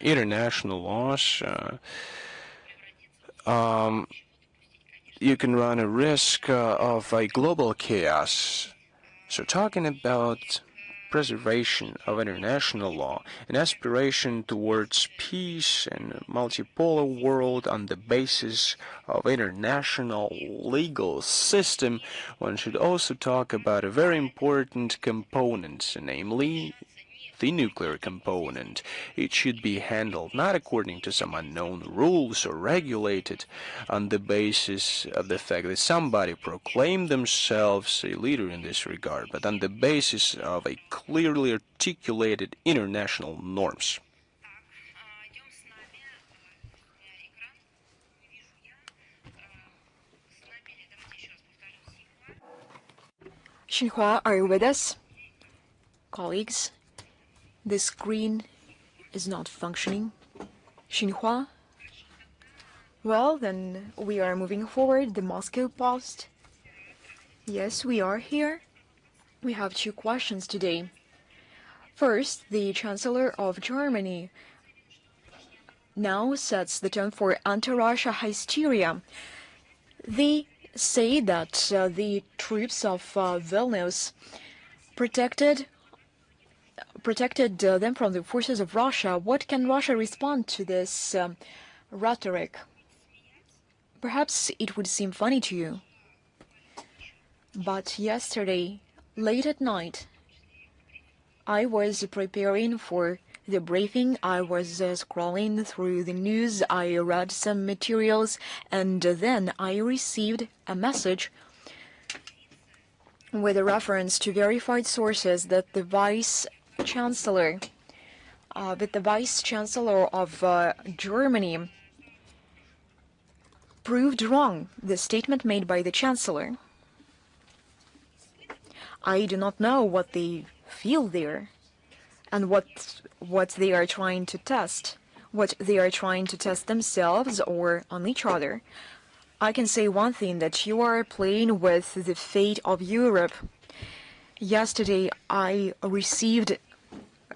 international laws, you can run a risk of a global chaos. So talking about preservation of international law, an aspiration towards peace and a multipolar world on the basis of international legal system, one should also talk about a very important component, namely the nuclear component. It should be handled not according to some unknown rules or regulated on the basis of the fact that somebody proclaimed themselves a leader in this regard, but on the basis of a clearly articulated international norms. Xinhua, are you with us? Colleagues, the screen is not functioning. Xinhua? Well, then we are moving forward. The Moscow Post. Yes, we are here. We have two questions today. First, the Chancellor of Germany now sets the tone for anti-Russia hysteria. They say that the troops of Vilnius protected them from the forces of Russia. What can Russia respond to this rhetoric? Perhaps it would seem funny to you, but yesterday, late at night, I was preparing for the briefing. I was scrolling through the news. I read some materials, and then I received a message with a reference to verified sources that the Vice Chancellor of Germany proved wrong the statement made by the Chancellor. I do not know what they feel there and what they are trying to test, themselves or on each other. I can say one thing, that you are playing with the fate of Europe. Yesterday, I received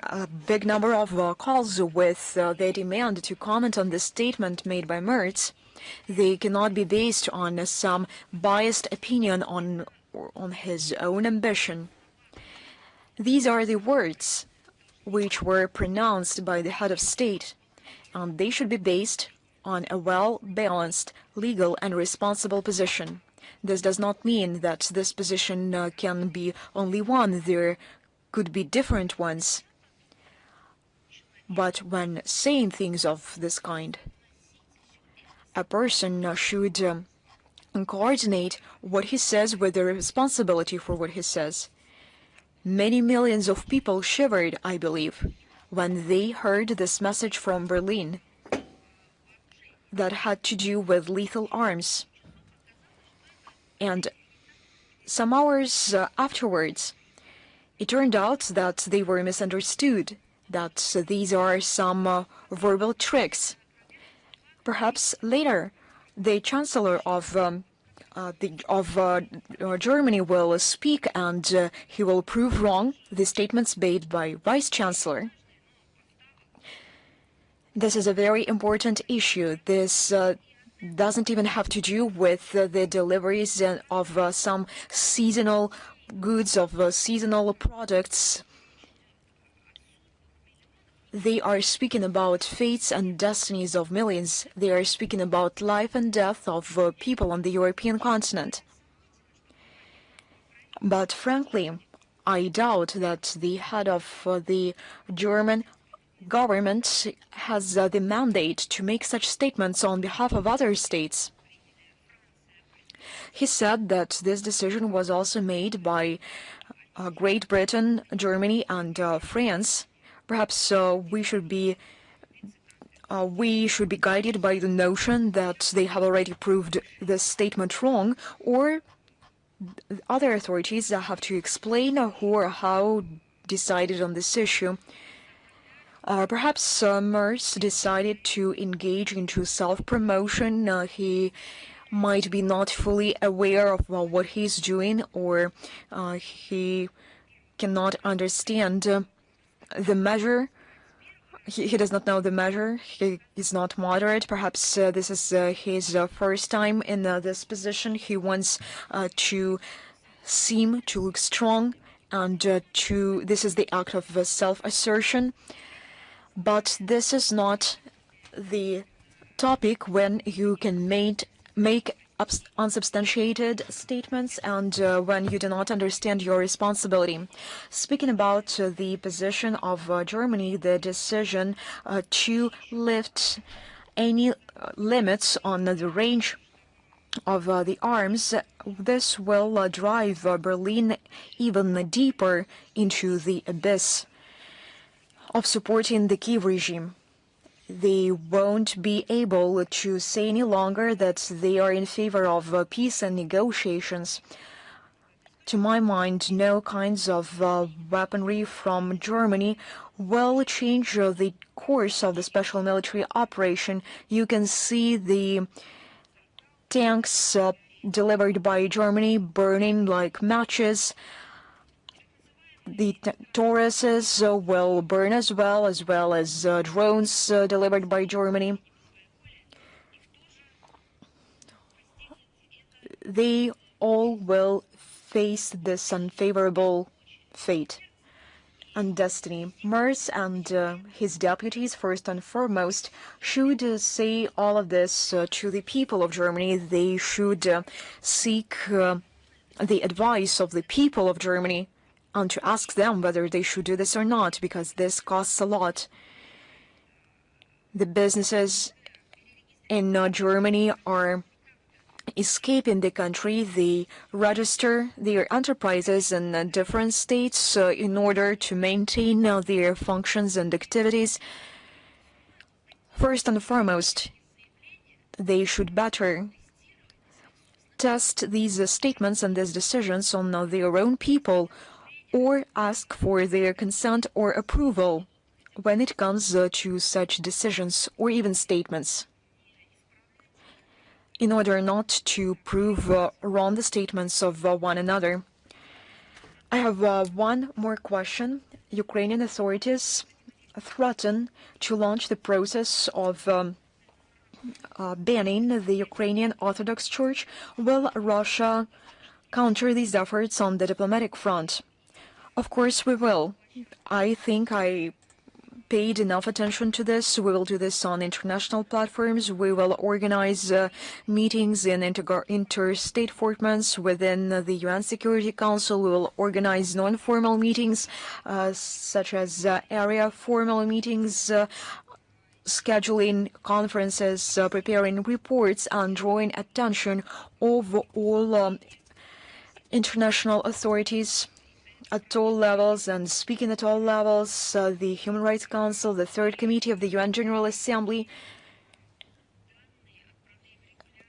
a big number of calls with the demand to comment on the statement made by Merz. They cannot be based on some biased opinion on his own ambition. These are the words which were pronounced by the head of state, and they should be based on a well-balanced, legal and responsible position. This does not mean that this position can be only one. There could be different ones. But when saying things of this kind, a person should coordinate what he says with the responsibility for what he says. Many millions of people shivered, I believe, when they heard this message from Berlin that had to do with lethal arms. And some hours afterwards, it turned out that they were misunderstood, that these are some verbal tricks. Perhaps later, the Chancellor of Germany will speak, and he will prove wrong the statements made by Vice Chancellor. This is a very important issue. This doesn't even have to do with the deliveries of some seasonal goods, of seasonal products. They are speaking about fates and destinies of millions. They are speaking about life and death of people on the European continent. But frankly, I doubt that the head of the German government has the mandate to make such statements on behalf of other states. He said that this decision was also made by Great Britain, Germany, and France. Perhaps we should be guided by the notion that they have already proved this statement wrong, or other authorities have to explain who or how decided on this issue. Perhaps Merz decided to engage into self-promotion. He might be not fully aware of what he's doing, or he cannot understand the measure. He does not know the measure. He is not moderate. Perhaps this is his first time in this position. He wants to seem to look strong, and this is the act of self-assertion. But this is not the topic when you can make unsubstantiated statements and when you do not understand your responsibility. Speaking about the position of Germany, the decision to lift any limits on the range of the arms, this will drive Berlin even deeper into the abyss of supporting the Kiev regime. They won't be able to say any longer that they are in favor of peace and negotiations. To my mind, no kinds of weaponry from Germany will change the course of the special military operation. You can see the tanks delivered by Germany burning like matches. The Tauruses will burn as well as drones delivered by Germany. They all will face this unfavorable fate and destiny. Merz and his deputies, first and foremost, should say all of this to the people of Germany. They should seek the advice of the people of Germany, and to ask them whether they should do this or not, because this costs a lot. The businesses in Germany are escaping the country. They register their enterprises in different states in order to maintain their functions and activities. First and foremost, they should better test these statements and these decisions on their own people, or ask for their consent or approval when it comes to such decisions or even statements, in order not to prove wrong the statements of one another. I have one more question. Ukrainian authorities threaten to launch the process of banning the Ukrainian Orthodox Church. Will Russia counter these efforts on the diplomatic front? Of course we will. I think I paid enough attention to this. We will do this on international platforms. We will organize meetings in interstate formats within the UN Security Council. We will organize non-formal meetings, such as area formal meetings, scheduling conferences, preparing reports, and drawing attention of all international authorities at all levels and speaking at all levels, the Human Rights Council, the Third Committee of the UN General Assembly.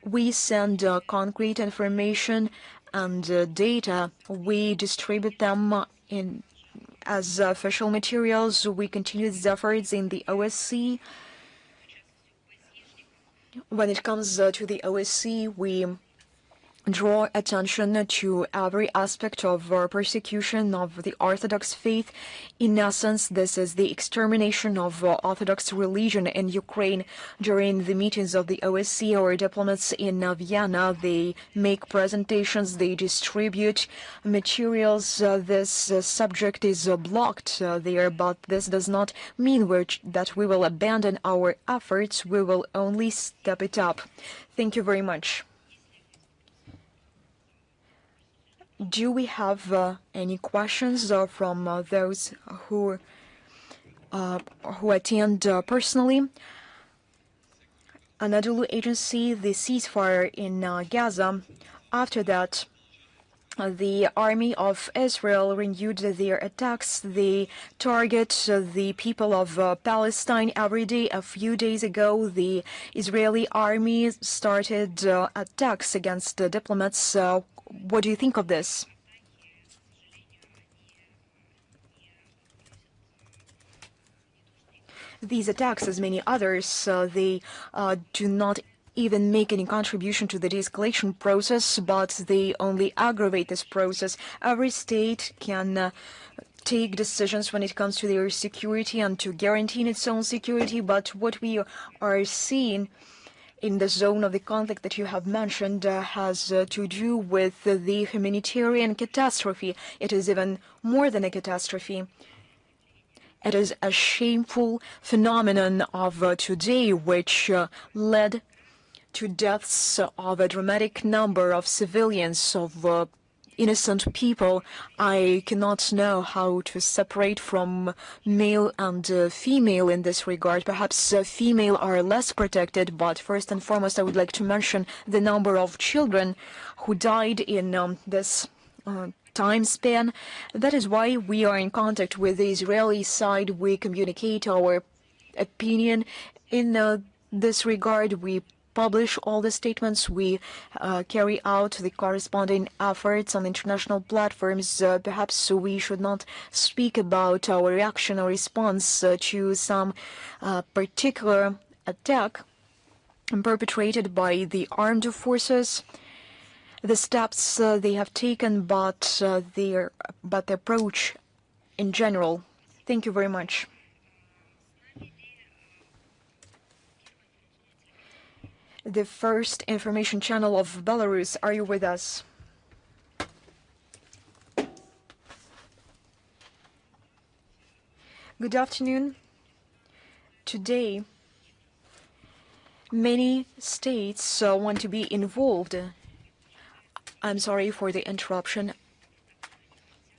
We send concrete information and data. We distribute them as official materials. We continue these efforts in the OSCE. When it comes to the OSCE, we draw attention to every aspect of persecution of the Orthodox faith. In essence, this is the extermination of Orthodox religion in Ukraine. During the meetings of the OSCE or diplomats in Vienna, they make presentations, they distribute materials. This subject is blocked there, but this does not mean that we will abandon our efforts. We will only step it up. Thank you very much. Do we have any questions from those who attend personally? Anadolu Agency, the ceasefire in Gaza. After that, the army of Israel renewed their attacks. They target the people of Palestine every day. A few days ago, the Israeli army started attacks against diplomats. What do you think of this? These attacks, as many others, they do not even make any contribution to the de-escalation process, but they only aggravate this process. Every state can take decisions when it comes to their security and to guaranteeing its own security, but what we are seeing in the zone of the conflict that you have mentioned has to do with the humanitarian catastrophe. It is even more than a catastrophe. It is a shameful phenomenon of today, which led to deaths of a dramatic number of civilians, of innocent people. I cannot know how to separate from male and female in this regard. Perhaps female are less protected, but first and foremost I would like to mention the number of children who died in this time span. That is why we are in contact with the Israeli side. We communicate our opinion in this regard. We publish all the statements. We carry out the corresponding efforts on international platforms. Perhaps we should not speak about our reaction or response to some particular attack perpetrated by the armed forces. The steps they have taken, but the approach in general. Thank you very much. The first information channel of Belarus, are you with us? Good afternoon. Today, many states want to be involved. I'm sorry for the interruption.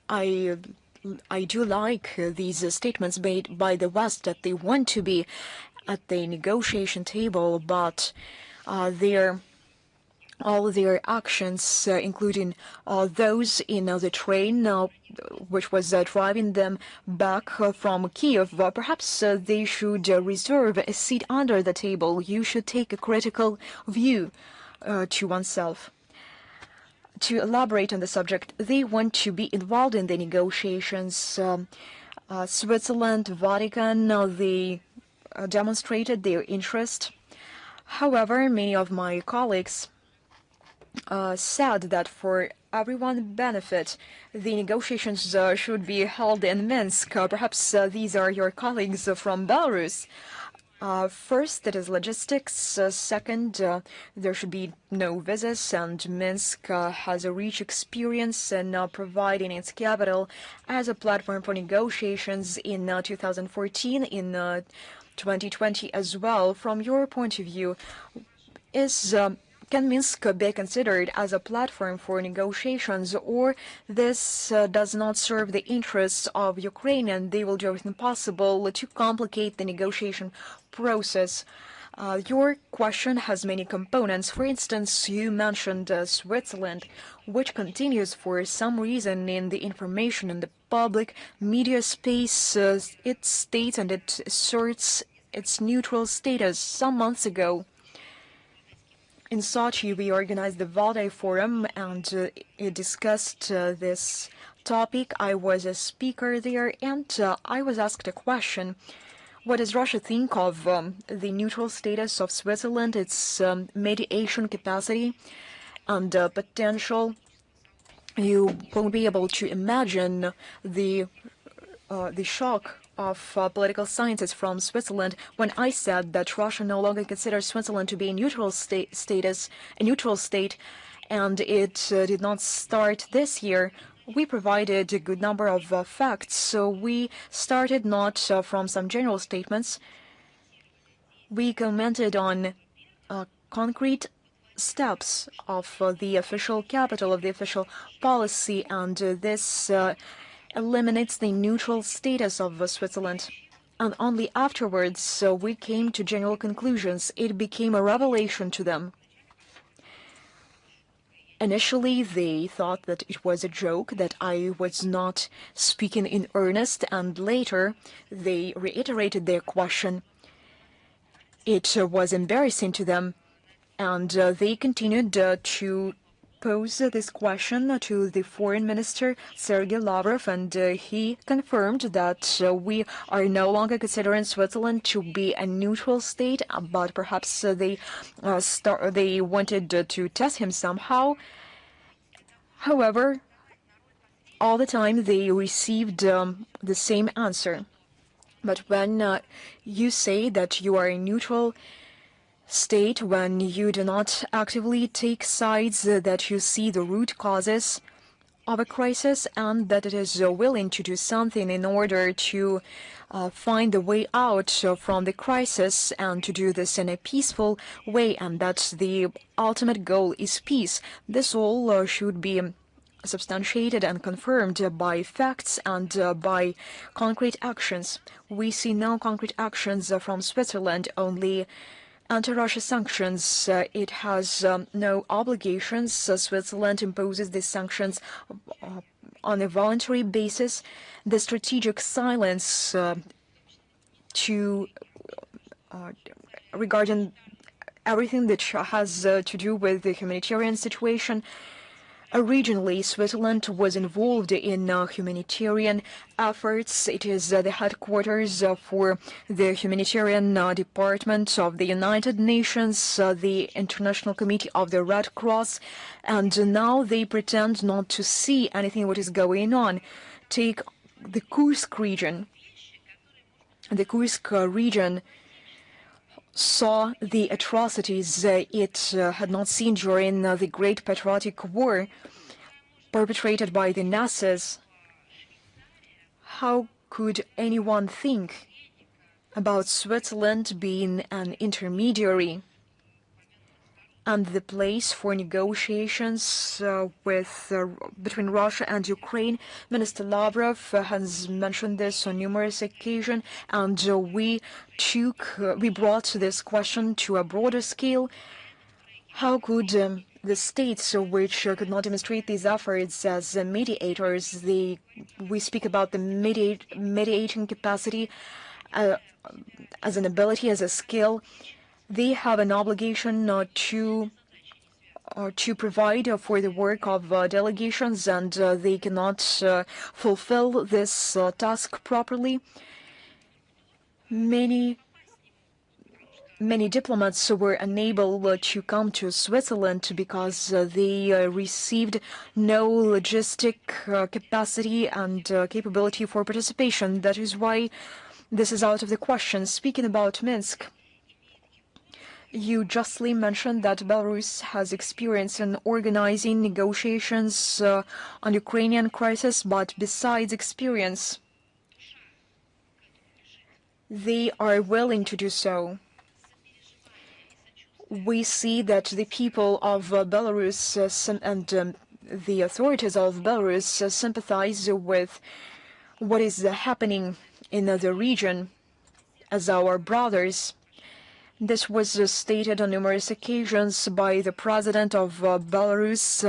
I do like these statements made by the West that they want to be at the negotiation table, but all their actions, including those in the train, which was driving them back from Kiev, perhaps they should reserve a seat under the table. You should take a critical view to oneself. To elaborate on the subject, they want to be involved in the negotiations. Switzerland, Vatican, they demonstrated their interest. However, many of my colleagues said that for everyone's benefit, the negotiations should be held in Minsk. Perhaps these are your colleagues from Belarus. First, it is logistics. Second, there should be no visas, and Minsk has a rich experience in providing its capital as a platform for negotiations in 2014, in 2020 as well. From your point of view, can Minsk be considered as a platform for negotiations, or this does not serve the interests of Ukraine and they will do everything possible to complicate the negotiation process? Your question has many components. For instance, you mentioned Switzerland, which continues for some reason in the information in the public media space. It states and it asserts its neutral status. Some months ago, in Sochi, we organized the Valdai Forum, and it discussed this topic. I was a speaker there, and I was asked a question. What does Russia think of the neutral status of Switzerland, its mediation capacity? and potential. You won't be able to imagine the shock of political scientists from Switzerland when I said that Russia no longer considers Switzerland to be a neutral state, and it did not start this year. We provided a good number of facts, so we started not from some general statements. We commented on concrete steps of the official capital, of the official policy, and this eliminates the neutral status of Switzerland. And only afterwards we came to general conclusions. It became a revelation to them. Initially, they thought that it was a joke, that I was not speaking in earnest, and later they reiterated their question. It was embarrassing to them, and they continued to pose this question to the foreign minister, Sergei Lavrov, and he confirmed that we are no longer considering Switzerland to be a neutral state, but perhaps they wanted to test him somehow. However, all the time they received the same answer. But when you say that you are a neutral state, when you do not actively take sides, that you see the root causes of a crisis, and that it is willing to do something in order to find the way out from the crisis, and to do this in a peaceful way, and that the ultimate goal is peace. This all should be substantiated and confirmed by facts and by concrete actions. We see no concrete actions from Switzerland, only anti-Russia sanctions. It has no obligations. Switzerland imposes these sanctions on a voluntary basis. The strategic silence regarding everything that has to do with the humanitarian situation. Originally, Switzerland was involved in humanitarian efforts. It is the headquarters for the humanitarian department of the United Nations, the International Committee of the Red Cross, and now they pretend not to see anything what is going on. Take the Kursk region. The Kursk region saw the atrocities it had not seen during the Great Patriotic War perpetrated by the Nazis. How could anyone think about Switzerland being an intermediary and the place for negotiations between Russia and Ukraine? Minister Lavrov has mentioned this on numerous occasions, and we brought this question to a broader scale. How could the states which could not demonstrate these efforts as mediators, we speak about the mediating capacity as an ability, as a skill, they have an obligation to provide for the work of delegations, and they cannot fulfill this task properly. Many diplomats were unable to come to Switzerland because they received no logistic capacity and capability for participation. That is why this is out of the question. Speaking about Minsk, you justly mentioned that Belarus has experience in organizing negotiations on Ukrainian crisis, but besides experience, they are willing to do so. We see that the people of Belarus and the authorities of Belarus sympathize with what is happening in the region as our brothers. This was stated on numerous occasions by the president of Belarus,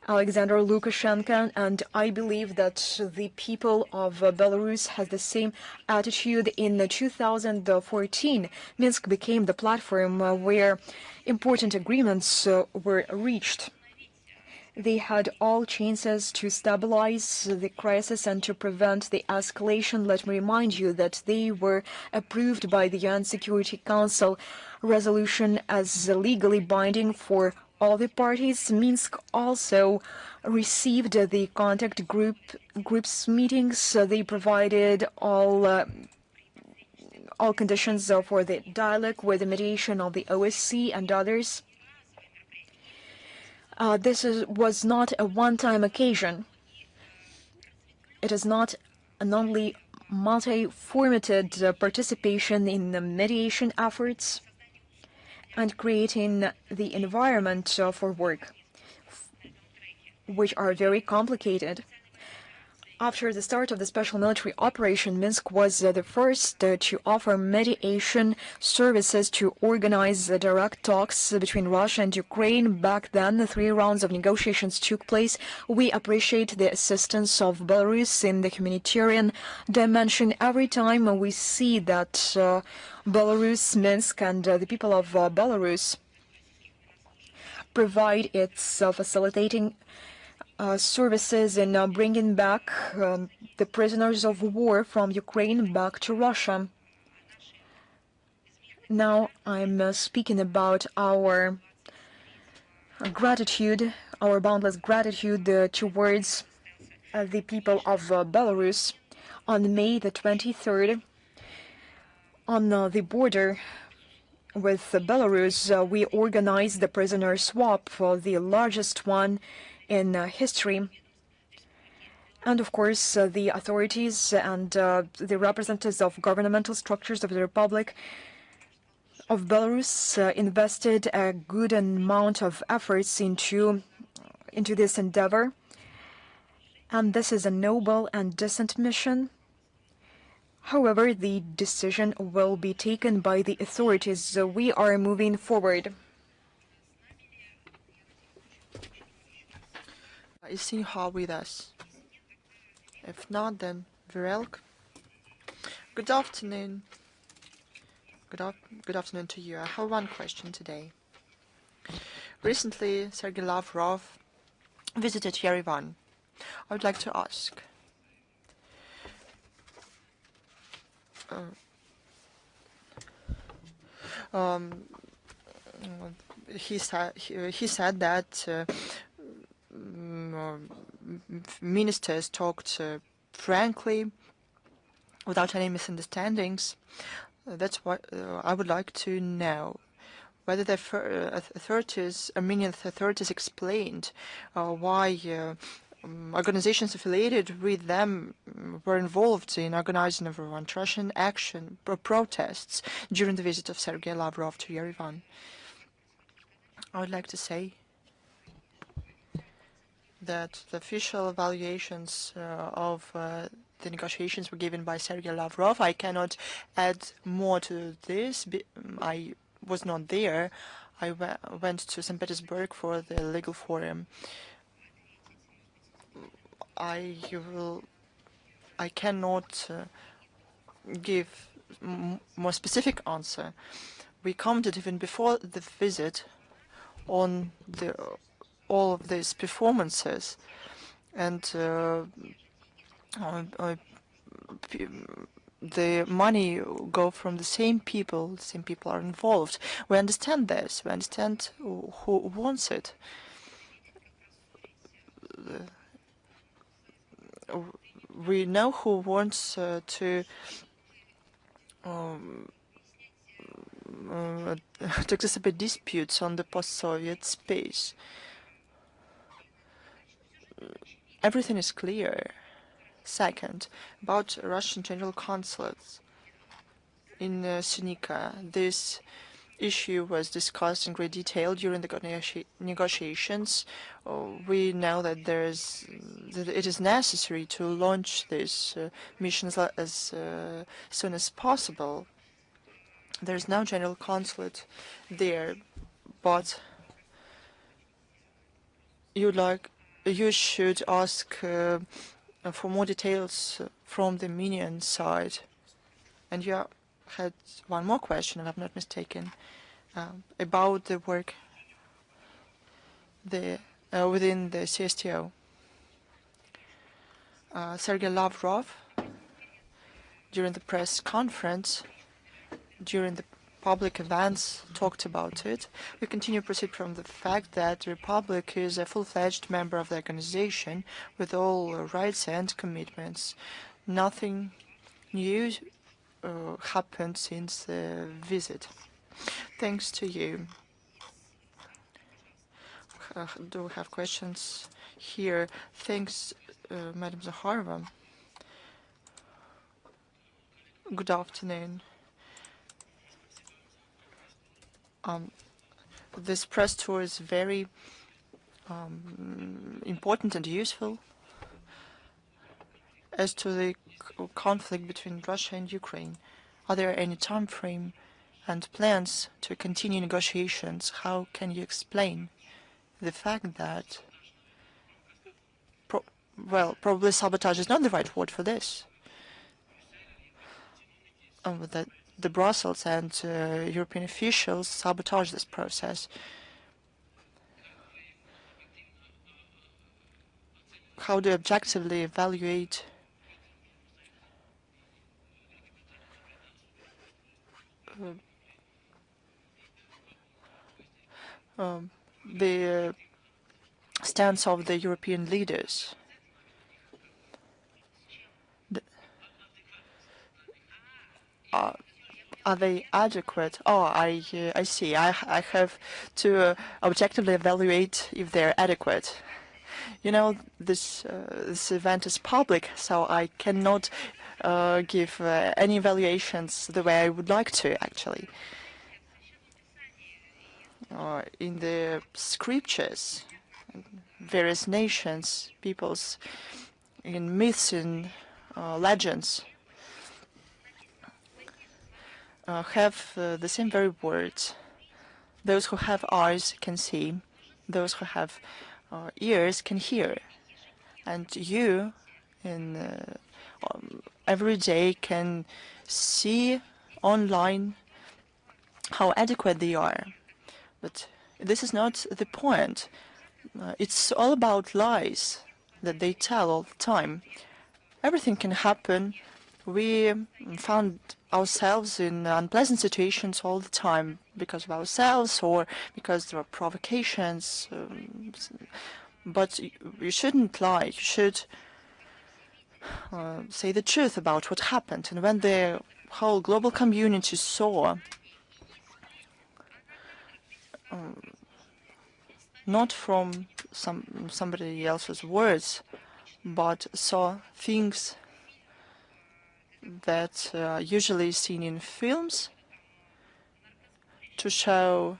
Alexander Lukashenko, and I believe that the people of Belarus has the same attitude. In 2014, Minsk became the platform where important agreements were reached. They had all chances to stabilize the crisis and to prevent the escalation. Let me remind you that they were approved by the UN Security Council resolution as legally binding for all the parties. Minsk also received the contact groups meetings. They provided all conditions for the dialogue with the mediation of the OSCE and others. Was not a one-time occasion. It is not an only multi-formated participation in the mediation efforts and creating the environment for work, which are very complicated. After the start of the special military operation, Minsk was the first to offer mediation services to organize direct talks between Russia and Ukraine. Back then, the 3 rounds of negotiations took place. We appreciate the assistance of Belarus in the humanitarian dimension. Every time we see that Belarus, Minsk, and the people of Belarus provide its facilitating services in bringing back the prisoners of war from Ukraine back to Russia. Now I'm speaking about our gratitude, our boundless gratitude towards the people of Belarus. On May the 23rd, on the border with Belarus, we organized the prisoner swap, the largest one in history. And of course, the authorities and the representatives of governmental structures of the Republic of Belarus invested a good amount of efforts into this endeavor. And this is a noble and decent mission. However, the decision will be taken by the authorities. So we are moving forward. Is Sinha with us? If not, then Virelk. Good afternoon. Good afternoon to you. I have one question today. Recently, Sergei Lavrov visited Yerevan. I would like to ask, he said that ministers talked frankly, without any misunderstandings. That's what I would like to know. Whether the Armenian authorities explained why organizations affiliated with them were involved in organizing anti-Russian action protests during the visit of Sergei Lavrov to Yerevan. I would like to say that the official evaluations of the negotiations were given by Sergei Lavrov. I cannot add more to this. I was not there. I went to St. Petersburg for the legal forum. I cannot give more specific answer. We commented even before the visit on all of these performances, and the money go from the same people. The same people are involved. We understand this. We understand who wants it. We know who wants to exacerbate disputes on the post-Soviet space. Everything is clear. Second, about Russian general consulates in Sunika, this issue was discussed in great detail during the negotiations. We know that it is necessary to launch these missions as soon as possible. There is no general consulate there, but you should ask for more details from the Armenian side. And you had one more question, if I'm not mistaken, about the work within the CSTO. Sergei Lavrov, during the press conference, during the public events talked about it. We continue to proceed from the fact that the Republic is a full-fledged member of the organization with all rights and commitments. Nothing new happened since the visit. Thanks to you. Do we have questions here? Thanks, Madam Zakharova. Good afternoon. This press tour is very important and useful. As to the conflict between Russia and Ukraine, are there any time frame and plans to continue negotiations? How can you explain the fact that, probably sabotage is not the right word for this, that the Brussels and European officials sabotage this process? How do you objectively evaluate the stance of the European leaders? Are they adequate? Oh, I see. I have to objectively evaluate if they're adequate. You know, this event is public, so I cannot give any evaluations the way I would like to, actually. In the scriptures, various nations, peoples, in myths and legends, have the same very words. Those who have eyes can see, those who have ears can hear, and you every day can see online how adequate they are. But this is not the point. It's all about lies that they tell all the time. Everything can happen. We found ourselves in unpleasant situations all the time because of ourselves or because there are provocations. But you shouldn't lie. You should say the truth about what happened. And when the whole global community saw not from somebody else's words, but saw things that are usually seen in films to show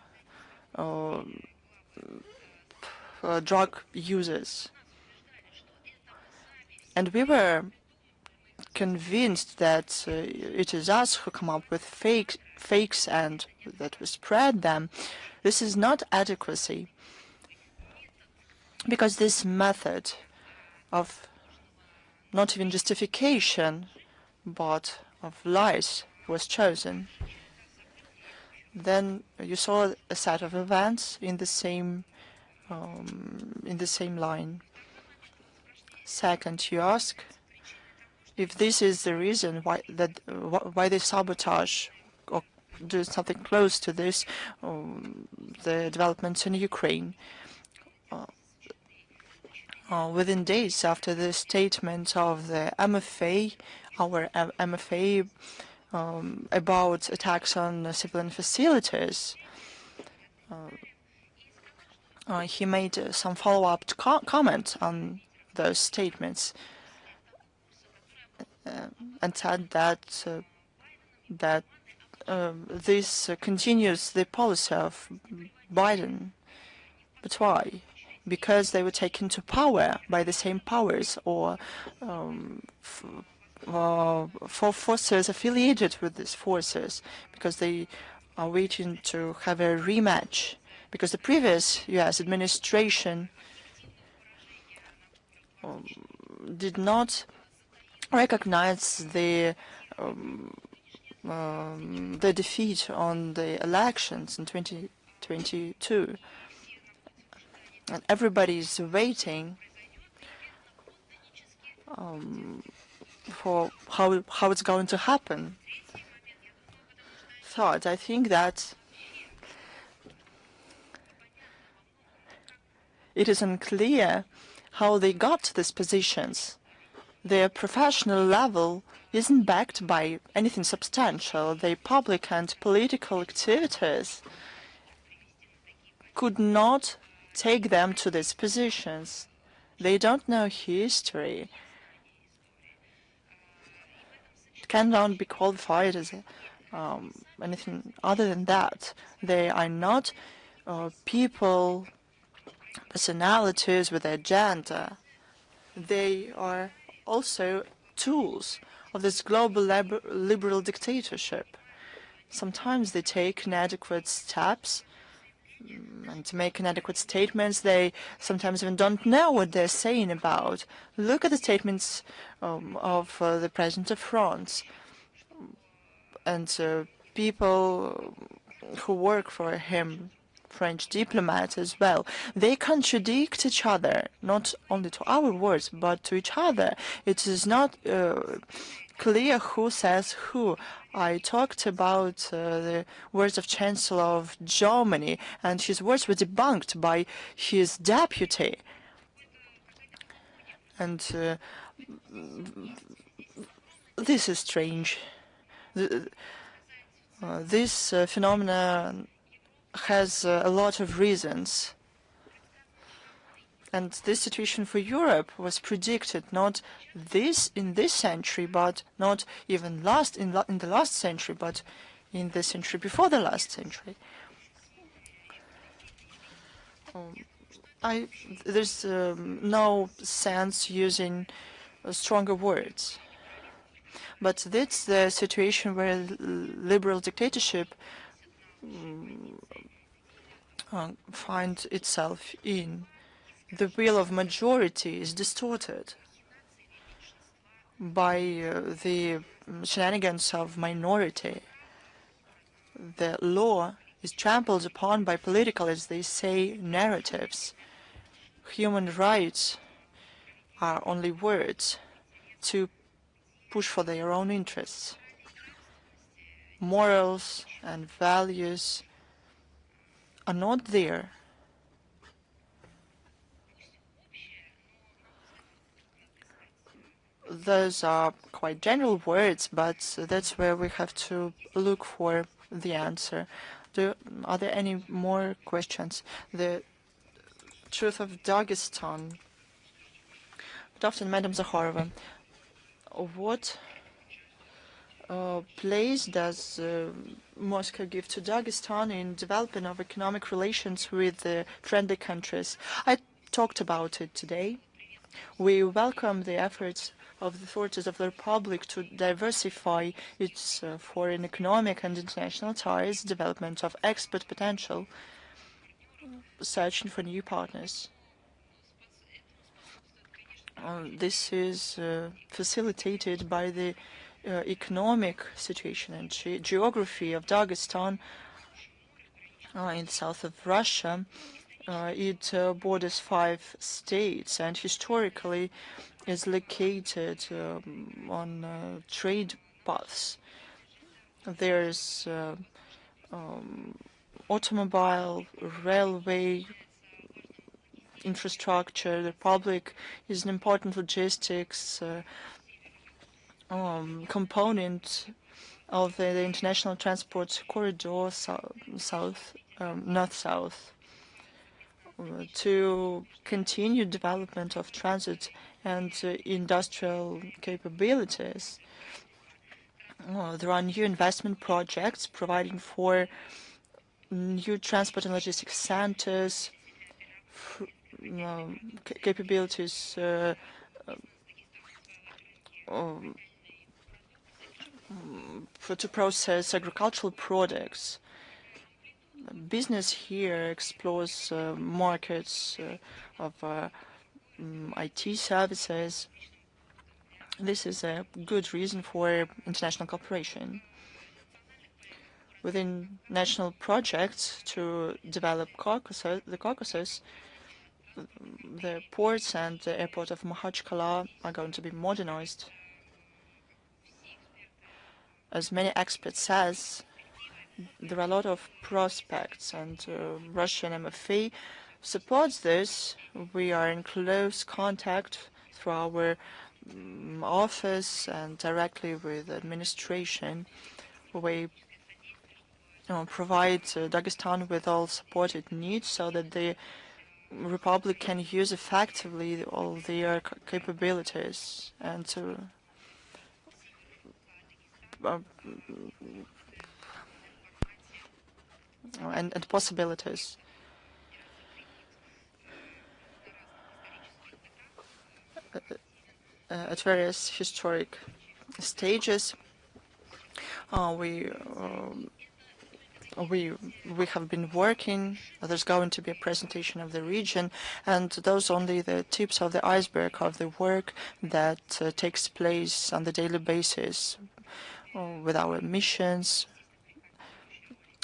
drug users. And we were convinced that it is us who come up with fakes and that we spread them. This is not adequacy, because this method of not even justification but of lies was chosen. Then you saw a set of events in the same line. Second, you ask if this is the reason why they sabotage or do something close to this, the developments in Ukraine. Within days after the statement of the MFA, our MFA, about attacks on civilian facilities, he made some follow-up comment on those statements and said that this continues the policy of Biden. But why? Because they were taken to power by the same powers or for forces affiliated with these forces, because they are waiting to have a rematch, because the previous U.S. administration did not recognize the defeat on the elections in 2022. And everybody is waiting for how it's going to happen. thought. I think that it is unclear how they got to these positions. Their professional level isn't backed by anything substantial. Their public and political activities could not take them to these positions. They don't know history. It cannot be qualified as anything other than that. They are not people, personalities with an agenda. They are also tools of this global liberal dictatorship. Sometimes they take inadequate steps and make inadequate statements. They sometimes even don't know what they're saying about. Look at the statements of the President of France and people who work for him, French diplomats as well. They contradict each other, not only to our words, but to each other. It is not clear who says who. I talked about the words of Chancellor of Germany, and his words were debunked by his deputy. And this is strange. This phenomenon has a lot of reasons. And this situation for Europe was predicted not in this century, but not even in the last century, but in the century before the last century. There's no sense using stronger words. But that's the situation where liberal dictatorship finds itself in. The will of majority is distorted by the shenanigans of minority. The law is trampled upon by political, as they say, narratives. Human rights are only words to push for their own interests. Morals and values are not there. Those are quite general words, but that's where we have to look for the answer. Are there any more questions? The truth of Dagestan. Good afternoon, Madam Zakharova. What place does Moscow give to Dagestan in development of economic relations with the friendly countries? I talked about it today. We welcome the efforts of the authorities of the Republic to diversify its foreign economic and international ties, development of export potential, searching for new partners. This is facilitated by the economic situation and geography of Dagestan in the south of Russia. It borders 5 states and historically is located on trade paths. There's automobile, railway infrastructure. The Republic is an important logistics component of the international transport corridor, north-south. To continue development of transit and industrial capabilities. There are new investment projects providing for new transport and logistics centers, capabilities to process agricultural products. Business here explores markets of IT services. This is a good reason for international cooperation. Within national projects to develop the Caucasus, the ports and the airport of Makhachkala are going to be modernized. As many experts says, there are a lot of prospects, and Russian MFA supports this. We are in close contact through our office and directly with administration. We provide Dagestan with all support it needs so that the Republic can use effectively all their capabilities and to and possibilities. At various historic stages, we have been working. There's going to be a presentation of the region, and those only the tips of the iceberg of the work that takes place on the daily basis with our missions,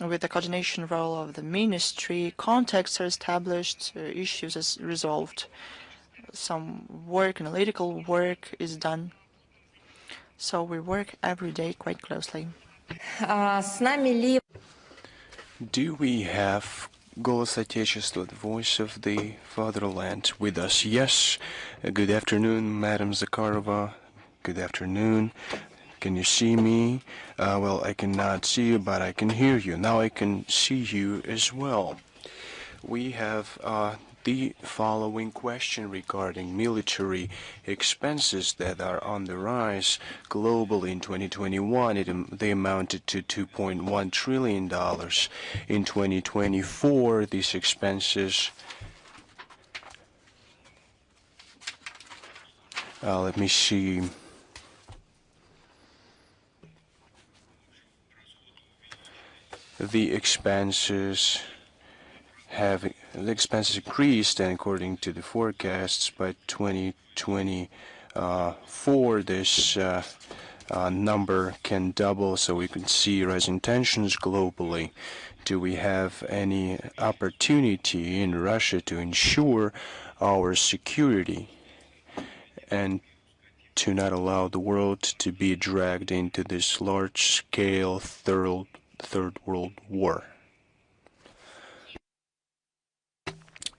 with the coordination role of the ministry. Contexts are established, issues are resolved. Some work, analytical work is done. So we work every day quite closely. Do we have Голос Отечества, the voice of the fatherland, with us? Yes. Good afternoon, Madam Zakharova. Good afternoon. Can you see me? Well, I cannot see you, but I can hear you. Now I can see you as well. We have the following question regarding military expenses that are on the rise globally in 2021. They amounted to $2.1 trillion. In 2024, these expenses, let me see. The expenses increased, and according to the forecasts, by 2024, this number can double, so we can see rising tensions globally. Do we have any opportunity in Russia to ensure our security and to not allow the world to be dragged into this large-scale third world war?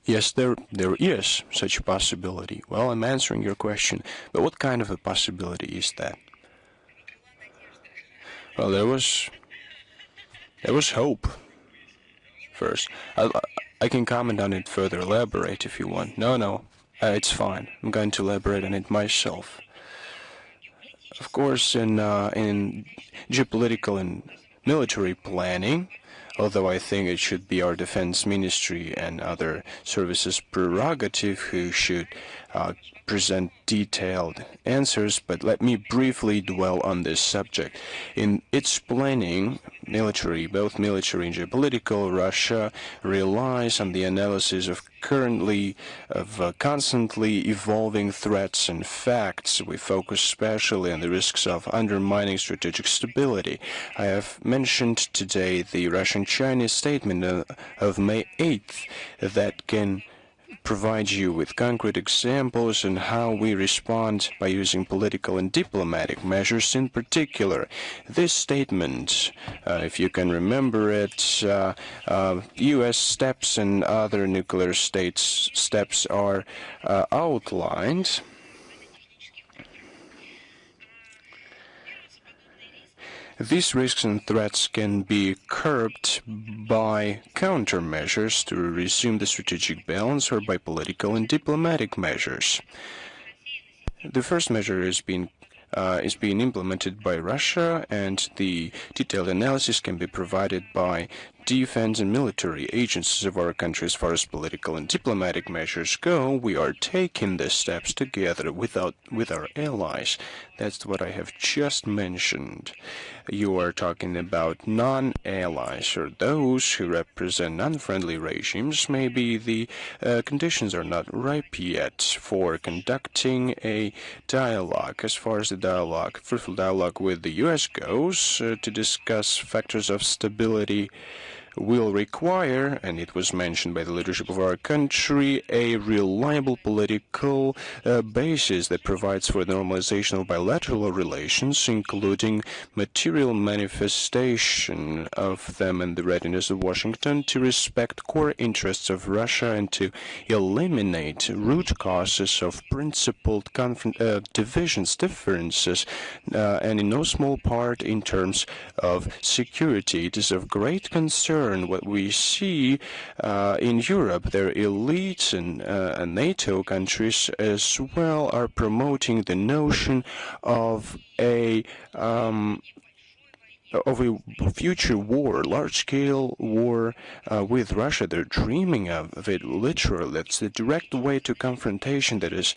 Yes, there is such a possibility. Well, I'm answering your question, but what kind of a possibility is that? Well, there was hope. First, I can comment on it further, elaborate if you want. No, it's fine. I'm going to elaborate on it myself. Of course, in geopolitical and military planning, although I think it should be our defense ministry and other services prerogative who should present detailed answers, but let me briefly dwell on this subject. In its planning, both military and geopolitical, Russia relies on the analysis of constantly evolving threats and facts. We focus especially on the risks of undermining strategic stability. I have mentioned today the Russian-Chinese statement of May 8th that can provide you with concrete examples on how we respond by using political and diplomatic measures in particular. This statement, if you can remember it, U.S. steps and other nuclear states' steps are outlined. These risks and threats can be curbed by countermeasures to resume the strategic balance or by political and diplomatic measures. The first measure is being implemented by Russia, and the detailed analysis can be provided by defense and military agencies of our country. As far as political and diplomatic measures go, we are taking the steps together with our allies. That's what I have just mentioned. You are talking about non-allies, or those who represent non-friendly regimes. Maybe the conditions are not ripe yet for conducting a dialogue. As far as the fruitful dialogue with the U.S. goes, to discuss factors of stability, will require, and it was mentioned by the leadership of our country, a reliable political basis that provides for the normalization of bilateral relations, including material manifestation of them and the readiness of Washington to respect core interests of Russia and to eliminate root causes of principled divisions, differences, and in no small part in terms of security. It is of great concern what we see in Europe. Their elites and NATO countries as well are promoting the notion of a future war, large-scale war with Russia. They're dreaming of it literally. That's the direct way to confrontation that is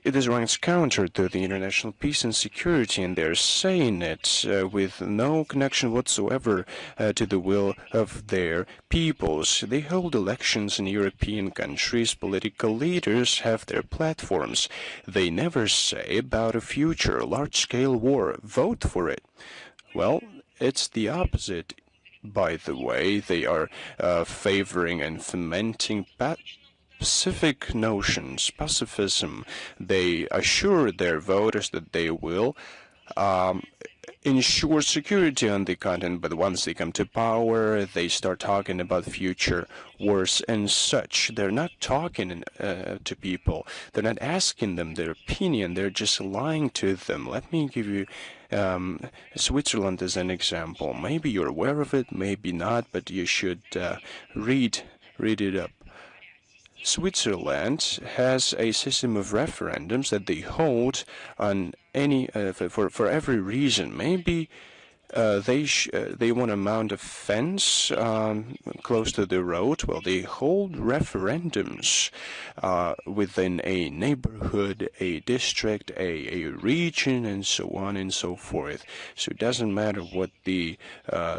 it is runs counter to the international peace and security, and they're saying it with no connection whatsoever to the will of their peoples. They hold elections in European countries. Political leaders have their platforms. They never say about a future large-scale war, vote for it. Well, it's the opposite. By the way, they are favoring and fomenting pacific notions, pacifism. They assure their voters that they will ensure security on the continent, but once they come to power, they start talking about future wars and such. They're not talking to people. They're not asking them their opinion. They're just lying to them. Let me give you Switzerland as an example. Maybe you're aware of it, maybe not, but you should read it up. Switzerland has a system of referendums that they hold on any for every reason. Maybe they want to mount a fence close to the road. Well, they hold referendums within a neighborhood, a district, a region, and so on and so forth. So it doesn't matter what the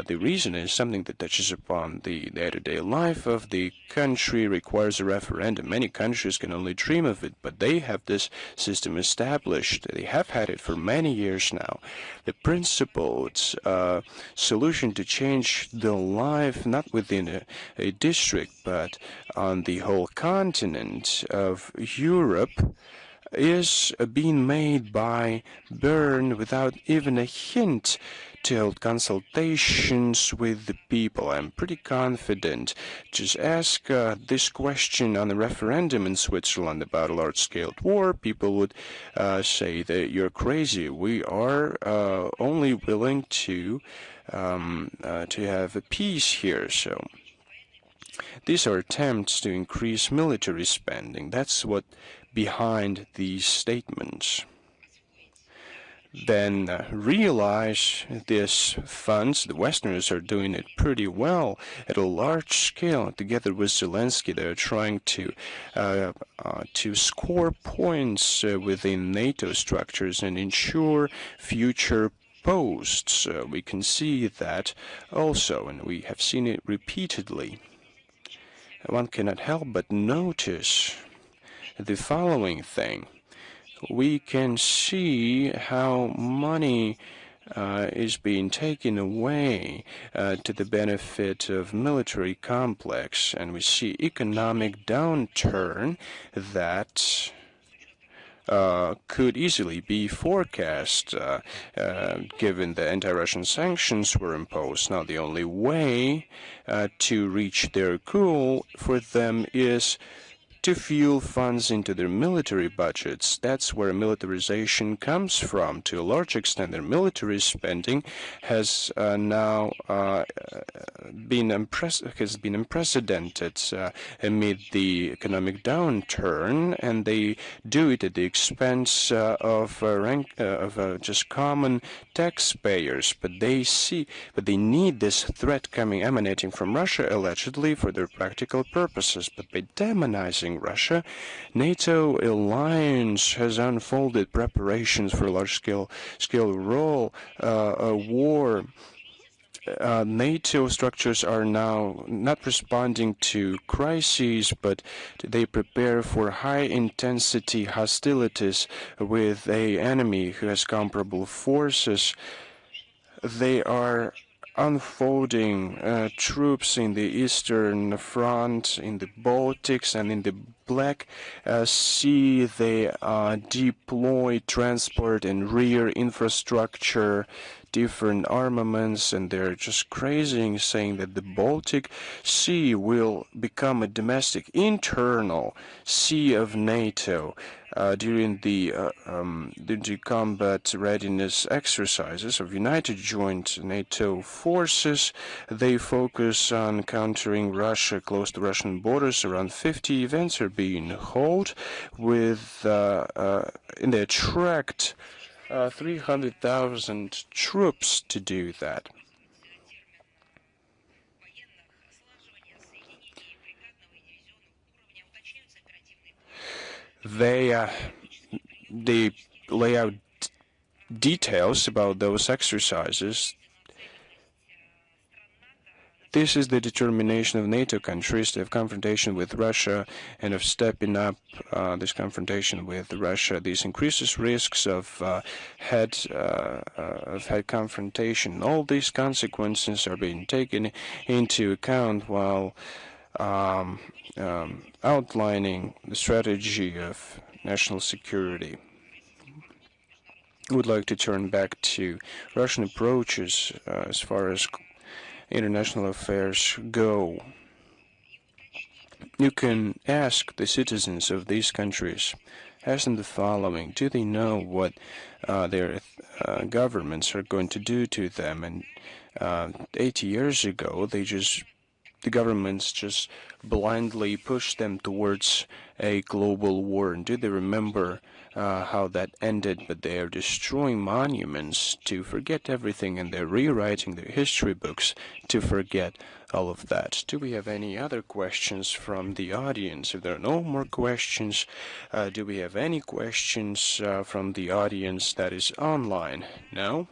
reason is. Something that touches upon the day-to-day life of the country requires a referendum. Many countries can only dream of it, but they have this system established. They have had it for many years now. The principles solution to change the life not within a district but on the whole continent of Europe is being made by Bern without even a hint to hold consultations with the people. I'm pretty confident. Just ask this question on a referendum in Switzerland about a large-scale war. People would say that you're crazy. We are only willing to have a peace here. So these are attempts to increase military spending. That's what behind these statements. Then realize these funds, the Westerners are doing it pretty well at a large scale. Together with Zelensky, they're trying to score points within NATO structures and ensure future posts. We can see that also, and we have seen it repeatedly. One cannot help but notice the following thing. We can see how money is being taken away to the benefit of military complex, and we see economic downturn that could easily be forecast given the anti-Russian sanctions were imposed. Now, the only way to reach their goal for them is to fuel funds into their military budgets. That's where militarization comes from. To a large extent, their military spending has now been unprecedented amid the economic downturn, and they do it at the expense of just common taxpayers. But they need this threat emanating from Russia, allegedly, for their practical purposes. But by demonizing Russia, NATO alliance has unfolded preparations for a large-scale war. NATO structures are now not responding to crises, but they prepare for high-intensity hostilities with an enemy who has comparable forces. They are unfolding troops in the Eastern Front, in the Baltics, and in the Black Sea. They deploy transport and rear infrastructure, different armaments, and they're just crazy, saying that the Baltic Sea will become a domestic, internal sea of NATO. During the combat readiness exercises of United Joint NATO Forces, they focus on countering Russia close to Russian borders. Around 50 events are being held with, and they attract 300,000 troops to do that. They lay out details about those exercises. This is the determination of NATO countries to have confrontation with Russia and of stepping up this confrontation with Russia. This increases risks of head confrontation. All these consequences are being taken into account while outlining the strategy of national security. I would like to turn back to Russian approaches as far as international affairs go. You can ask the citizens of these countries, ask them the following: do they know what their governments are going to do to them? And 80 years ago, the governments just blindly pushed them towards a global war. And do they remember how that ended? But they are destroying monuments to forget everything, and they're rewriting their history books to forget all of that. Do we have any other questions from the audience? If there are no more questions, do we have any questions from the audience that is online? No?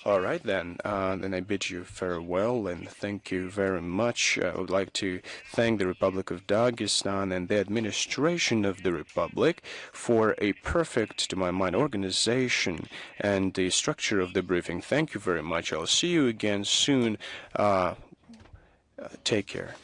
All right, then I bid you farewell and thank you very much. I would like to thank the Republic of Dagestan and the administration of the Republic for a perfect, to my mind, organization and the structure of the briefing. Thank you very much. I'll see you again soon. Take care.